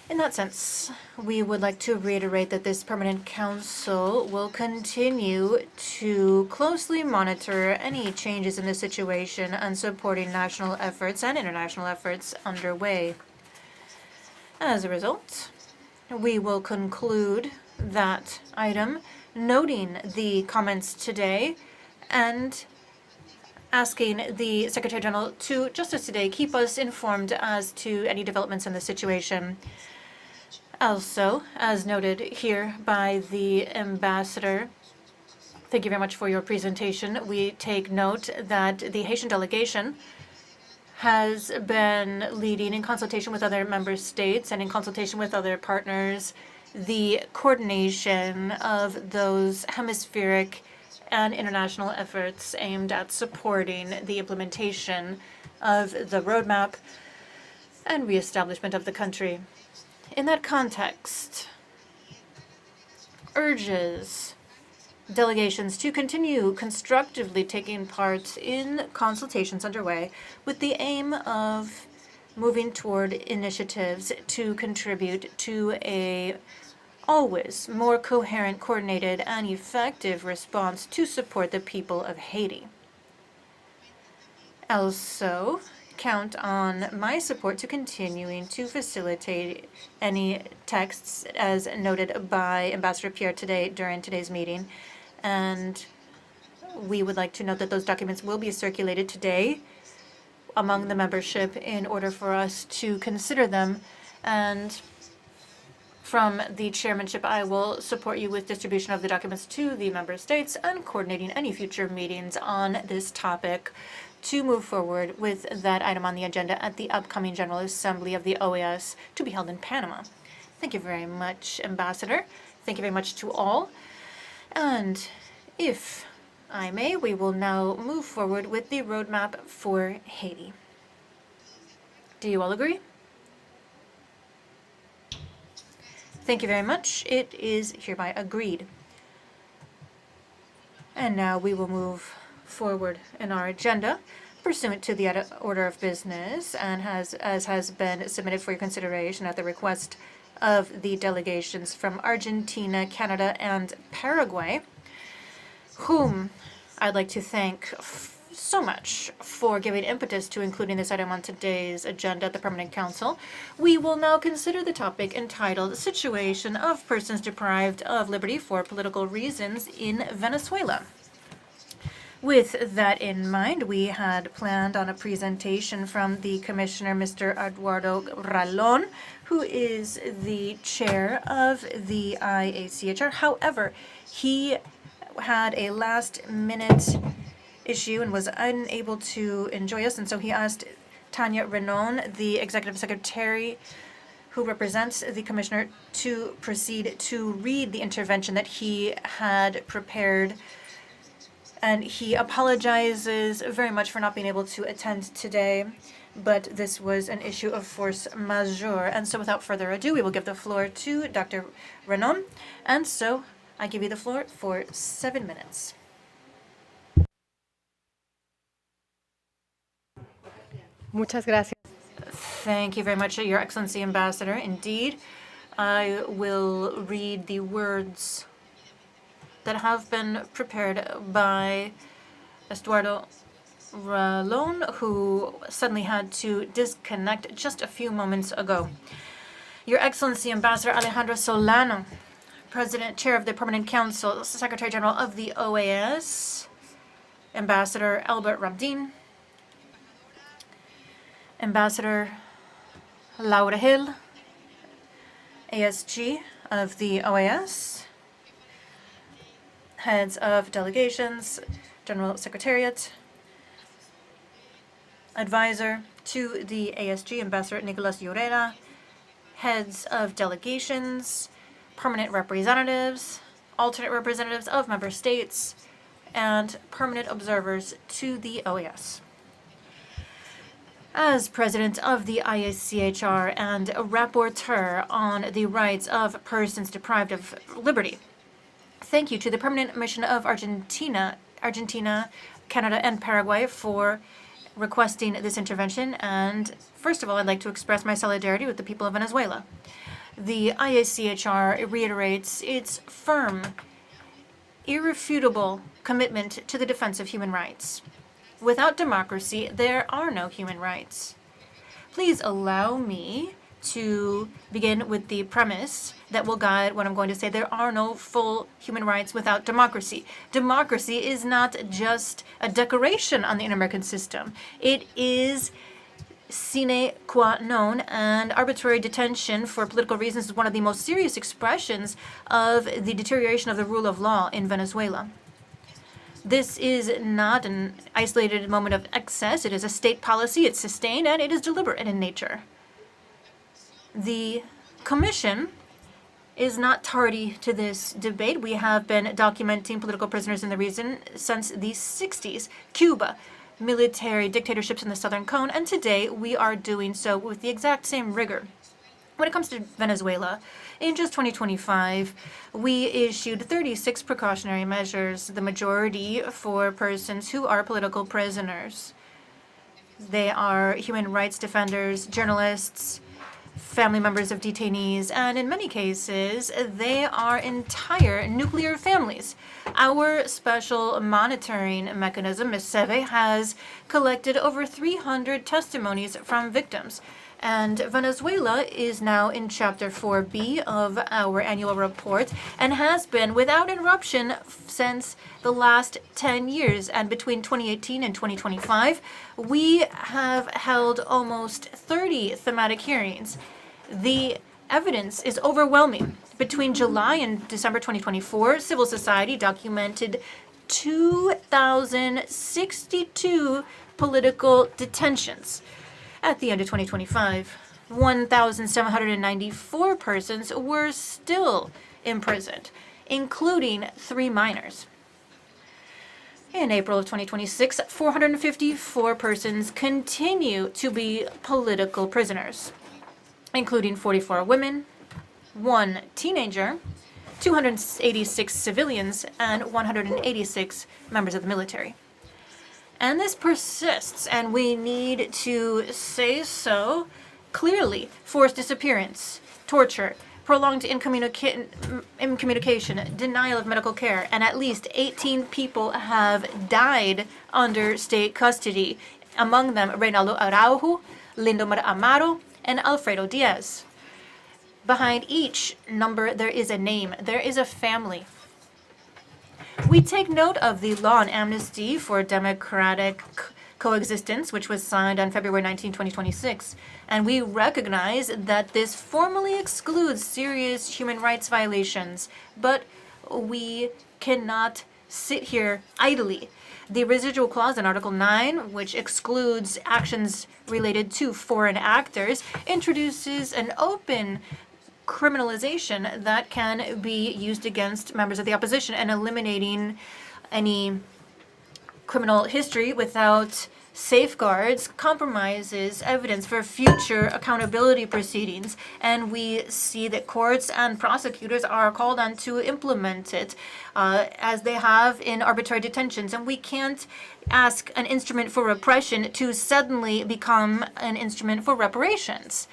In that sense, we would like to reiterate that this Permanent Council will continue to closely monitor any changes in the situation and supporting national efforts and international efforts underway. As a result, we will conclude that item, noting the comments today and asking the Secretary General to just as today keep us informed as to any developments in the situation. Also, as noted here by the Ambassador, thank you very much for your presentation. We take note that the Haitian delegation has been leading in consultation with other member states and in consultation with other partners the coordination of those hemispheric and international efforts aimed at supporting the implementation of the roadmap and reestablishment of the country. In that context, urges delegations to continue constructively taking part in consultations underway with the aim of moving toward initiatives to contribute to a always more coherent, coordinated, and effective response to support the people of Haiti. Also, count on my support to continuing to facilitate any texts as noted by Ambassador Pierre today during today's meeting. And we would like to note that those documents will be circulated today among the membership in order for us to consider them. And from the chairmanship, I will support you with distribution of the documents to the member states and coordinating any future meetings on this topic to move forward with that item on the agenda at the upcoming General Assembly of the OAS to be held in Panama. Thank you very much, Ambassador. Thank you very much to all. And if I may, we will now move forward with the roadmap for Haiti. Do you all agree? Thank you very much. It is hereby agreed. And now we will move forward in our agenda pursuant to the order of business and as has been submitted for your consideration at the request of the delegations from Argentina, Canada, and Paraguay, whom I'd like to thank so much for giving impetus to including this item on today's agenda at the Permanent Council. We will now consider the topic entitled Situation of Persons Deprived of Liberty for Political Reasons in Venezuela. With that in mind, we had planned on a presentation from the Commissioner, Mr. Eduardo Ralón, who is the chair of the IACHR. However, he had a last-minute issue and was unable to enjoy us, and so he asked Tanya Renon, the executive secretary who represents the commissioner, to proceed to read the intervention that he had prepared. And he apologizes very much for not being able to attend today, but this was an issue of force majeure. And so without further ado, we will give the floor to Dr. Renon. And so I give you the floor for 7 minutes. Muchas gracias. Thank you very much, Your Excellency Ambassador. Indeed, I will read the words that have been prepared by Eduardo Ralón, who suddenly had to disconnect just a few moments ago. Your Excellency Ambassador Alejandro Solano, President, Chair of the Permanent Council, Secretary General of the OAS, Ambassador Albert Ramdin, Ambassador Laura Hill, ASG of the OAS, heads of delegations, General Secretariat, advisor to the ASG, Ambassador Nicolas Lloreda, heads of delegations, permanent representatives, alternate representatives of member states, and permanent observers to the OAS. As president of the IACHR and rapporteur on the rights of persons deprived of liberty, thank you to the Permanent Mission of Argentina, Canada, and Paraguay for requesting this intervention. And first of all, I'd like to express my solidarity with the people of Venezuela. The IACHR reiterates its firm, irrefutable commitment to the defense of human rights. Without democracy, there are no human rights. Please allow me to begin with the premise that will guide what I'm going to say. There are no full human rights without democracy. Democracy is not just a decoration on the Inter-American system. It is sine qua non, and arbitrary detention for political reasons is one of the most serious expressions of the deterioration of the rule of law in Venezuela. This is not an isolated moment of excess. It is a state policy. It's sustained, and it is deliberate in nature. The Commission is not tardy to this debate. We have been documenting political prisoners in the region since the 60s. Cuba, military dictatorships in the Southern Cone, and today we are doing so with the exact same rigor. When it comes to Venezuela, in just 2025, we issued 36 precautionary measures, the majority for persons who are political prisoners. They are human rights defenders, journalists, family members of detainees, and in many cases, they are entire nuclear families. Our special monitoring mechanism, SEVE, has collected over 300 testimonies from victims. And Venezuela is now in Chapter 4B of our annual report and has been without interruption since the last 10 years. And between 2018 and 2025, we have held almost 30 thematic hearings. The evidence is overwhelming. Between July and December 2024, civil society documented 2,062 political detentions. At the end of 2025, 1,794 persons were still imprisoned, including 3 minors. In April of 2026, 454 persons continue to be political prisoners, including 44 women, 1 teenager, 286 civilians, and 186 members of the military. And this persists, and we need to say so clearly. Forced disappearance, torture, prolonged incommunication, denial of medical care, and at least 18 people have died under state custody, among them Reynaldo Araujo, Lindomar Amaro, and Alfredo Diaz. Behind each number, there is a name, there is a family. We take note of the law on amnesty for democratic coexistence, which was signed on February 19, 2026, and we recognize that this formally excludes serious human rights violations, but we cannot sit here idly. The residual clause in Article 9, which excludes actions related to foreign actors, introduces an open criminalization that can be used against members of the opposition, and eliminating any criminal history without safeguards compromises evidence for future accountability proceedings. And we see that courts and prosecutors are called on to implement it as they have in arbitrary detentions. And we can't ask an instrument for repression to suddenly become an instrument for reparations.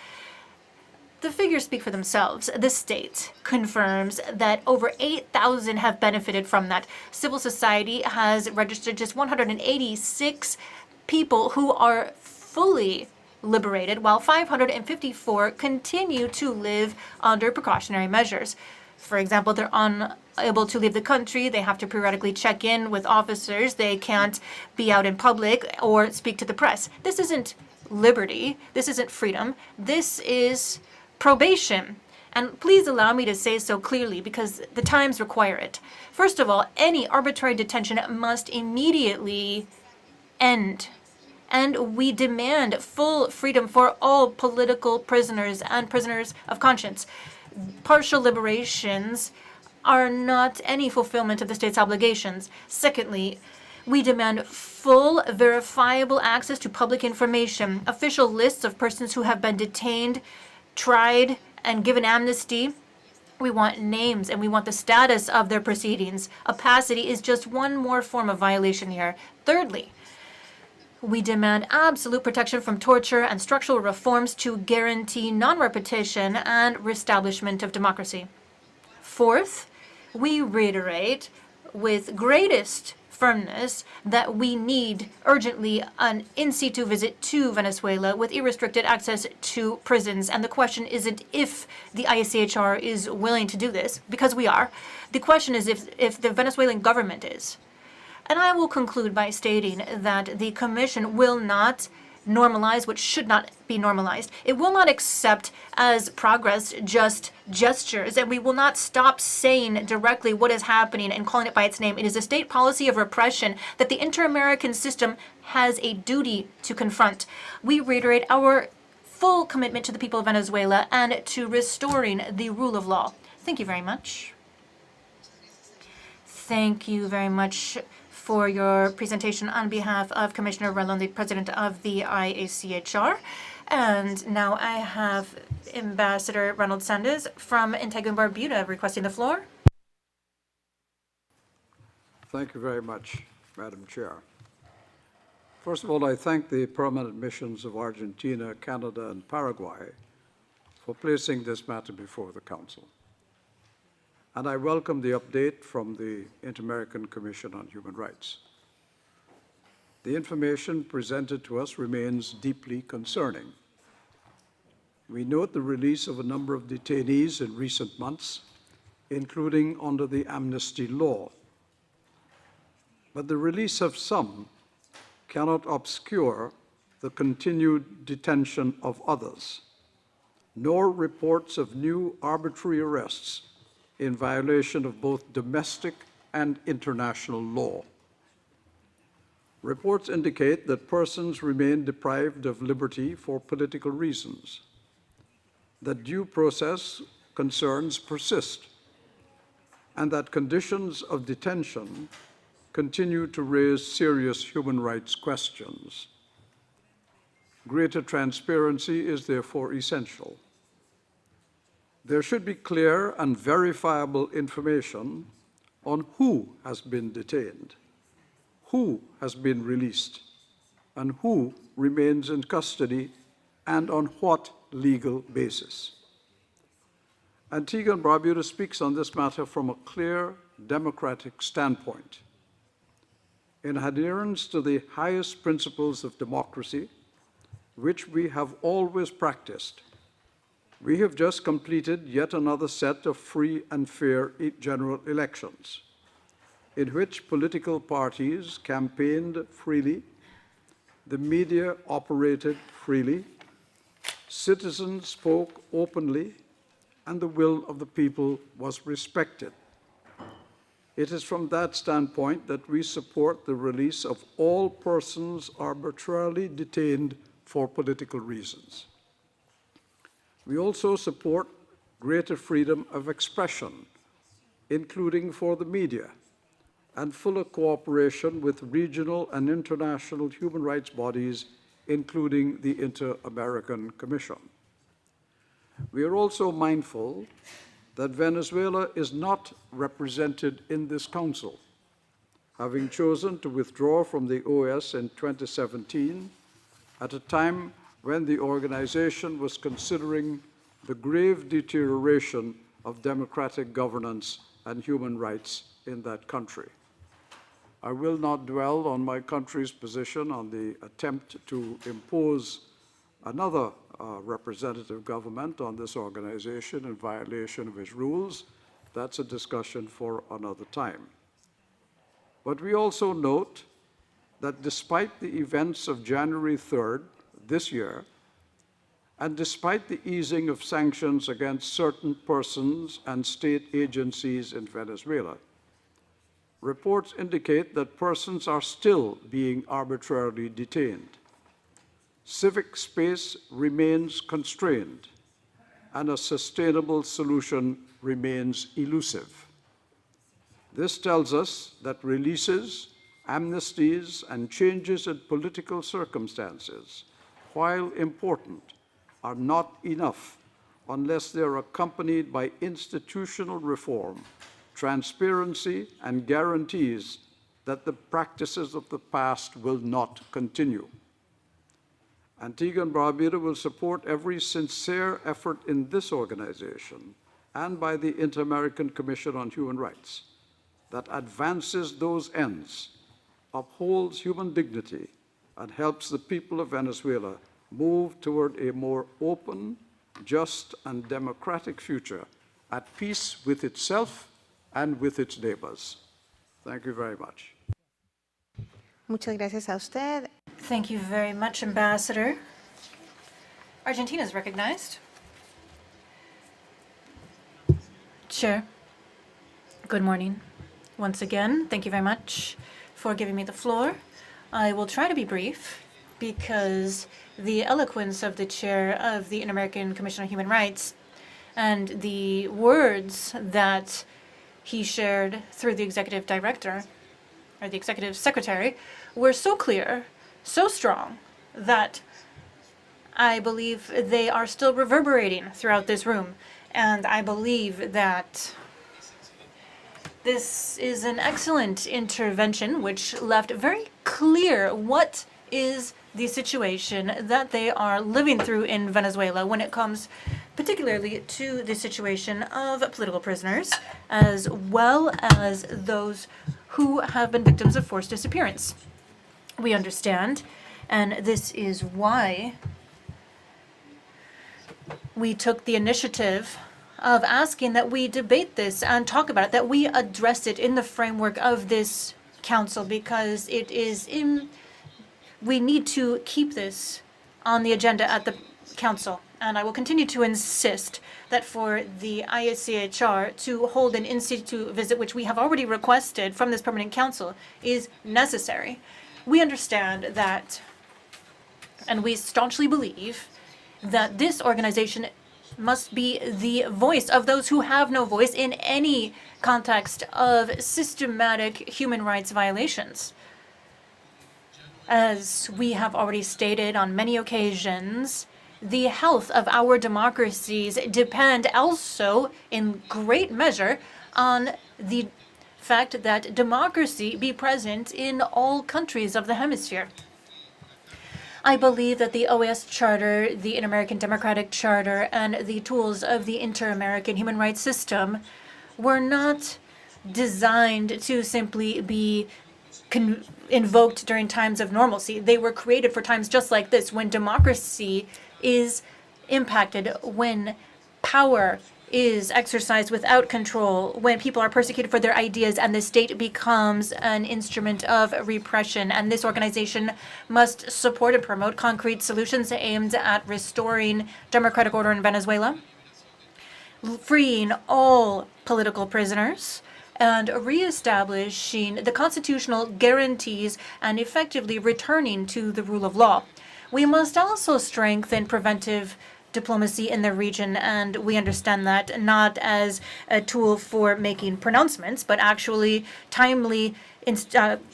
The figures speak for themselves. The state confirms that over 8,000 have benefited from that. Civil society has registered just 186 people who are fully liberated, while 554 continue to live under precautionary measures. For example, they're unable to leave the country. They have to periodically check in with officers. They can't be out in public or speak to the press. This isn't liberty. This isn't freedom. This is probation. And please allow me to say so clearly because the times require it. First of all, any arbitrary detention must immediately end. And we demand full freedom for all political prisoners and prisoners of conscience. Partial liberations are not any fulfillment of the state's obligations. Secondly, we demand full, verifiable access to public information, official lists of persons who have been detained, tried, and given amnesty. We want names and we want the status of their proceedings. Opacity is just one more form of violation here. Thirdly, we demand absolute protection from torture and structural reforms to guarantee non-repetition and reestablishment of democracy. Fourth, we reiterate with greatest firmness that we need urgently an in situ visit to Venezuela with unrestricted access to prisons. And the question isn't if the ICHR is willing to do this, because we are. The question is if the Venezuelan government is. And I will conclude by stating that the Commission will not normalize what should not be normalized. It will not accept as progress just gestures, and we will not stop saying directly what is happening and calling it by its name. It is a state policy of repression that the inter-American system has a duty to confront. We reiterate our full commitment to the people of Venezuela and to restoring the rule of law. Thank you very much. Thank you very much for your presentation on behalf of Commissioner Ralón, the President of the IACHR. And now I have Ambassador Ronald Sanders from Antigua and Barbuda requesting the floor. Thank you very much, Madam Chair. First of all, I thank the permanent missions of Argentina, Canada, and Paraguay for placing this matter before the Council. And I welcome the update from the Inter-American Commission on Human Rights. The information presented to us remains deeply concerning. We note the release of a number of detainees in recent months, including under the amnesty law. But the release of some cannot obscure the continued detention of others, nor reports of new arbitrary arrests in violation of both domestic and international law. Reports indicate that persons remain deprived of liberty for political reasons, that due process concerns persist, and that conditions of detention continue to raise serious human rights questions. Greater transparency is therefore essential. There should be clear and verifiable information on who has been detained, who has been released, and who remains in custody, and on what legal basis. Antigua and Barbuda speaks on this matter from a clear democratic standpoint. In adherence to the highest principles of democracy, which we have always practiced, we have just completed yet another set of free and fair general elections, in which political parties campaigned freely, the media operated freely, citizens spoke openly, and the will of the people was respected. It is from that standpoint that we support the release of all persons arbitrarily detained for political reasons. We also support greater freedom of expression, including for the media, and fuller cooperation with regional and international human rights bodies, including the Inter-American Commission. We are also mindful that Venezuela is not represented in this Council, having chosen to withdraw from the OAS in 2017 at a time when the organization was considering the grave deterioration of democratic governance and human rights in that country. I will not dwell on my country's position on the attempt to impose another representative government on this organization in violation of its rules. That's a discussion for another time. But we also note that despite the events of January 3rd this year, and despite the easing of sanctions against certain persons and state agencies in Venezuela, reports indicate that persons are still being arbitrarily detained. civic space remains constrained and a sustainable solution remains elusive. This tells us that releases, amnesties, and changes in political circumstances, while important, are not enough unless they are accompanied by institutional reform, transparency, and guarantees that the practices of the past will not continue. Antigua and Barbuda will support every sincere effort in this organization and by the Inter-American Commission on Human Rights that advances those ends, upholds human dignity, and helps the people of Venezuela move toward a more open, just, and democratic future at peace with itself and with its neighbors. Thank you very much. Muchas gracias a usted. Thank you very much, Ambassador. Argentina is recognized. Chair, good morning. Once again, thank you very much for giving me the floor. I will try to be brief because the eloquence of the chair of the Inter-American Commission on Human Rights and the words that he shared through the executive director or the executive secretary were so clear, so strong, that I believe they are still reverberating throughout this room. And I believe that this is an excellent intervention which left very clear what is the situation that they are living through in Venezuela when it comes particularly to the situation of political prisoners, as well as those who have been victims of forced disappearance. We understand, and this is why we took the initiative of asking that we debate this and talk about it, that we address it in the framework of this council, because it is we need to keep this on the agenda at the council. And I will continue to insist that for the ICHR to hold an in-situ visit, which we have already requested from this permanent council, is necessary. We understand that, and we staunchly believe, that this organization must be the voice of those who have no voice in any context of systematic human rights violations. As we have already stated on many occasions, the health of our democracies depend also in great measure on the fact that democracy be present in all countries of the hemisphere. I believe that the OAS Charter, the Inter-American Democratic Charter, and the tools of the Inter-American human rights system were not designed to simply be invoked during times of normalcy. They were created for times just like this, when democracy is impacted, when power is exercised without control, when people are persecuted for their ideas and the state becomes an instrument of repression. And this organization must support and promote concrete solutions aimed at restoring democratic order in Venezuela, freeing all political prisoners, and reestablishing the constitutional guarantees and effectively returning to the rule of law. We must also strengthen preventive diplomacy in the region, and we understand that not as a tool for making pronouncements, but actually timely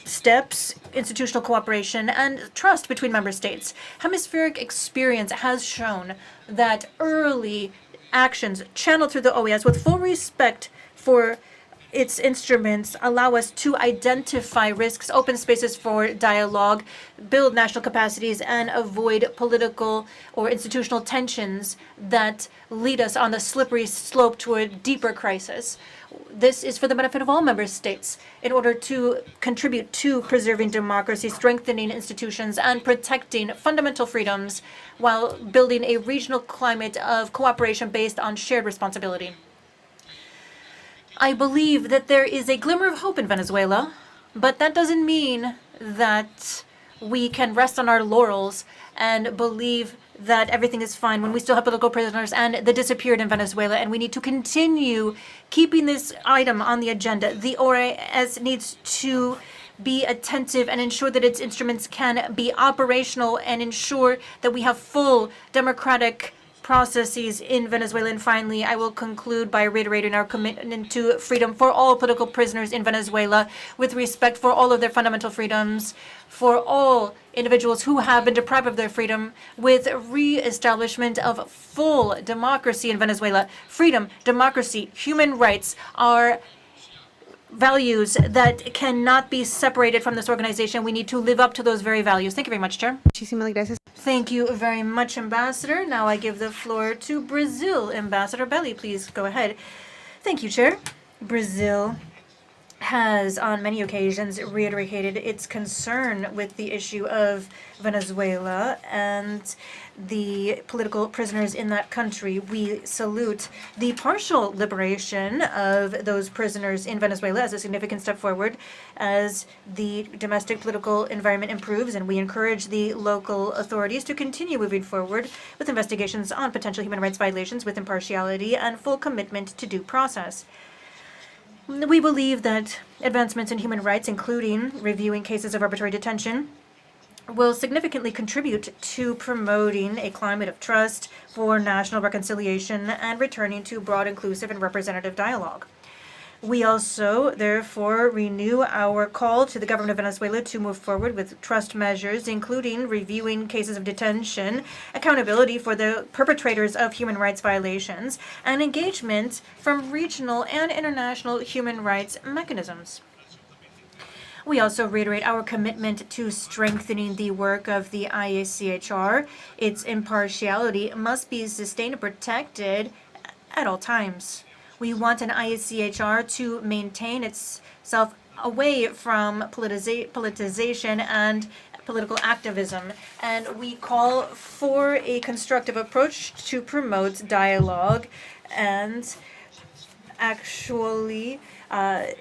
steps, institutional cooperation, and trust between member states. Hemispheric experience has shown that early actions channeled through the OAS with full respect for its instruments allow us to identify risks, open spaces for dialogue, build national capacities, and avoid political or institutional tensions that lead us on the slippery slope toward deeper crisis. This is for the benefit of all member states in order to contribute to preserving democracy, strengthening institutions, and protecting fundamental freedoms while building a regional climate of cooperation based on shared responsibility. I believe that there is a glimmer of hope in Venezuela, but that doesn't mean that we can rest on our laurels and believe that everything is fine when we still have political prisoners and the disappeared in Venezuela, and we need to continue keeping this item on the agenda. The OAS needs to be attentive and ensure that its instruments can be operational and ensure that we have full democratic processes in Venezuela. And finally, I will conclude by reiterating our commitment to freedom for all political prisoners in Venezuela, with respect for all of their fundamental freedoms, for all individuals who have been deprived of their freedom, with re-establishment of full democracy in Venezuela. Freedom, democracy, human rights are values that cannot be separated from this organization. We need to live up to those very values. Thank you very much, Chair. Muchísimas gracias. Thank you very much, Ambassador. Now I give the floor to Brazil. Ambassador Belli, please go ahead. Thank you, Chair. Brazil has on many occasions reiterated its concern with the issue of Venezuela and the political prisoners in that country. We salute the partial liberation of those prisoners in Venezuela as a significant step forward as the domestic political environment improves, and we encourage the local authorities to continue moving forward with investigations on potential human rights violations with impartiality and full commitment to due process. We believe that advancements in human rights, including reviewing cases of arbitrary detention, will significantly contribute to promoting a climate of trust for national reconciliation and returning to broad, inclusive, and representative dialogue. We also, therefore, renew our call to the government of Venezuela to move forward with trust measures, including reviewing cases of detention, accountability for the perpetrators of human rights violations, and engagement from regional and international human rights mechanisms. We also reiterate our commitment to strengthening the work of the IACHR. Its impartiality must be sustained and protected at all times. We want an IACHR to maintain itself away from politicization and political activism, and we call for a constructive approach to promote dialogue and actually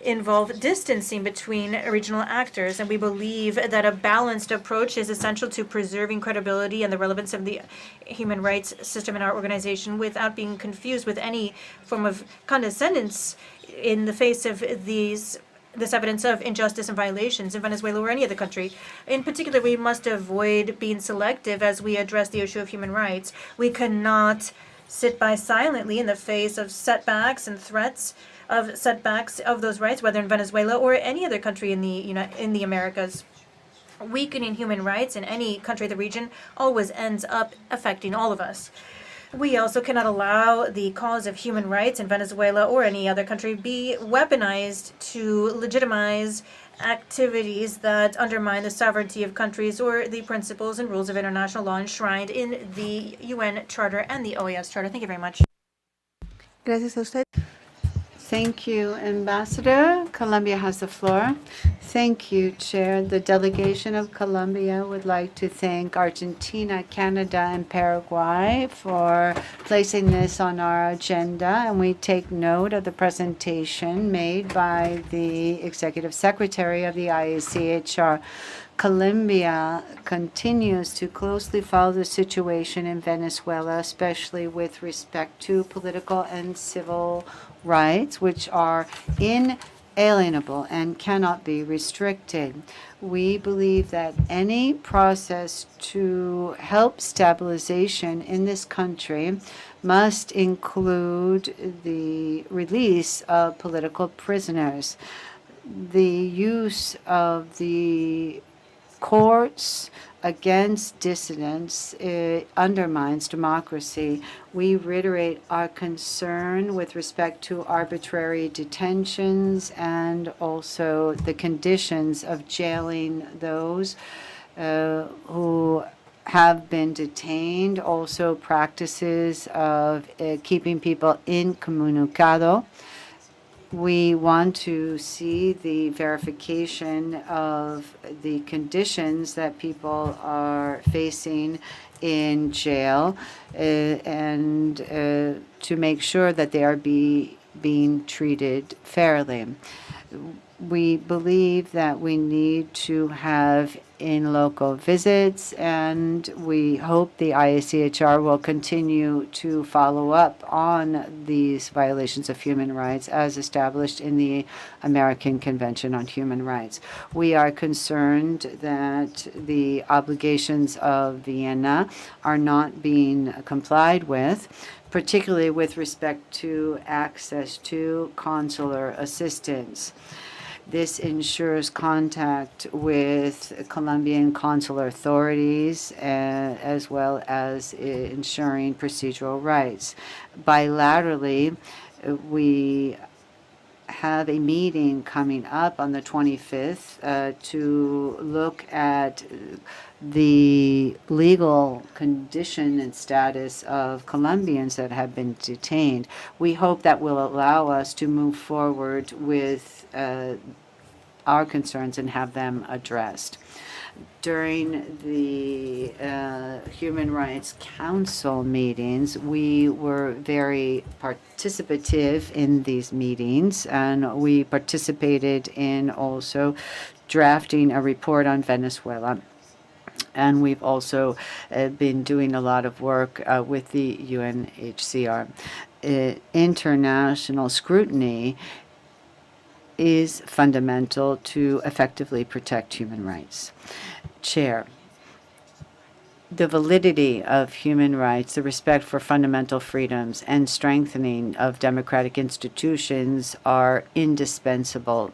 involve distancing between regional actors. And we believe that a balanced approach is essential to preserving credibility and the relevance of the human rights system in our organization without being confused with any form of condescendence in the face of this evidence of injustice and violations in Venezuela or any other country. In particular, we must avoid being selective as we address the issue of human rights. We cannot sit by silently in the face of setbacks and threats of setbacks of those rights, whether in Venezuela or any other country in the Americas. Weakening human rights in any country of the region always ends up affecting all of us. We also cannot allow the cause of human rights in Venezuela or any other country be weaponized to legitimize activities that undermine the sovereignty of countries or the principles and rules of international law enshrined in the UN Charter and the OAS Charter. Thank you very much. Gracias a usted. Thank you, Ambassador. Colombia has the floor. Thank you, Chair. The delegation of Colombia would like to thank Argentina, Canada, and Paraguay for placing this on our agenda, and we take note of the presentation made by the Executive Secretary of the IACHR. Colombia continues to closely follow the situation in Venezuela, especially with respect to political and civil rights, which are inalienable and cannot be restricted. We believe that any process to help stabilization in this country must include the release of political prisoners. The use of the courts against dissidents undermines democracy. We reiterate our concern with respect to arbitrary detentions and also the conditions of jailing those who have been detained, also practices of keeping people incommunicado. We want to see the verification of the conditions that people are facing in jail and to make sure that they are being treated fairly. We believe that we need to have in-local visits, and we hope the IACHR will continue to follow up on these violations of human rights as established in the American Convention on Human Rights. We are concerned that the obligations of Vienna are not being complied with, particularly with respect to access to consular assistance. This ensures contact with Colombian consular authorities as well as ensuring procedural rights. Bilaterally, we have a meeting coming up on the 25th to look at the legal condition and status of Colombians that have been detained. We hope that will allow us to move forward with our concerns and have them addressed. During the Human Rights Council meetings, we were very participative in these meetings, and we participated in also drafting a report on Venezuela. And we've also been doing a lot of work with the UNHCR. International scrutiny is fundamental to effectively protect human rights. Chair, the validity of human rights, the respect for fundamental freedoms, and strengthening of democratic institutions are indispensable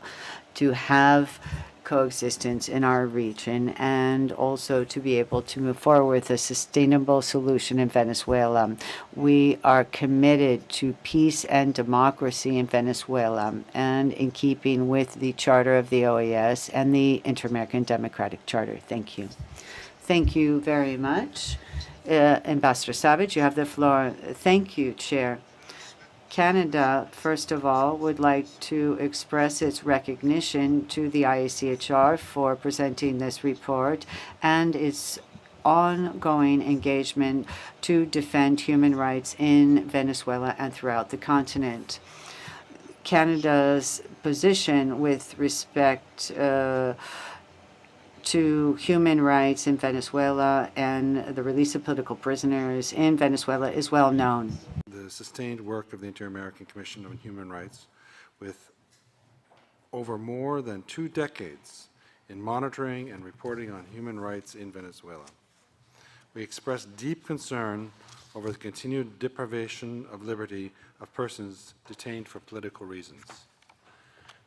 to have coexistence in our region and also to be able to move forward with a sustainable solution in Venezuela. We are committed to peace and democracy in Venezuela and in keeping with the Charter of the OAS and the Inter-American Democratic Charter. Thank you. Thank you very much. Ambassador Savage, you have the floor. Thank you, Chair. Canada, first of all, would like to express its recognition to the IACHR for presenting this report and its ongoing engagement to defend human rights in Venezuela and throughout the continent. Canada's position with respect to human rights in Venezuela and the release of political prisoners in Venezuela is well known. The sustained work of the Inter-American Commission on Human Rights with over more than 2 decades in monitoring and reporting on human rights in Venezuela. We express deep concern over the continued deprivation of liberty of persons detained for political reasons.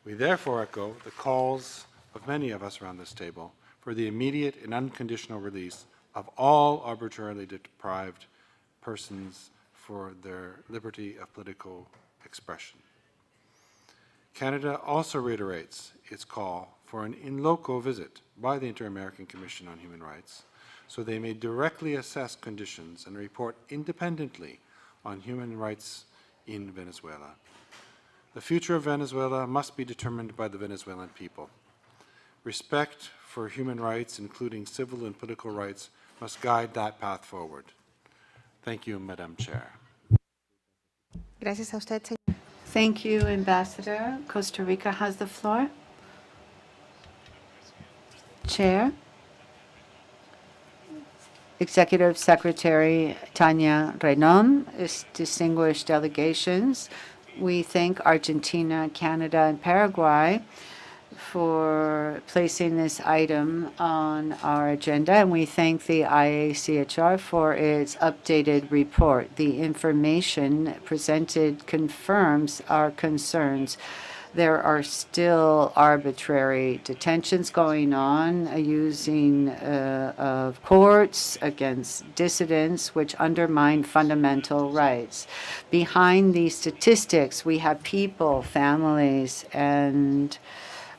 We therefore echo the calls of many of us around this table for the immediate and unconditional release of all arbitrarily deprived persons for their liberty of political expression. Canada also reiterates its call for an in loco visit by the Inter-American Commission on Human Rights so they may directly assess conditions and report independently on human rights in Venezuela. The future of Venezuela must be determined by the Venezuelan people. Respect for human rights, including civil and political rights, must guide that path forward. Thank you, Madam Chair. Gracias a usted, señor. Thank you, Ambassador. Costa Rica has the floor. Chair. Executive Secretary Tania Renom, distinguished delegations. We thank Argentina, Canada, and Paraguay for placing this item on our agenda, and we thank the IACHR for its updated report. The information presented confirms our concerns. There are still arbitrary detentions going on using of courts against dissidents, which undermine fundamental rights. Behind these statistics, we have people, families, and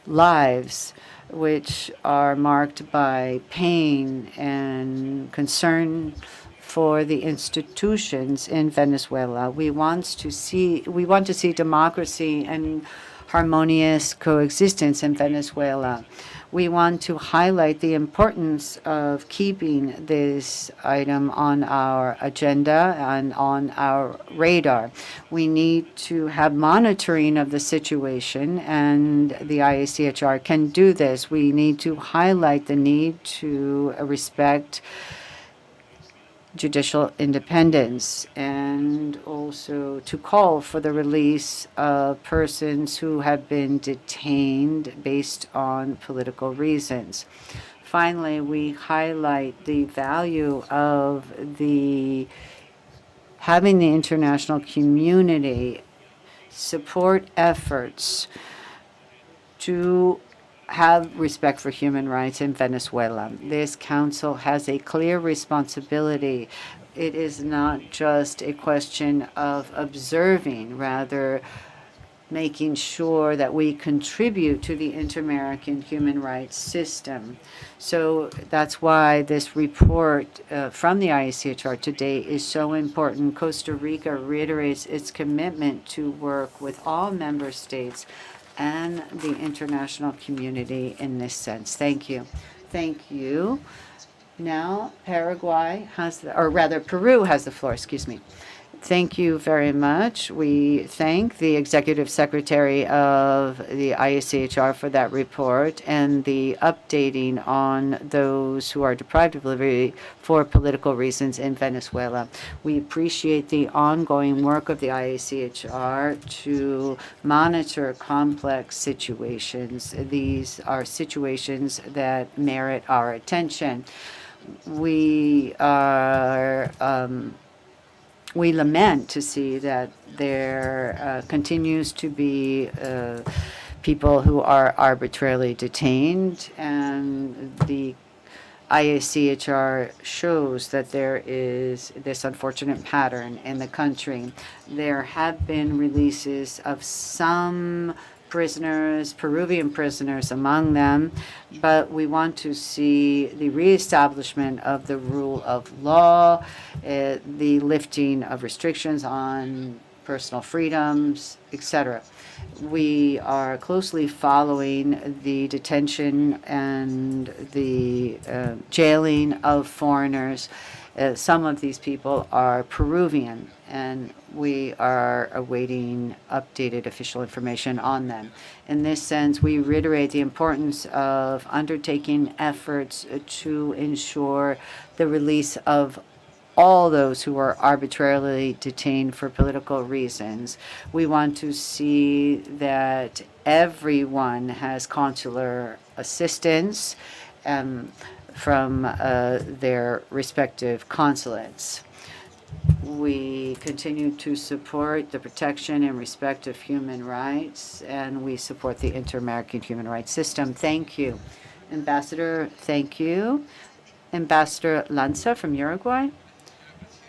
lives which are marked by pain and concern for the institutions in Venezuela. We want to see democracy and harmonious coexistence in Venezuela. We want to highlight the importance of keeping this item on our agenda and on our radar. We need to have monitoring of the situation, and the IACHR can do this. We need to highlight the need to respect judicial independence and also to call for the release of persons who have been detained based on political reasons. Finally, we highlight the value of having the international community support efforts to have respect for human rights in Venezuela. This council has a clear responsibility. It is not just a question of observing, rather making sure that we contribute to the inter-American human rights system. So that's why this report from the IACHR today is so important. Costa Rica reiterates its commitment to work with all member states and the international community in this sense. Thank you. Thank you. Now, Peru has the floor, excuse me. Thank you very much. We thank the Executive Secretary of the IACHR for that report and the updating on those who are deprived of liberty for political reasons in Venezuela. We appreciate the ongoing work of the IACHR to monitor complex situations. These are situations that merit our attention. We lament to see that there continues to be people who are arbitrarily detained, and the IACHR shows that there is this unfortunate pattern in the country. There have been releases of some prisoners, Peruvian prisoners among them, but we want to see the reestablishment of the rule of law, the lifting of restrictions on personal freedoms, etc. We are closely following the detention and the jailing of foreigners. Some of these people are Peruvian, and we are awaiting updated official information on them. In this sense, we reiterate the importance of undertaking efforts to ensure the release of all those who are arbitrarily detained for political reasons. We want to see that everyone has consular assistance from their respective consulates. We continue to support the protection and respect of human rights, and we support the inter-American human rights system. Thank you. Ambassador, thank you. Ambassador Lanza from Uruguay.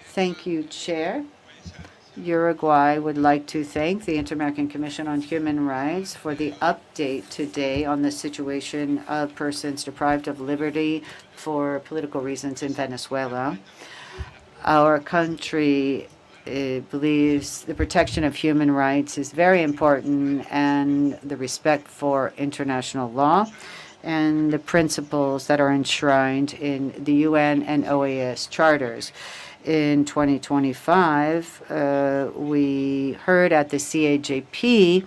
Thank you, Chair. Uruguay would like to thank the Inter-American Commission on Human Rights for the update today on the situation of persons deprived of liberty for political reasons in Venezuela. Our country believes the protection of human rights is very important, and the respect for international law and the principles that are enshrined in the UN and OAS charters. In 2025, we heard at the CAJP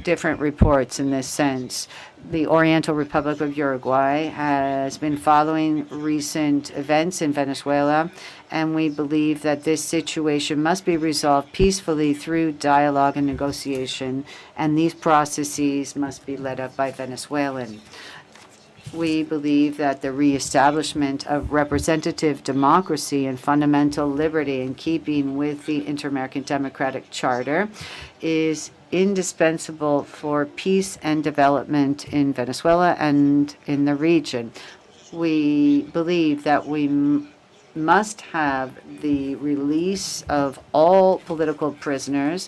different reports in this sense. The Oriental Republic of Uruguay has been following recent events in Venezuela, and we believe that this situation must be resolved peacefully through dialogue and negotiation, and these processes must be led up by Venezuelans. We believe that the reestablishment of representative democracy and fundamental liberty in keeping with the Inter-American Democratic Charter is indispensable for peace and development in Venezuela and in the region. We believe that we must have the release of all political prisoners.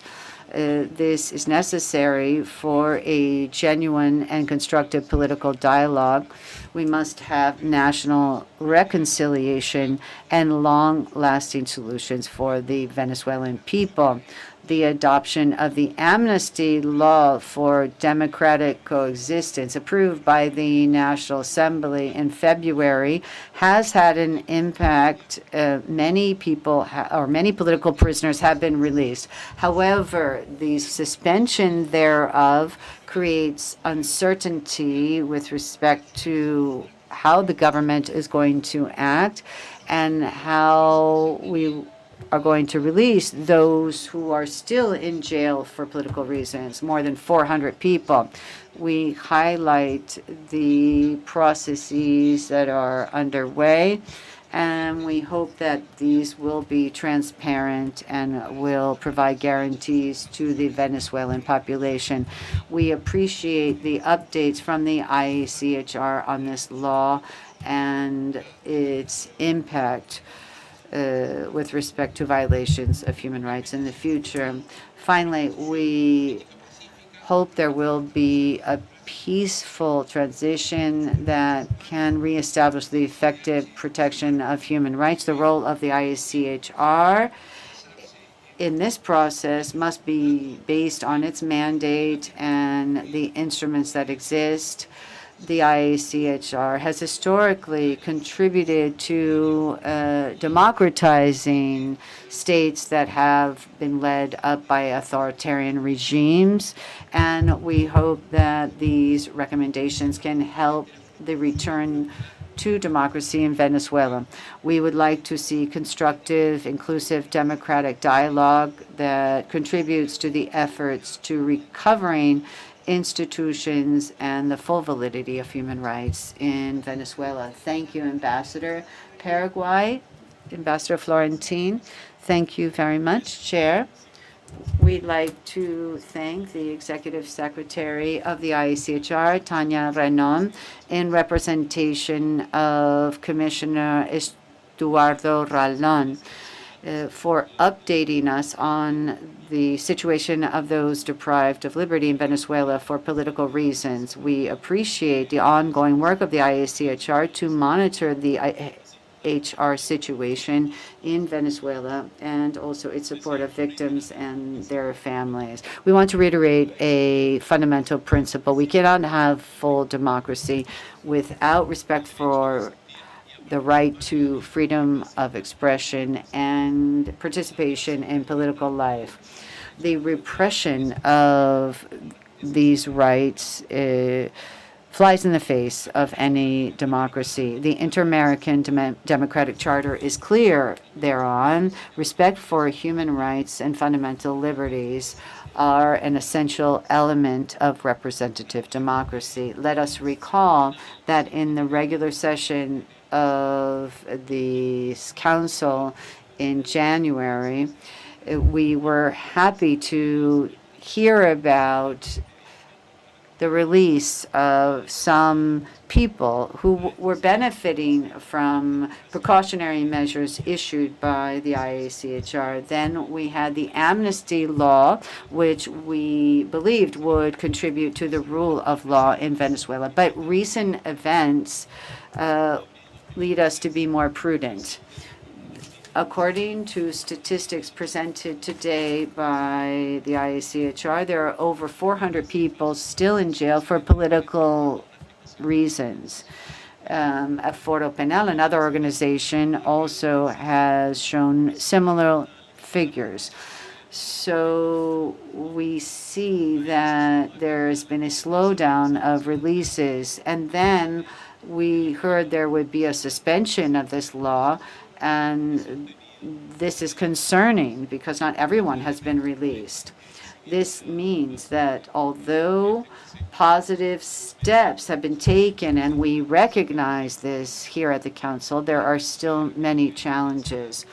This is necessary for a genuine and constructive political dialogue. We must have national reconciliation and long-lasting solutions for the Venezuelan people. the adoption of the amnesty law for democratic coexistence approved by the National Assembly in February has had an impact. Many people or many political prisoners have been released. However, the suspension thereof creates uncertainty with respect to how the government is going to act and how we are going to release those who are still in jail for political reasons, more than 400 people. We highlight the processes that are underway, and we hope that these will be transparent and will provide guarantees to the Venezuelan population. We appreciate the updates from the IACHR on this law and its impact with respect to violations of human rights in the future. Finally, we hope there will be a peaceful transition that can reestablish the effective protection of human rights. The role of the IACHR in this process must be based on its mandate and the instruments that exist. The IACHR has historically contributed to democratizing states that have been led up by authoritarian regimes, and we hope that these recommendations can help the return to democracy in Venezuela. We would like to see constructive, inclusive, democratic dialogue that contributes to the efforts to recovering institutions and the full validity of human rights in Venezuela. Thank you, Ambassador. Paraguay, Ambassador Florentine. Thank you very much, Chair. We'd like to thank the Executive Secretary of the IACHR, Tania Renon, in representation of Commissioner Eduardo Raldón, for updating us on the situation of those deprived of liberty in Venezuela for political reasons. We appreciate the ongoing work of the IACHR to monitor the HR situation in Venezuela and also its support of victims and their families. We want to reiterate a fundamental principle. We cannot have full democracy without respect for the right to freedom of expression and participation in political life. The repression of these rights flies in the face of any democracy. The Inter-American Democratic Charter is clear thereon. Respect for human rights and fundamental liberties are an essential element of representative democracy. Let us recall that in the regular session of the Council in January, we were happy to hear about the release of some people who were benefiting from precautionary measures issued by the IACHR. Then we had the amnesty law, which we believed would contribute to the rule of law in Venezuela. But recent events lead us to be more prudent. According to statistics presented today by the IACHR, there are over 400 people still in jail for political reasons. Foro Penal, another organization, also has shown similar figures. So we see that there's been a slowdown of releases, and then we heard there would be a suspension of this law, and this is concerning because not everyone has been released. This means that although positive steps have been taken, and we recognize this here at the Council, there are still many challenges.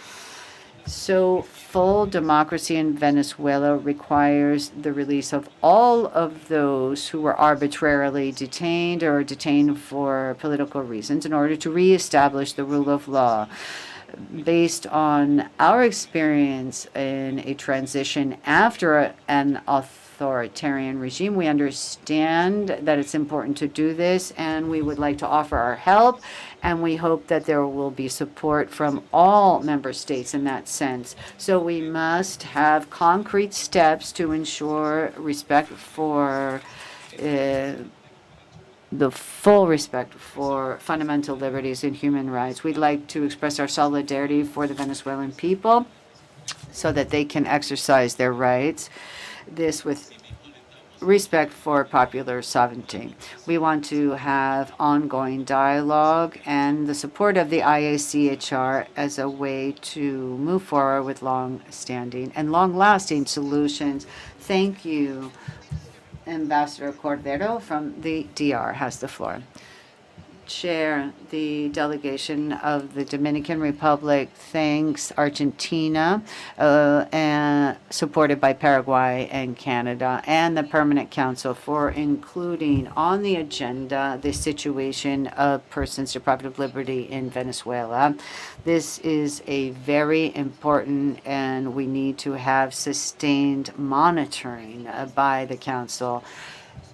So full democracy in Venezuela requires the release of all of those who were arbitrarily detained or detained for political reasons in order to reestablish the rule of law. Based on our experience in a transition after an authoritarian regime. We understand that it's important to do this, and we would like to offer our help, and we hope that there will be support from all member states in that sense. So we must have concrete steps to ensure respect for the full respect for fundamental liberties and human rights. We'd like to express our solidarity for the Venezuelan people so that they can exercise their rights, this with respect for popular sovereignty. We want to have ongoing dialogue and the support of the IACHR as a way to move forward with long-standing and long-lasting solutions. Thank you. Ambassador Cordero from the DR has the floor. Chair, the delegation of the Dominican Republic thanks Argentina, and supported by Paraguay and Canada, and the Permanent Council for including on the agenda the situation of persons deprived of liberty in Venezuela. This is a very important, and we need to have sustained monitoring by the Council.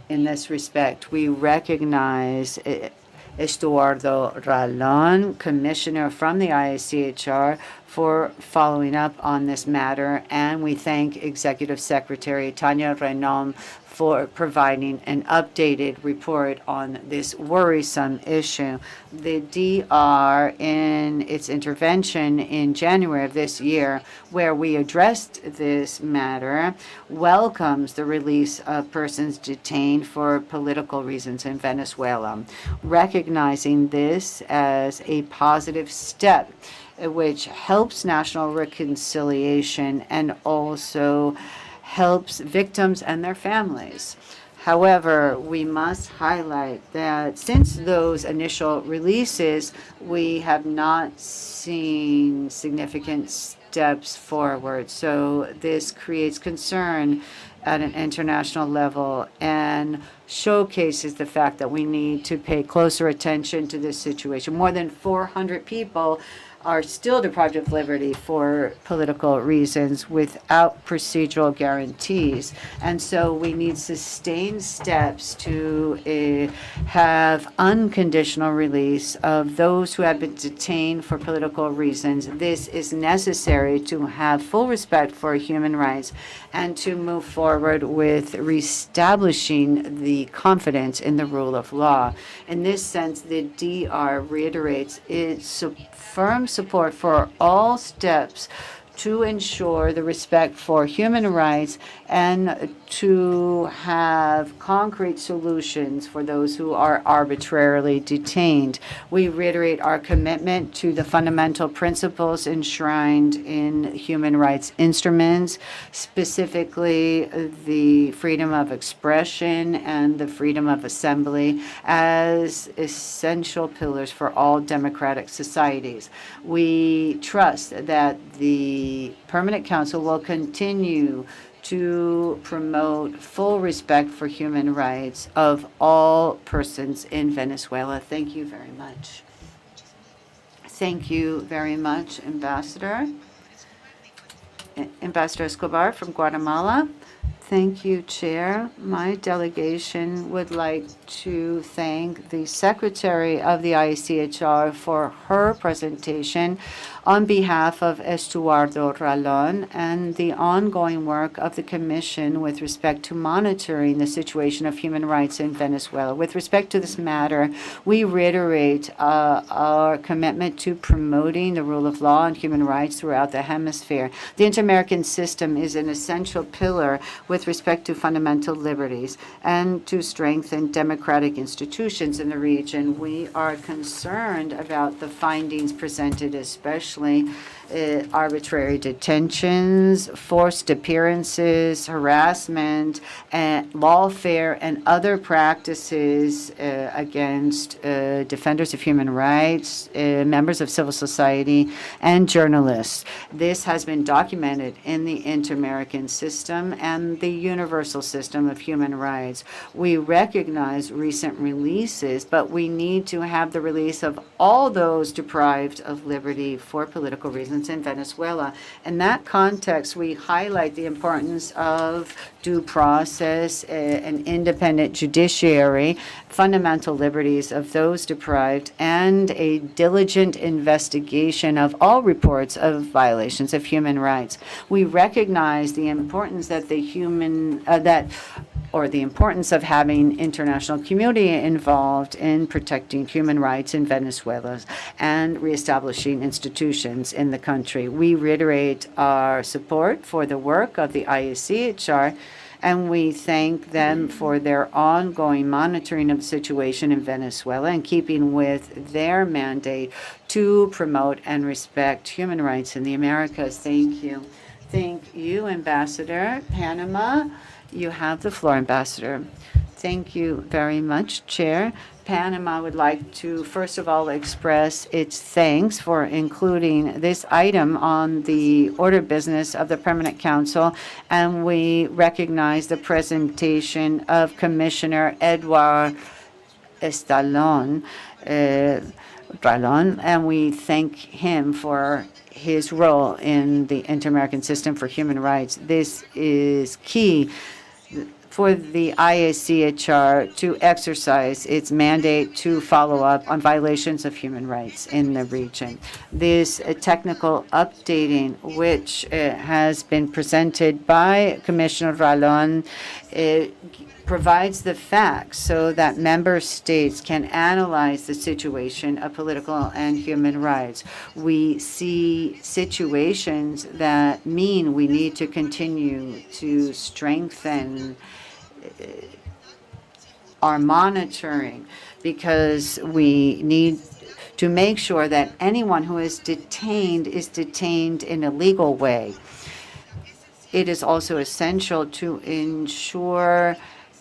In this respect, we recognize Estuardo Ralón, Commissioner from the IACHR, for following up on this matter, and we thank Executive Secretary Tania Renom for providing an updated report on this worrisome issue. The DR, in its intervention in January of this year, where we addressed this matter, welcomes the release of persons detained for political reasons in Venezuela, recognizing this as a positive step which helps national reconciliation and also helps victims and their families. However, we must highlight that since those initial releases, we have not seen significant steps forward. So this creates concern at an international level and showcases the fact that we need to pay closer attention to this situation. More than 400 people are still deprived of liberty for political reasons without procedural guarantees. And so we need sustained steps to have unconditional release of those who have been detained for political reasons. This is necessary to have full respect for human rights and to move forward with reestablishing the confidence in the rule of law. In this sense, the DR reiterates its firm support for all steps to ensure the respect for human rights and to have concrete solutions for those who are arbitrarily detained. We reiterate our commitment to the fundamental principles enshrined in human rights instruments, specifically the freedom of expression and the freedom of assembly as essential pillars for all democratic societies. We trust that the Permanent Council will continue to promote full respect for human rights of all persons in Venezuela. Thank you very much. Thank you very much, Ambassador. Ambassador Escobar from Guatemala. Thank you, Chair. My delegation would like to thank the Secretary of the IACHR for her presentation on behalf of Estuardo Ralón and the ongoing work of the Commission with respect to monitoring the situation of human rights in Venezuela. With respect to this matter, we reiterate our commitment to promoting the rule of law and human rights throughout the hemisphere. The Inter-American system is an essential pillar with respect to fundamental liberties and to strengthen democratic institutions in the region. We are concerned about the findings presented, especially arbitrary detentions, forced appearances, harassment, and lawfare, and other practices against defenders of human rights, members of civil society, and journalists. This has been documented in the Inter-American system and the universal system of human rights. We recognize recent releases, but we need to have the release of all those deprived of liberty for political reasons violence in Venezuela. In that context, we highlight the importance of due process, an independent judiciary, fundamental liberties of those deprived, and a diligent investigation of all reports of violations of human rights. We recognize the importance that the importance of having international community involved in protecting human rights in Venezuela and reestablishing institutions in the country. We reiterate our support for the work of the IACHR, and we thank them for their ongoing monitoring of the situation in Venezuela in keeping with their mandate to promote and respect human rights in the Americas. Thank you. Thank you, Ambassador. Panama, you have the floor, Ambassador. Thank you very much, Chair. Panama would like to, first of all, express its thanks for including this item on the order of business of the Permanent Council, and we recognize the presentation of Commissioner Edouard Estalón, and we thank him for his role in the Inter-American System for Human Rights. This is key for the IACHR to exercise its mandate to follow up on violations of human rights in the region. This technical updating, which has been presented by Commissioner Ralón, provides the facts so that member states can analyze the situation of political and human rights. We see situations that mean we need to continue to strengthen our monitoring, because we need to make sure that anyone who is detained in a legal way. It is also essential to ensure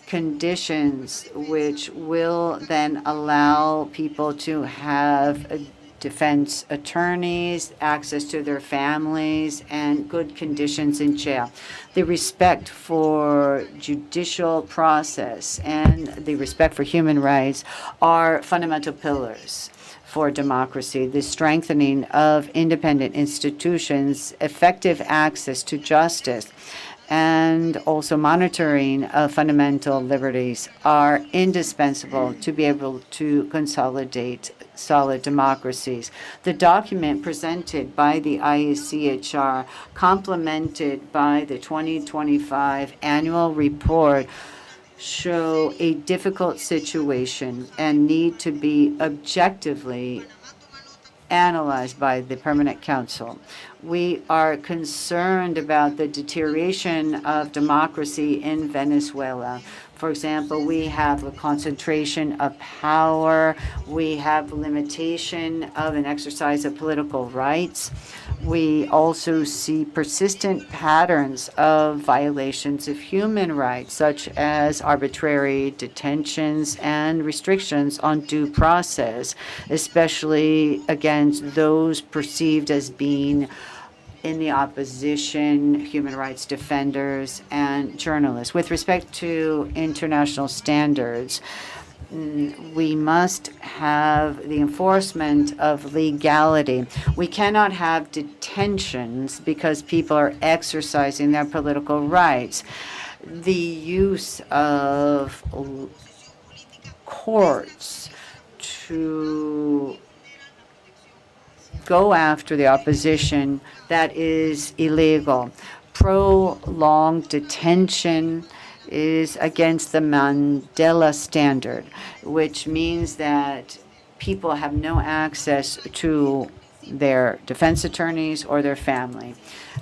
conditions which will then allow people to have defense attorneys, access to their families, and good conditions in jail. The respect for judicial process and the respect for human rights are fundamental pillars for democracy. The strengthening of independent institutions, effective access to justice, and also monitoring of fundamental liberties are indispensable to be able to consolidate solid democracies. The document presented by the IACHR, complemented by the 2025 annual report, show a difficult situation and need to be objectively analyzed by the Permanent Council. We are concerned about the deterioration of democracy in Venezuela. For example, we have a concentration of power. We have limitation of an exercise of political rights. We also see persistent patterns of violations of human rights, such as arbitrary detentions and restrictions on due process, especially against those perceived as being in the opposition, human rights defenders, and journalists. With respect to international standards, we must have the enforcement of legality. We cannot have detentions because people are exercising their political rights. The use of courts to go after the opposition, that is illegal. Prolonged detention is against the Mandela standard, which means that people have no access to their defense attorneys or their family.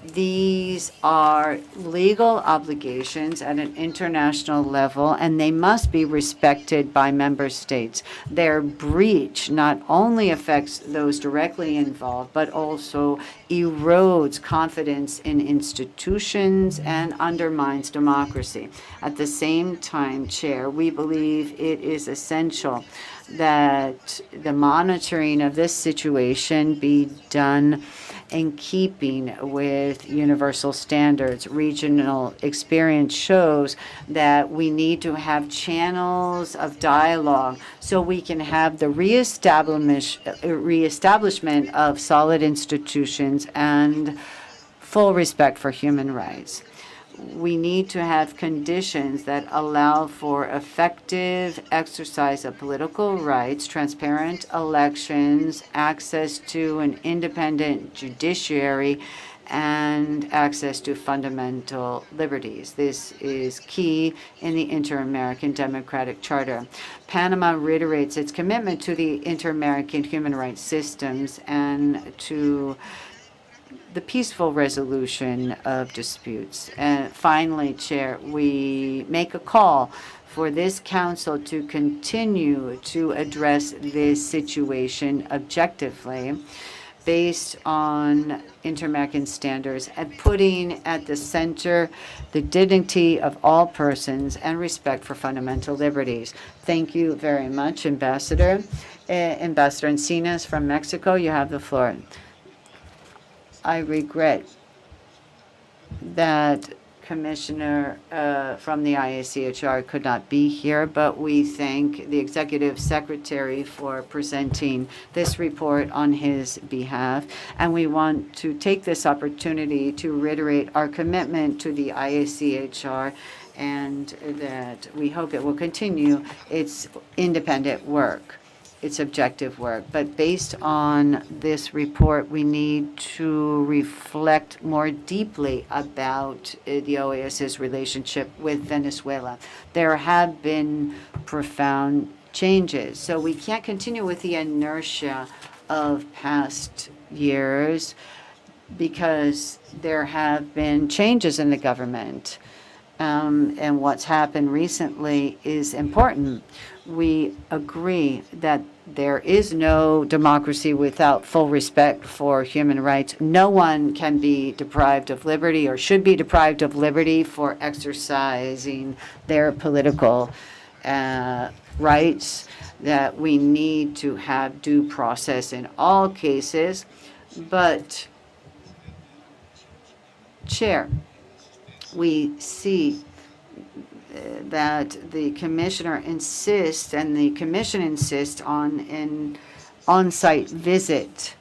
These are legal obligations at an international level, and they must be respected by member states. Their breach not only affects those directly involved, but also erodes confidence in institutions and undermines democracy. At the same time, Chair, we believe it is essential that the monitoring of this situation be done in keeping with universal standards. Regional experience shows that we need to have channels of dialogue so we can have the reestablishment of solid institutions and full respect for human rights. We need to have conditions that allow for effective exercise of political rights, transparent elections, access to an independent judiciary, and access to fundamental liberties. This is key in the Inter-American Democratic Charter. Panama reiterates its commitment to the Inter-American human rights systems and to the peaceful resolution of disputes. And finally, Chair, we make a call for this council to continue to address this situation objectively based on Inter-American standards and putting at the center the dignity of all persons and respect for fundamental liberties. Thank you very much, Ambassador. Ambassador Encinas from Mexico, you have the floor. I regret that Commissioner from the IACHR could not be here, but we thank the Executive Secretary for presenting this report on his behalf. And we want to take this opportunity to reiterate our commitment to the IACHR and that we hope it will continue its independent work, its objective work. But based on this report, we need to reflect more deeply about the OAS's relationship with Venezuela. There have been profound changes, so we can't continue with the inertia of past years because there have been changes in the government. And what's happened recently is important. We agree that there is no democracy without full respect for human rights. No one can be deprived of liberty or should be deprived of liberty for exercising their political rights, that we need to have due process in all cases. But, Chair, we see that the commissioner insists and the commission insists on an on-site visit.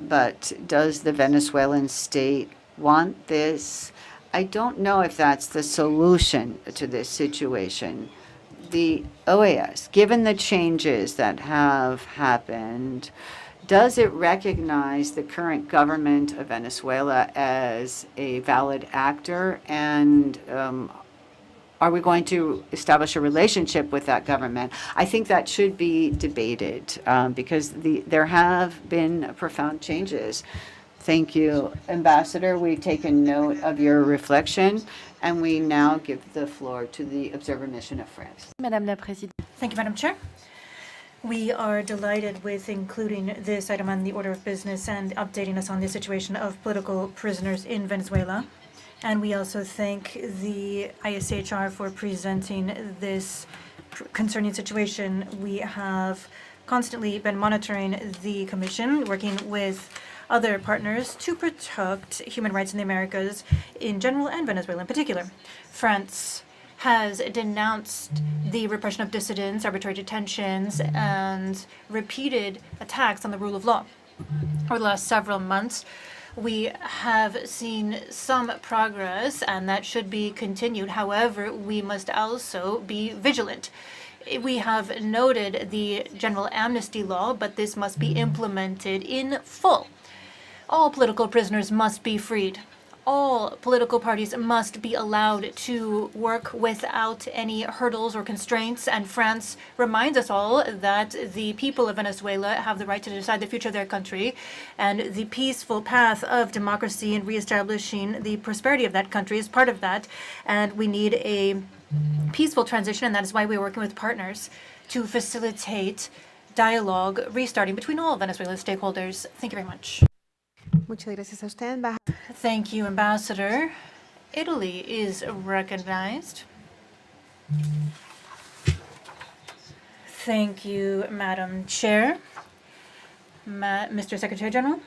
But does the Venezuelan state want this? I don't know if that's the solution to this situation. The OAS, given the changes that have happened, does it recognize the current government of Venezuela as a valid actor? And are we going to establish a relationship with that government? I think that should be debated because there have been profound changes. Thank you, Ambassador. We've taken note of your reflection, and we now give the floor to the Observer Mission of France. Madame la Présidente. Thank you, Madam Chair. We are delighted with including this item on the order of business and updating us on the situation of political prisoners in Venezuela. And we also thank the ISHR for presenting this concerning situation. We have constantly been monitoring the Commission, working with other partners to protect human rights in the Americas in general and Venezuela in particular. France has denounced the repression of dissidents, arbitrary detentions, and repeated attacks on the rule of law. Over the last several months, we have seen some progress, and that should be continued. However, we must also be vigilant. We have noted the general amnesty law, but this must be implemented in full. All political prisoners must be freed. All political parties must be allowed to work without any hurdles or constraints, and France reminds us all that the people of Venezuela have the right to decide the future of their country, and the peaceful path of democracy and reestablishing the prosperity of that country is part of that, and we need a peaceful transition, and that is why we're working with partners to facilitate dialogue restarting between all Venezuela's stakeholders. Thank you very much. Muchas gracias a usted. Thank you, Ambassador. Italy is recognized. Thank you, Madam Chair. Mr. Secretary General.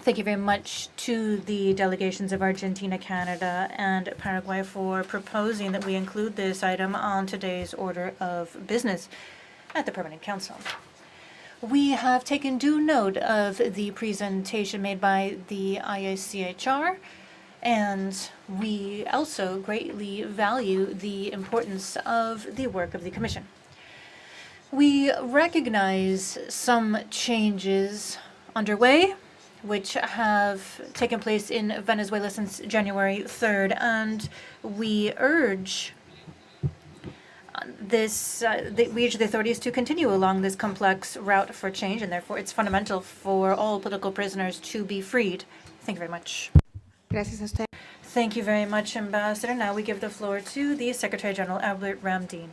Thank you very much to the delegations of Argentina, Canada, and Paraguay for proposing that we include this item on today's order of business at the Permanent Council. We have taken due note of the presentation made by the IACHR, and we also greatly value the importance of the work of the Commission. We recognize some changes underway which have taken place in Venezuela since January 3rd, and we urge we urge the authorities to continue along this complex route for change, and therefore it's fundamental for all political prisoners to be freed. Thank you very much. Gracias a usted. Thank you very much, Ambassador. Now we give the floor to the Secretary General, Albert Ramdin.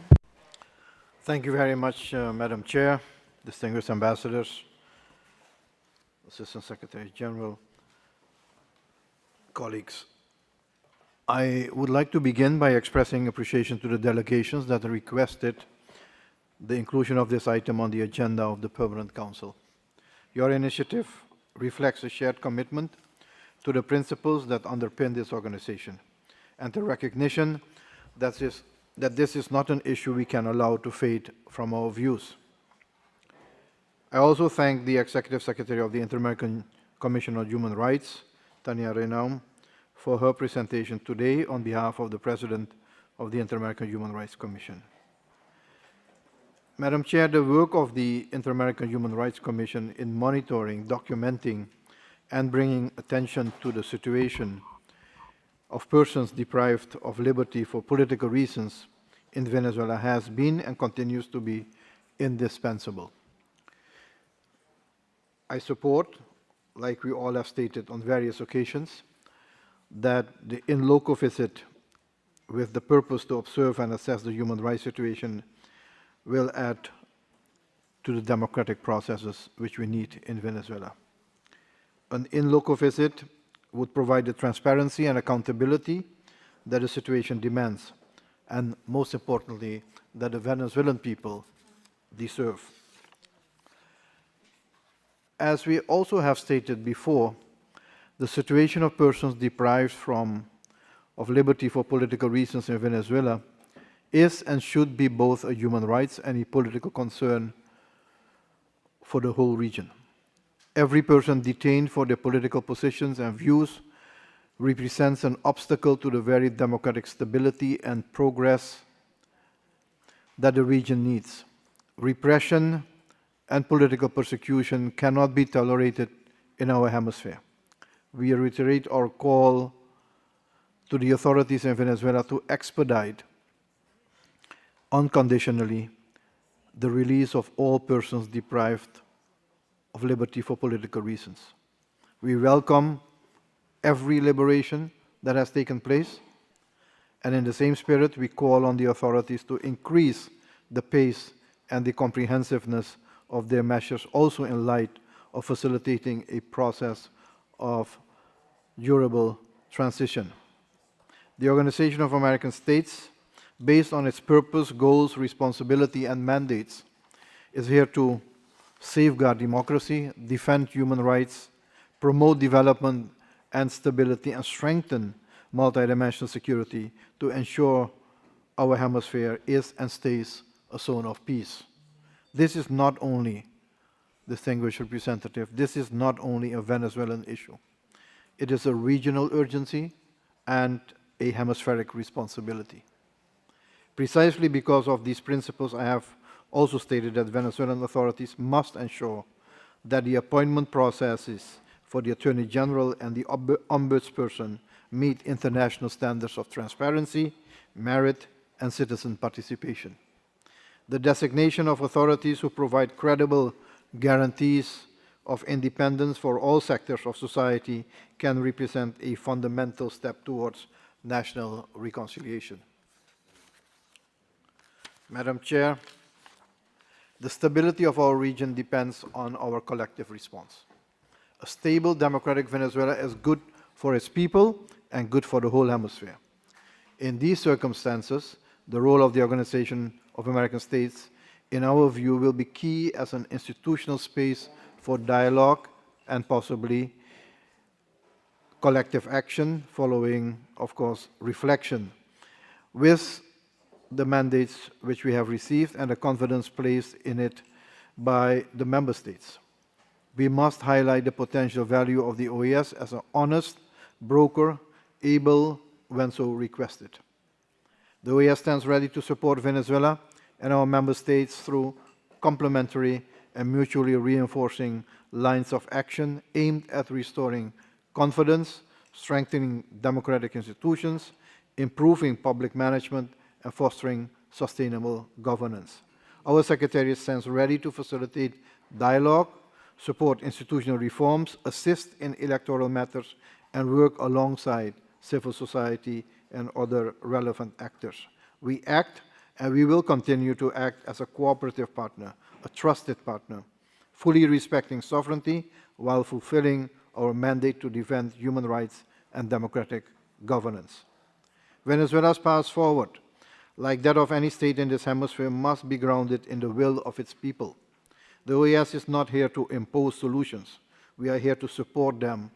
Thank you very much, Madam Chair, distinguished ambassadors, Assistant Secretary General, colleagues. I would like to begin by expressing appreciation to the delegations that requested the inclusion of this item on the agenda of the Permanent Council. Your initiative reflects a shared commitment to the principles that underpin this organization and the recognition that this is not an issue we can allow to fade from our views. I also thank the Executive Secretary of the Inter-American Commission on Human Rights, Tania Renaum, for her presentation today on behalf of the President of the Inter-American Human Rights Commission. Madam Chair, the work of the Inter-American Human Rights Commission in monitoring, documenting, and bringing attention to the situation of persons deprived of liberty for political reasons in Venezuela has been and continues to be indispensable. I support, like we all have stated on various occasions, that the in loco visit with the purpose to observe and assess the human rights situation will add to the democratic processes which we need in Venezuela. An in loco visit would provide the transparency and accountability that the situation demands, and most importantly, that the Venezuelan people deserve. As we also have stated before, the situation of persons deprived of liberty for political reasons in Venezuela is and should be both a human rights and a political concern for the whole region. Every person detained for their political positions and views represents an obstacle to the very democratic stability and progress that the region needs. Repression and political persecution cannot be tolerated in our hemisphere. We reiterate our call to the authorities in Venezuela to expedite unconditionally the release of all persons deprived of liberty for political reasons. We welcome every liberation that has taken place, and in the same spirit, we call on the authorities to increase the pace and the comprehensiveness of their measures, also in light of facilitating a process of durable transition. The Organization of American States, based on its purpose, goals, responsibility, and mandates, is here to safeguard democracy, defend human rights, promote development and stability, and strengthen multidimensional security to ensure our hemisphere is and stays a zone of peace. This is not only, distinguished representative, this is not only a Venezuelan issue. It is a regional urgency and a hemispheric responsibility. Precisely because of these principles, I have also stated that Venezuelan authorities must ensure that the appointment processes for the Attorney General and the Ombudsperson meet international standards of transparency, merit, and citizen participation. The designation of authorities who provide credible guarantees of independence for all sectors of society can represent a fundamental step towards national reconciliation. Madam Chair, the stability of our region depends on our collective response. A stable, democratic Venezuela is good for its people and good for the whole hemisphere. In these circumstances, the role of the Organization of American States, in our view, will be key as an institutional space for dialogue and possibly collective action following, of course, reflection with the mandates which we have received and the confidence placed in it by the member states. We must highlight the potential value of the OAS as an honest broker, able when so requested. The OAS stands ready to support Venezuela and our member states through complementary and mutually reinforcing lines of action aimed at restoring confidence, strengthening democratic institutions, improving public management, and fostering sustainable governance. Our Secretariat stands ready to facilitate dialogue, support institutional reforms, assist in electoral matters, and work alongside civil society and other relevant actors. We act and we will continue to act as a cooperative partner, a trusted partner, fully respecting sovereignty while fulfilling our mandate to defend human rights and democratic governance. Venezuela's path forward, like that of any state in this hemisphere, must be grounded in the will of its people. The OAS is not here to impose solutions. We are here to support them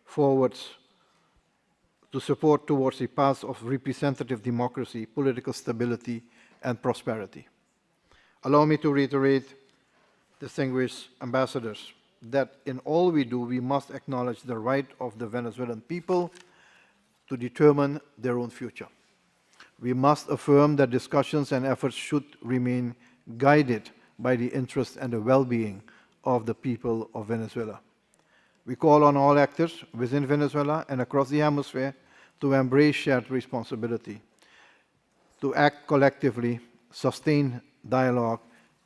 forwards, to support towards a path of representative democracy, political stability, and prosperity. Allow me to reiterate, distinguished ambassadors, that in all we do, we must acknowledge the right of the Venezuelan people to determine their own future. We must affirm that discussions and efforts should remain guided by the interests and the well-being of the people of Venezuela. We call on all actors within Venezuela and across the hemisphere to embrace shared responsibility, to act collectively, sustain dialogue,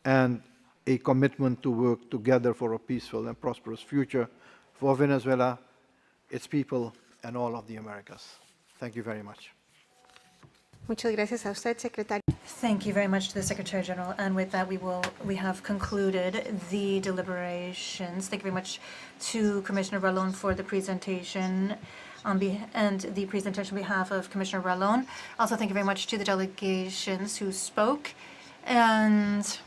and a commitment to work together for a peaceful and prosperous future for Venezuela, its people, and all of the Americas. Thank you very much. Muchas gracias a usted, secretario. Thank you very much to the Secretary General. And with that, we have concluded the deliberations. Thank you very much to Commissioner Ralón for the presentation on the presentation on behalf of Commissioner Ralón. Also, thank you very much to the delegations who spoke, and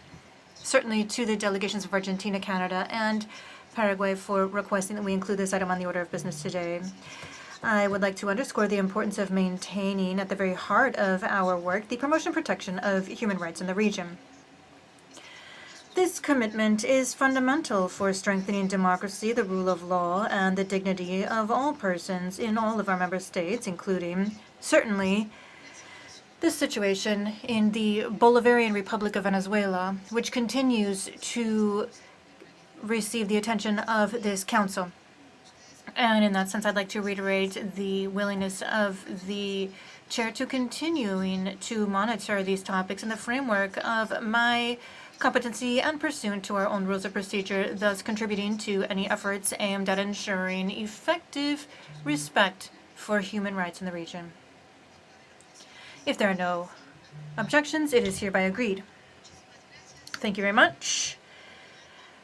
certainly to the delegations of Argentina, Canada, and Paraguay for requesting that we include this item on the order of business today. I would like to underscore the importance of maintaining at the very heart of our work the promotion and protection of human rights in the region. This commitment is fundamental for strengthening democracy, the rule of law, and the dignity of all persons in all of our member states, including, certainly, this situation in the Bolivarian Republic of Venezuela, which continues to receive the attention of this Council. And in that sense, I'd like to reiterate the willingness of the Chair to continuing to monitor these topics in the framework of my competency and pursuant to our own rules of procedure, thus contributing to any efforts aimed at ensuring effective respect for human rights in the region. If there are no objections, it is hereby agreed. Thank you very much.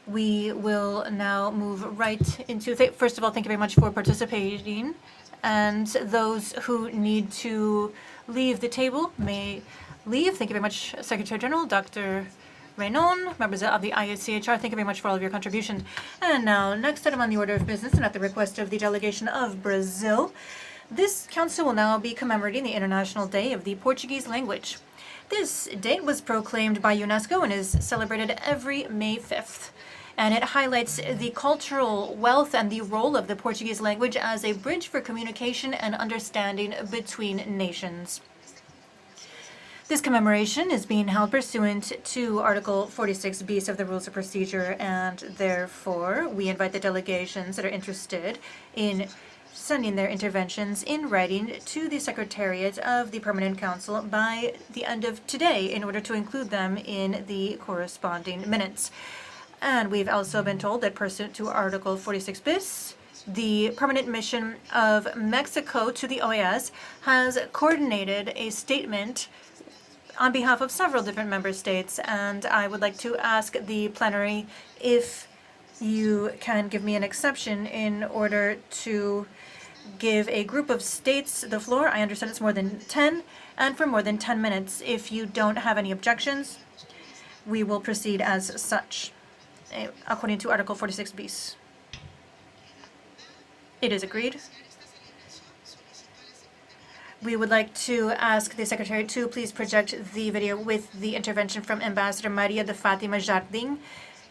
We will now move right into, first of all, thank you very much for participating. And those who need to leave the table may leave. Thank you very much, Secretary General, Dr. Reynon, members of the IACHR. Thank you very much for all of your contributions. And now, next item on the order of business, and at the request of the delegation of Brazil, this council will now be commemorating the International Day of the Portuguese Language. This date was proclaimed by UNESCO and is celebrated every May 5th. And it highlights the cultural wealth and the role of the Portuguese language as a bridge for communication and understanding between nations. This commemoration is being held pursuant to Article 46 bis of the Rules of Procedure, and therefore we invite the delegations that are interested in sending their interventions in writing to the Secretariat of the Permanent Council by the end of today in order to include them in the corresponding minutes. And we've also been told that pursuant to Article 46 bis, the permanent mission of Mexico to the OAS has coordinated a statement on behalf of several different member states, and I would like to ask the plenary if you can give me an exception in order to give a group of states the floor. I understand it's more than 10, and for more than 10 minutes. If you don't have any objections, we will proceed as such, according to Article 46 bis. It is agreed. We would like to ask the Secretary to please project the video with the intervention from Ambassador Maria de Fatima Jardim,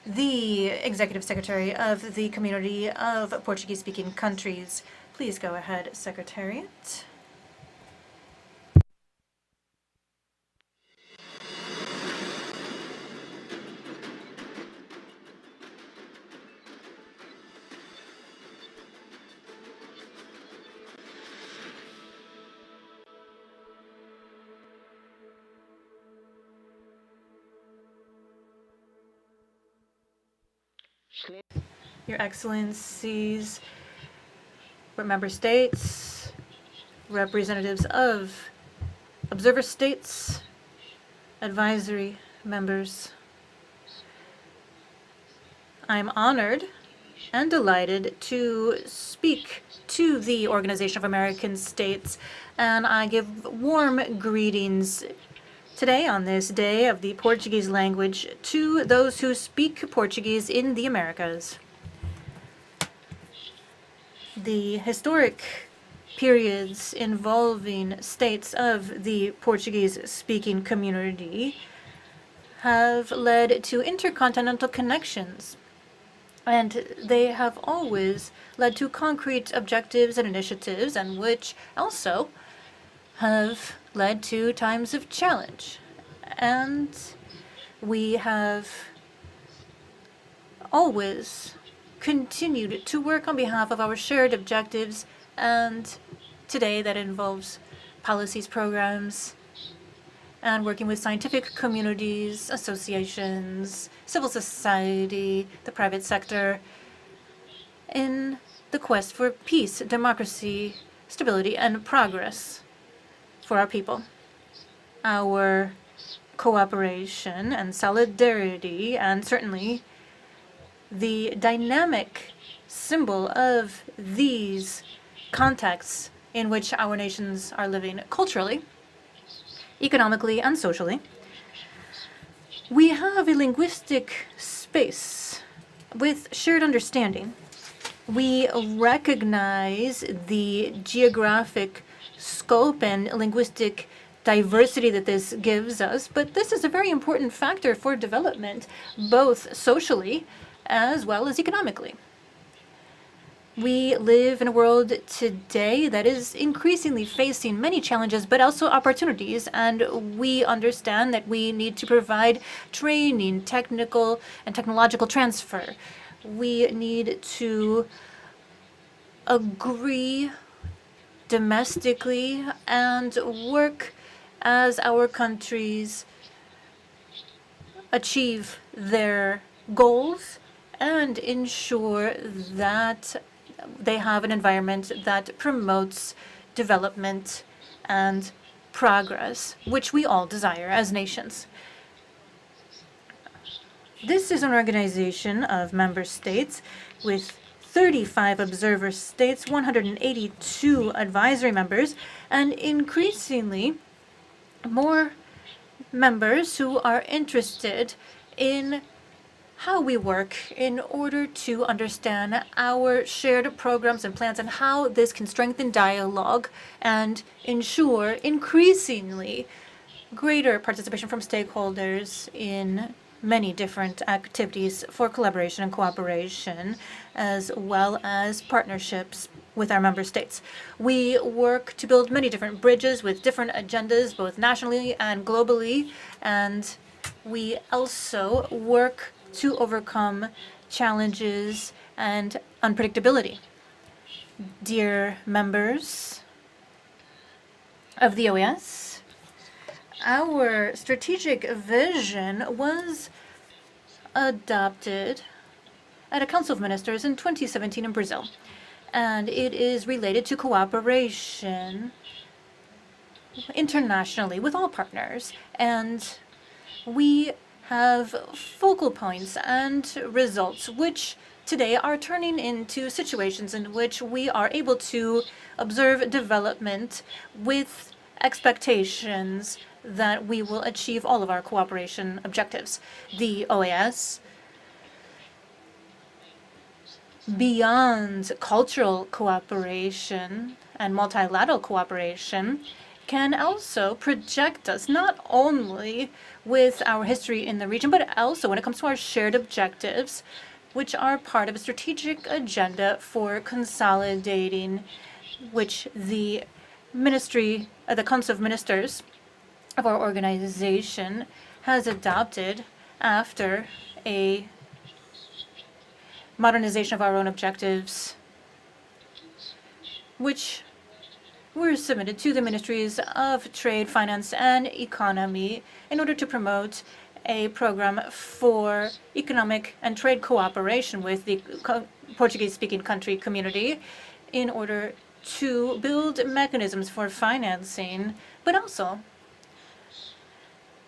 the Executive Secretary of the Community of Portuguese-Speaking Countries. Please go ahead, Secretariat. Your Excellencies, member states, representatives of observer states, advisory members. I'm honored and delighted to speak to the Organization of American States, and I give warm greetings today on this day of the Portuguese language to those who speak Portuguese in the Americas. The historic periods involving states of the Portuguese-speaking community have led to intercontinental connections, and they have always led to concrete objectives and initiatives, and which also have led to times of challenge. And we have always continued to work on behalf of our shared objectives, and today that involves policies, programs, and working with scientific communities, associations, civil society, the private sector, in the quest for peace, democracy, stability, and progress for our people. Our cooperation and solidarity, and certainly the dynamic symbol of these contexts in which our nations are living culturally, economically, and socially. We have a linguistic space with shared understanding. We recognize the geographic scope and linguistic diversity that this gives us, but this is a very important factor for development, both socially as well as economically. We live in a world today that is increasingly facing many challenges, but also opportunities, and we understand that we need to provide training, technical and technological transfer. We need to agree domestically and work as our countries achieve their goals and ensure that they have an environment that promotes development and progress, which we all desire as nations. This is an organization of member states with 35 observer states, 182 advisory members, and increasingly more members who are interested in how we work in order to understand our shared programs and plans and how this can strengthen dialogue and ensure increasingly greater participation from stakeholders in many different activities for collaboration and cooperation, as well as partnerships with our member states. We work to build many different bridges with different agendas, both nationally and globally, and we also work to overcome challenges and unpredictability. Dear members of the OAS, our strategic vision was adopted at a Council of Ministers in 2017 in Brazil, and it is related to cooperation internationally with all partners, and we have focal points and results which today are turning into situations in which we are able to observe development with expectations that we will achieve all of our cooperation objectives. The OAS, beyond cultural cooperation and multilateral cooperation can also project us not only with our history in the region, but also when it comes to our shared objectives, which are part of a strategic agenda for consolidating, which the Council of Ministers of our organization has adopted after a modernization of our own objectives, which were submitted to the Ministries of Trade, Finance, and Economy in order to promote a program for economic and trade cooperation with the Portuguese-speaking country community in order to build mechanisms for financing, but also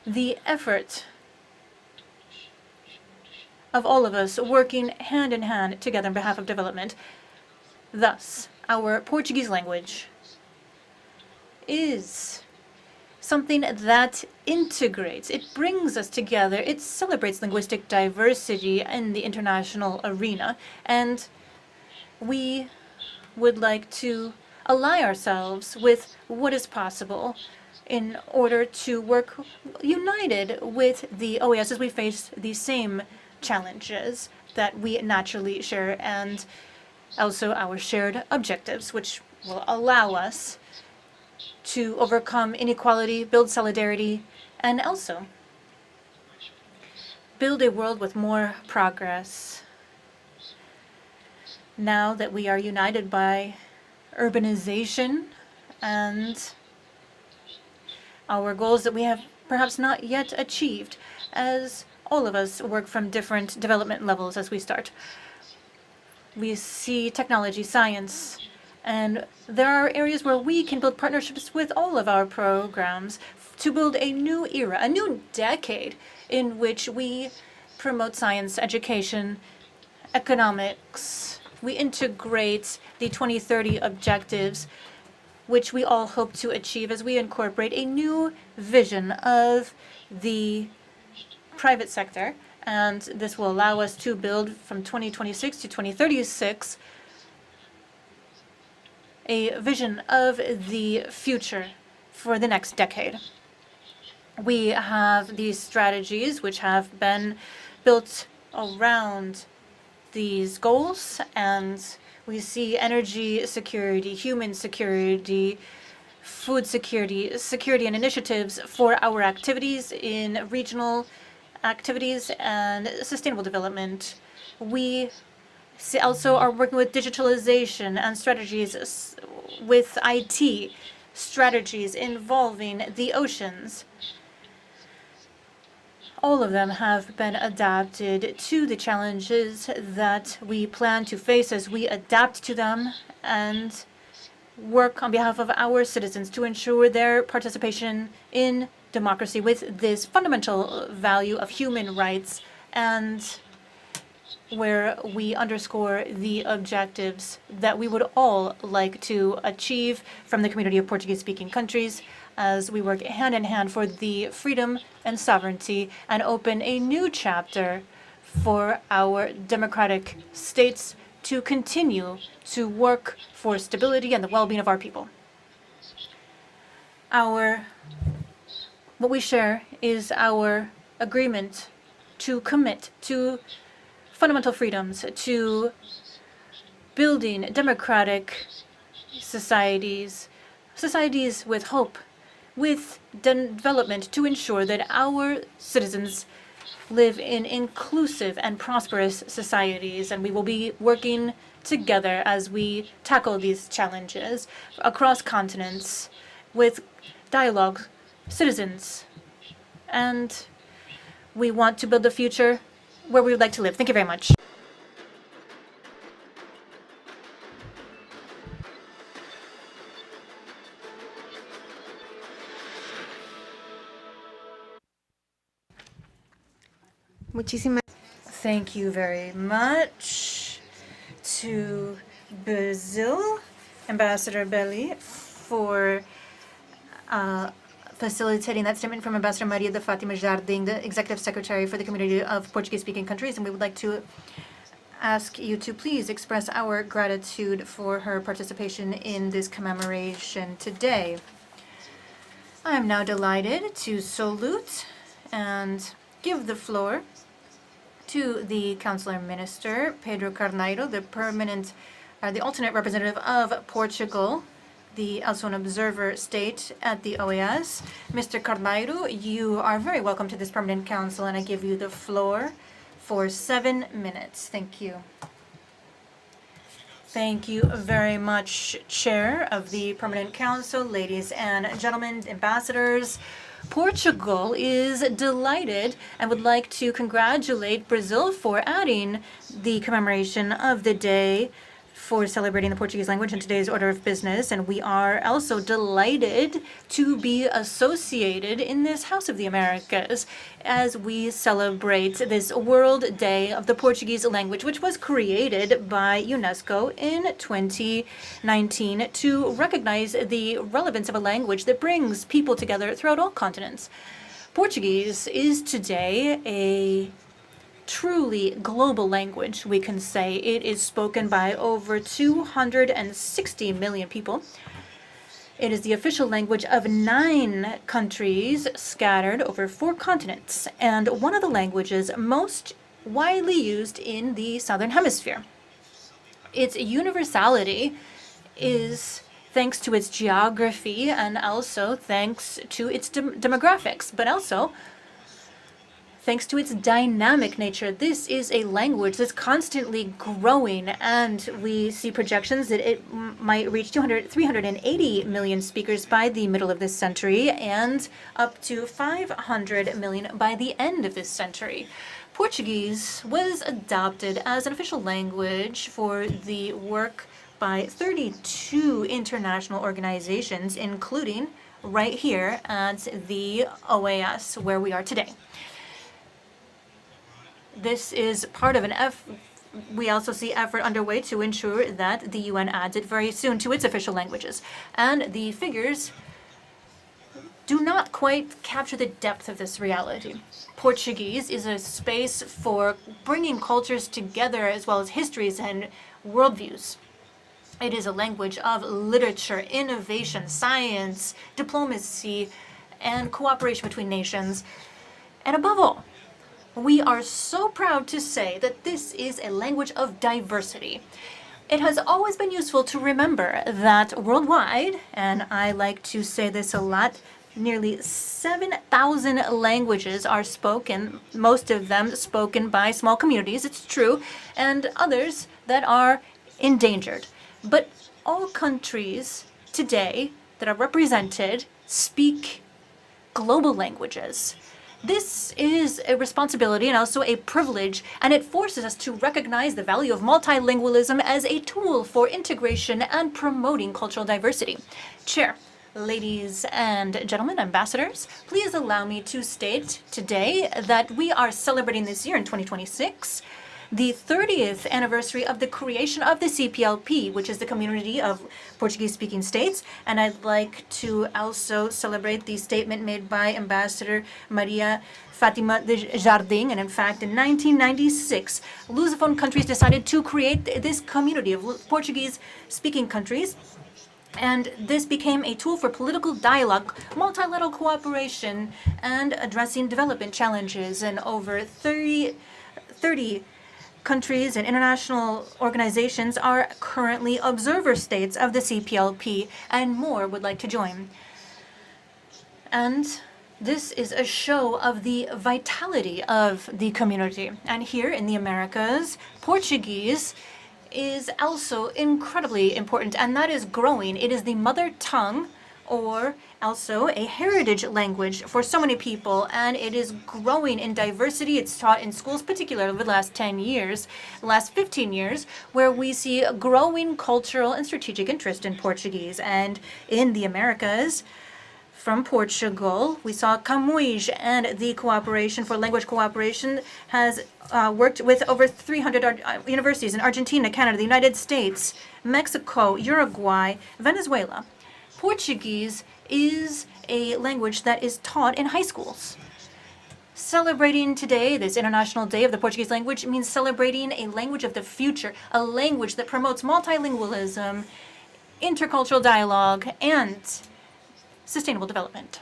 the effort of all of us working hand in hand together on behalf of development. Thus, our Portuguese language is something that integrates, it brings us together, it celebrates linguistic diversity in the international arena, and we would like to ally ourselves with what is possible in order to work united with the OAS as we face the same challenges that we naturally share, and also our shared objectives, which will allow us to overcome inequality, build solidarity, and also build a world with more progress. Now that we are united by urbanization and our goals that we have perhaps not yet achieved, as all of us work from different development levels as we start. We see technology, science, and there are areas where we can build partnerships with all of our programs to build a new era, a new decade in which we promote science, education, economics. We integrate the 2030 objectives, which we all hope to achieve as we incorporate a new vision of the private sector. And this will allow us to build from 2026 to 2036 a vision of the future for the next decade. We have these strategies which have been built around these goals, and we see energy security, human security, food security, security and initiatives for our activities in regional activities and sustainable development. We also are working with digitalization and strategies with IT, strategies involving the oceans. All of them have been adapted to the challenges that we plan to face as we adapt to them and work on behalf of our citizens to ensure their participation in democracy with this fundamental value of human rights, and where we underscore the objectives that we would all like to achieve from the community of Portuguese-speaking countries as we work hand in hand for the freedom and sovereignty and open a new chapter for our democratic states to continue to work for stability and the well-being of our people. What we share is our agreement to commit to fundamental freedoms, to building democratic societies, societies with hope, with development, to ensure that our citizens live in inclusive and prosperous societies. And we will be working together as we tackle these challenges across continents with dialogue, citizens. And we want to build a future where we would like to live. Thank you very much. Thank you very much to Brazil, Ambassador Belli, for facilitating that statement from Ambassador Maria de Fatima Jardim, the Executive Secretary for the Community of Portuguese-Speaking Countries. And we would like to ask you to please express our gratitude for her participation in this commemoration today. I am now delighted to salute and give the floor to the Councillor Minister, Pedro Carneiro, the alternate representative of Portugal, also an observer state at the OAS. Mr. Carneiro, you are very welcome to this Permanent Council, and I give you the floor for 7 minutes. Thank you. Thank you very much, Chair of the Permanent Council, ladies and gentlemen, ambassadors. Portugal is delighted and would like to congratulate Brazil for adding the commemoration of the day for celebrating the Portuguese language in today's order of business. And we are also delighted to be associated in this House of the Americas as we celebrate this World Day of the Portuguese language, which was created by UNESCO in 2019 to recognize the relevance of a language that brings people together throughout all continents. Portuguese is today a truly global language, we can say. It is spoken by over 260 million people. It is the official language of 9 countries scattered over 4 continents, and one of the languages most widely used in the Southern Hemisphere. Its universality is thanks to its geography and also thanks to its demographics, but also thanks to its dynamic nature. This is a language that's constantly growing, and we see projections that it might reach 380 million speakers by the middle of this century and up to 500 million by the end of this century. Portuguese was adopted as an official language for the work by 32 international organizations, including right here at the OAS, where we are today. This is part of we also see effort underway to ensure that the UN adds it very soon to its official languages. And the figures do not quite capture the depth of this reality. Portuguese is a space for bringing cultures together as well as histories and worldviews. It is a language of literature, innovation, science, diplomacy, and cooperation between nations. And above all, we are so proud to say that this is a language of diversity. It has always been useful to remember that worldwide, and I like to say this a lot, nearly 7,000 languages are spoken, most of them spoken by small communities, it's true, and others that are endangered. But all countries today that are represented speak global languages. This is a responsibility and also a privilege, and it forces us to recognize the value of multilingualism as a tool for integration and promoting cultural diversity. Chair, ladies and gentlemen, ambassadors, please allow me to state today that we are celebrating this year in 2026 the 30th anniversary of the creation of the CPLP, which is the Community of Portuguese-Speaking States. And I'd like to also celebrate the statement made by Ambassador Maria Fatima de Jardim. And in fact, in 1996, Lusophone countries decided to create this community of Portuguese-speaking countries. And this became a tool for political dialogue, multilateral cooperation, and addressing development challenges. And over 30 countries and international organizations are currently observer states of the CPLP, and more would like to join. And this is a show of the vitality of the community. And here in the Americas, Portuguese is also incredibly important, and that is growing. It is the mother tongue, or also a heritage language for so many people, and it is growing in diversity. It's taught in schools, particularly over the last 10 years, the last 15 years, where we see a growing cultural and strategic interest in Portuguese. And in the Americas, from Portugal, we saw Camões, and the Cooperation for Language Cooperation has worked with over 300 universities in Argentina, Canada, the United States, Mexico, Uruguay, Venezuela. Portuguese is a language that is taught in high schools. Celebrating today, this International Day of the Portuguese Language, means celebrating a language of the future, a language that promotes multilingualism, intercultural dialogue, and sustainable development.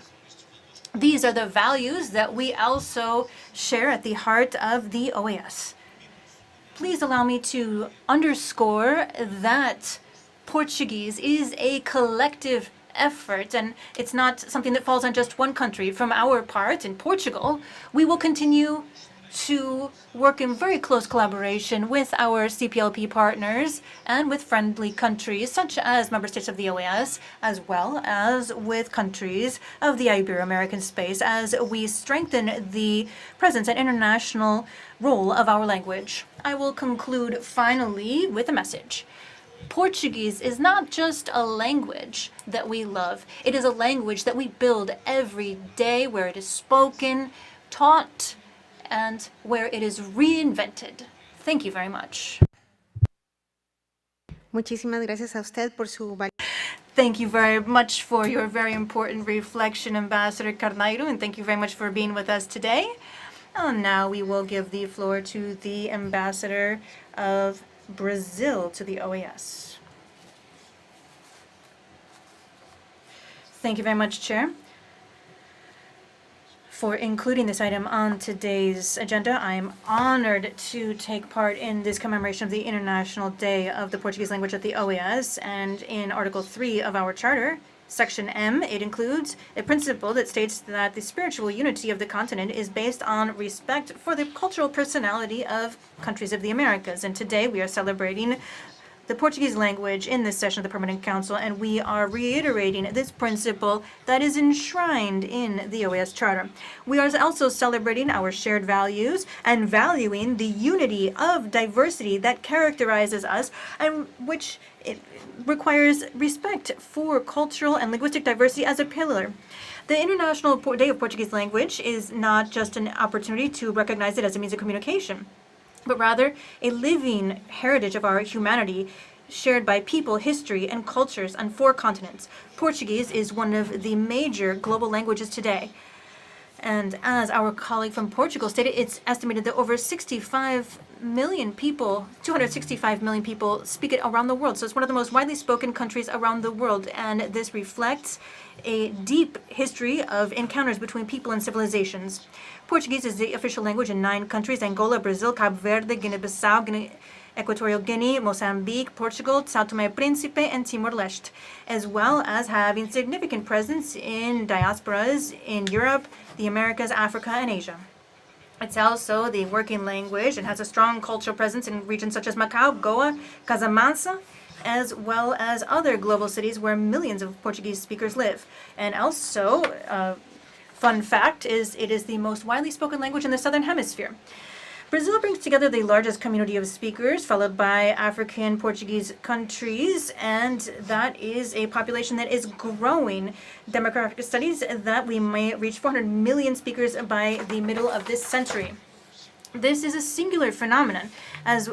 These are the values that we also share at the heart of the OAS. Please allow me to underscore that Portuguese is a collective effort, and it's not something that falls on just one country. From our part, in Portugal, we will continue to work in very close collaboration with our CPLP partners and with friendly countries such as member states of the OAS, as well as with countries of the Ibero-American space, as we strengthen the presence and international role of our language. I will conclude finally with a message. Portuguese is not just a language that we love. It is a language that we build every day, where it is spoken, taught, and where it is reinvented. Thank you very much. Muchísimas gracias a usted por su Thank you very much for your very important reflection, Ambassador Carneiro, and thank you very much for being with us today. And now we will give the floor to the Ambassador of Brazil to the OAS. Thank you very much, Chair, for including this item on today's agenda. I am honored to take part in this commemoration of the International Day of the Portuguese Language at the OAS, and in Article 3 of our Charter, Section M, it includes a principle that states that the spiritual unity of the continent is based on respect for the cultural personality of countries of the Americas. And today we are celebrating the Portuguese language in this session of the Permanent Council, and we are reiterating this principle that is enshrined in the OAS Charter. We are also celebrating our shared values and valuing the unity of diversity that characterizes us, and which it requires respect for cultural and linguistic diversity as a pillar. The International Day of Portuguese Language is not just an opportunity to recognize it as a means of communication, but rather a living heritage of our humanity shared by people, history, and cultures on 4 continents. Portuguese is one of the major global languages today. And as our colleague from Portugal stated, it's estimated that over 65 million people, 265 million people speak it around the world. So it's one of the most widely spoken countries around the world. And this reflects a deep history of encounters between people and civilizations. Portuguese is the official language in 9 countries: Angola, Brazil, Cabo Verde, Guinea-Bissau, Equatorial Guinea, Mozambique, Portugal, São Tomé e Príncipe, and Timor-Leste, as well as having significant presence in diasporas in Europe, the Americas, Africa, and Asia. It's also the working language and has a strong cultural presence in regions such as Macau, Goa, Casamance, as well as other global cities where millions of Portuguese speakers live. And also, fun fact is it is the most widely spoken language in the Southern Hemisphere. Brazil brings together the largest community of speakers, followed by African Portuguese countries, and that is a population that is growing. Demographic studies that we may reach 400 million speakers by the middle of this century. This is a singular phenomenon, as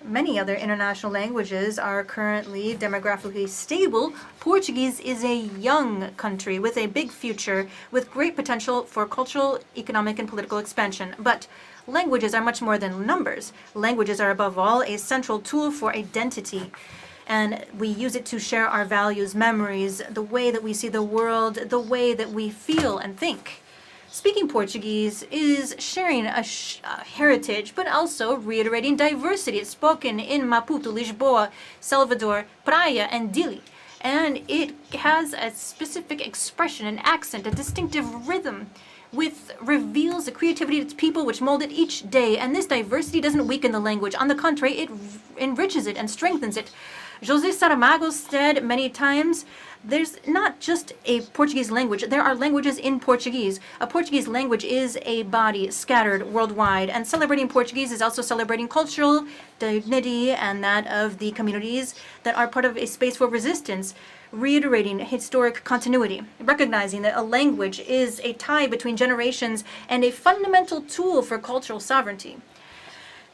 many other international languages are currently demographically stable. Portuguese is a young country with a big future, with great potential for cultural, economic, and political expansion. But languages are much more than numbers. Languages are above all a central tool for identity. And we use it to share our values, memories, the way that we see the world, the way that we feel and think. Speaking Portuguese is sharing a heritage, but also reiterating diversity. It's spoken in Maputo, Lisboa, Salvador, Praia, and Dili. And it has a specific expression, an accent, a distinctive rhythm, which reveals the creativity of its people, which mold it each day. And this diversity doesn't weaken the language. On the contrary, it enriches it and strengthens it. José Saramago said many times, there's not just a Portuguese language, there are languages in Portuguese. A Portuguese language is a body scattered worldwide, and celebrating Portuguese is also celebrating cultural dignity and that of the communities that are part of a space for resistance, reiterating historic continuity, recognizing that a language is a tie between generations and a fundamental tool for cultural sovereignty.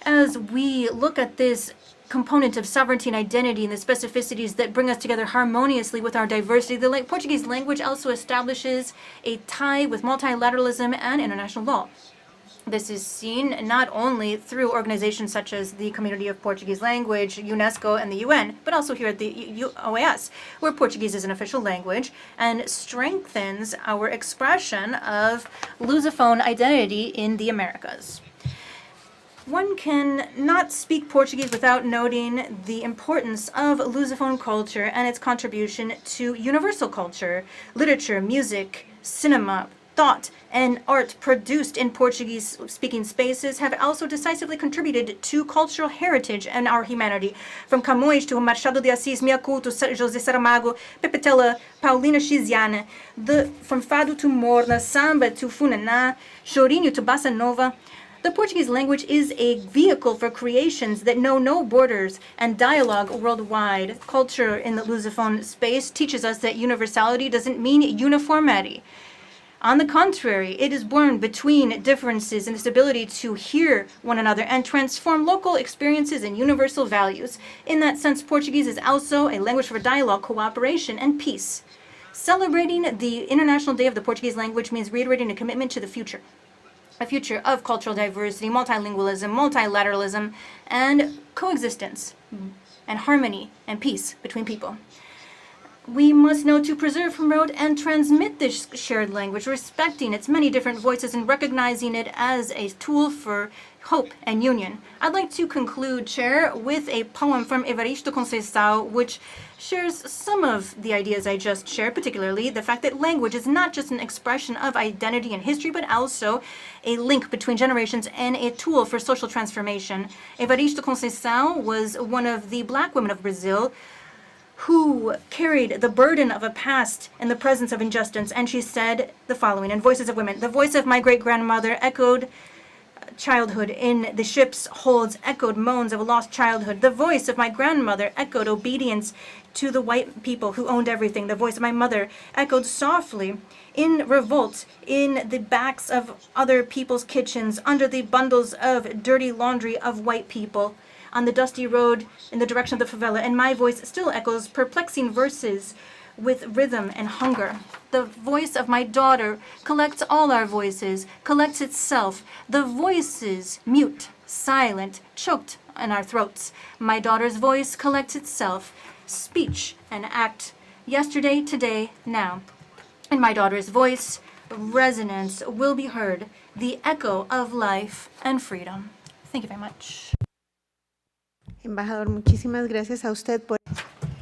As we look at this component of sovereignty and identity and the specificities that bring us together harmoniously with our diversity, the Portuguese language also establishes a tie with multilateralism and international law. This is seen not only through organizations such as the Community of Portuguese Language, UNESCO, and the UN, but also here at the OAS, where Portuguese is an official language and strengthens our expression of Lusophone identity in the Americas. One can not speak Portuguese without noting the importance of Lusophone culture and its contribution to universal culture, literature, music, cinema, thought, and art produced in Portuguese-speaking spaces have also decisively contributed to cultural heritage and our humanity. From Camões to Machado de Assis, Mia Couto, José Saramago, Pepetela, Paulina Chiziane, from Fado to Morna, Samba to Funaná, Chorinho to Bossa Nova, the Portuguese language is a vehicle for creations that know no borders and dialogue worldwide. Culture in the Lusophone space teaches us that universality doesn't mean uniformity. On the contrary, it is born between differences and this ability to hear one another and transform local experiences and universal values. In that sense, Portuguese is also a language for dialogue, cooperation, and peace. Celebrating the International Day of the Portuguese Language means reiterating a commitment to the future. A future of cultural diversity, multilingualism, multilateralism, and coexistence, and harmony and peace between people. We must know to preserve, promote, and transmit this shared language, respecting its many different voices and recognizing it as a tool for hope and union. I'd like to conclude, Chair, with a poem from Evaristo Conceição, which shares some of the ideas I just shared, particularly the fact that language is not just an expression of identity and history, but also a link between generations and a tool for social transformation. Evaristo Conceição was one of the Black women of Brazil who carried the burden of a past in the presence of injustice, and she said the following in Voices of Women: "The voice of my great-grandmother echoed childhood in the ship's holds, echoed moans of a lost childhood. The voice of my grandmother echoed obedience to the white people who owned everything. The voice of my mother echoed softly in revolt in the backs of other people's kitchens, under the bundles of dirty laundry of white people, on the dusty road in the direction of the favela, and my voice still echoes perplexing verses with rhythm and hunger. The voice of my daughter collects all our voices, collects itself, the voices mute, silent, choked in our throats. My daughter's voice collects itself, speech and act, yesterday, today, now. In my daughter's voice, resonance will be heard, the echo of life and freedom." Thank you very much. Embajador, muchísimas gracias a usted por...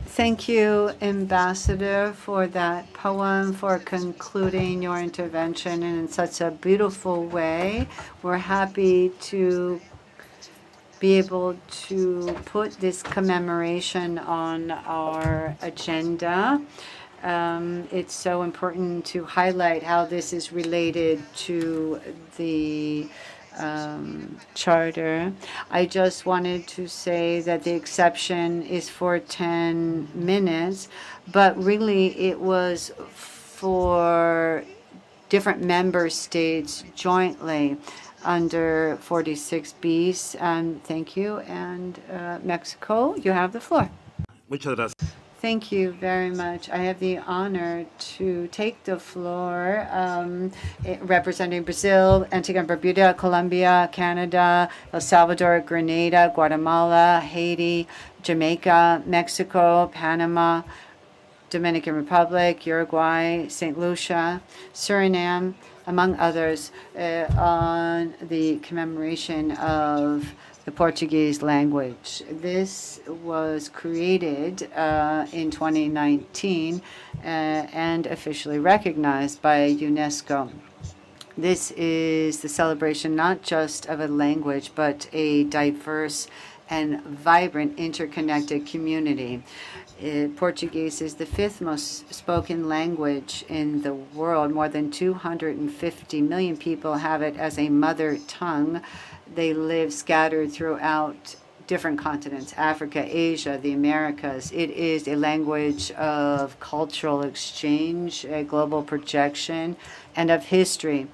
Thank you, Ambassador, for that poem, for concluding your intervention in such a beautiful way. We're happy to be able to put this commemoration on our agenda. It's so important to highlight how this is related to the charter. I just wanted to say that the exception is for 10 minutes, but really it was for different member states jointly under 46 bis. Thank you. And Mexico, you have the floor. Muchas gracias. Thank you very much. I have the honor to take the floor representing Brazil, Antigua and Barbuda, Colombia, Canada, El Salvador, Grenada, Guatemala, Haiti, Jamaica, Mexico, Panama, Dominican Republic, Uruguay, St. Lucia, Suriname, among others, on the commemoration of the Portuguese language. This was created in 2019 and officially recognized by UNESCO. This is the celebration not just of a language, but a diverse and vibrant interconnected community. Portuguese is the fifth most spoken language in the world. More than 250 million people have it as a mother tongue. They live scattered throughout different continents, Africa, Asia, the Americas. It is a language of cultural exchange, a global projection, and of history.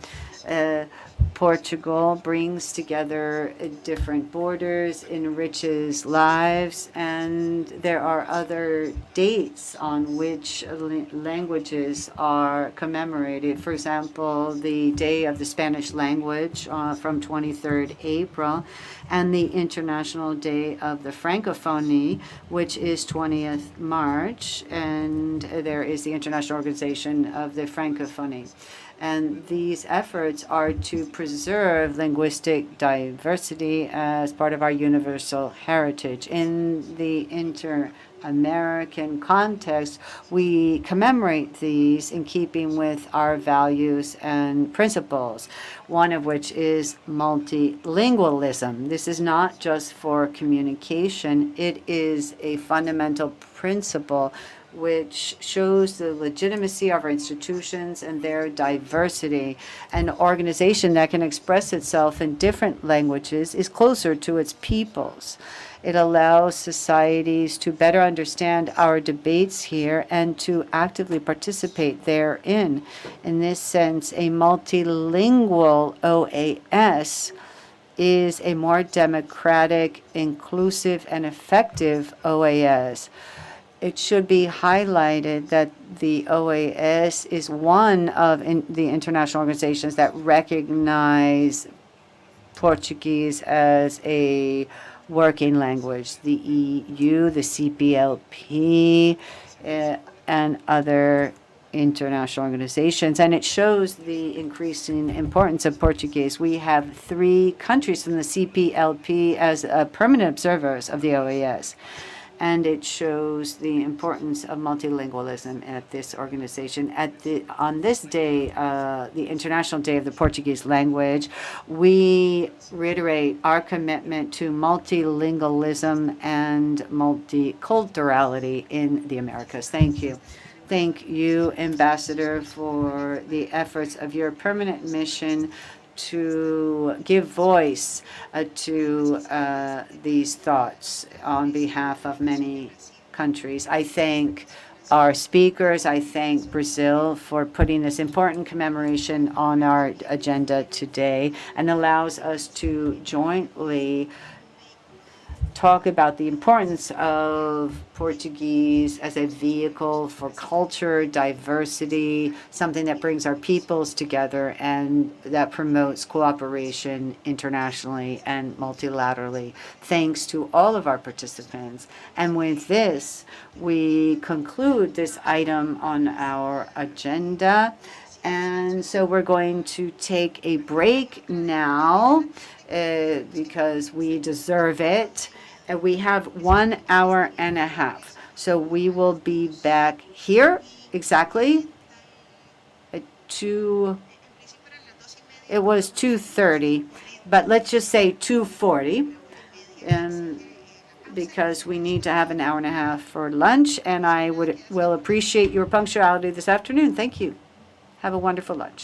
Portugal brings together different borders, enriches lives, and there are other dates on which languages are commemorated. For example, the Day of the Spanish Language from 23rd April, and the International Day of the Francophonie, which is 20th March, and there is the International Organization of the Francophonie. And these efforts are to preserve linguistic diversity as part of our universal heritage. In the inter-American context, we commemorate these in keeping with our values and principles, one of which is multilingualism. This is not just for communication, it is a fundamental principle which shows the legitimacy of our institutions and their diversity. An organization that can express itself in different languages is closer to its peoples. It allows societies to better understand our debates here and to actively participate therein. In this sense, a multilingual OAS is a more democratic, inclusive, and effective OAS. It should be highlighted that the OAS is one of the international organizations that recognize Portuguese as a working language. The EU, the CPLP, and other international organizations, and it shows the increasing importance of Portuguese. We have 3 countries from the CPLP as permanent observers of the OAS. And it shows the importance of multilingualism at this organization. On this day, the International Day of the Portuguese Language, we reiterate our commitment to multilingualism and multiculturality in the Americas. Thank you. Thank you, Ambassador, for the efforts of your permanent mission to give voice to these thoughts on behalf of many countries. I thank our speakers. I thank Brazil for putting this important commemoration on our agenda today and allows us to jointly talk about the importance of Portuguese as a vehicle for culture, diversity, something that brings our peoples together and that promotes cooperation internationally and multilaterally. Thanks to all of our participants. And with this, we conclude this item on our agenda. And so we're going to take a break now because we deserve it. And we have 1 hour and a half. So we will be back here exactly at 2. It was 2:30, but let's just say 2:40. And because we need to have an hour and a half for lunch, and I will appreciate your punctuality this afternoon. Thank you. Have a wonderful lunch.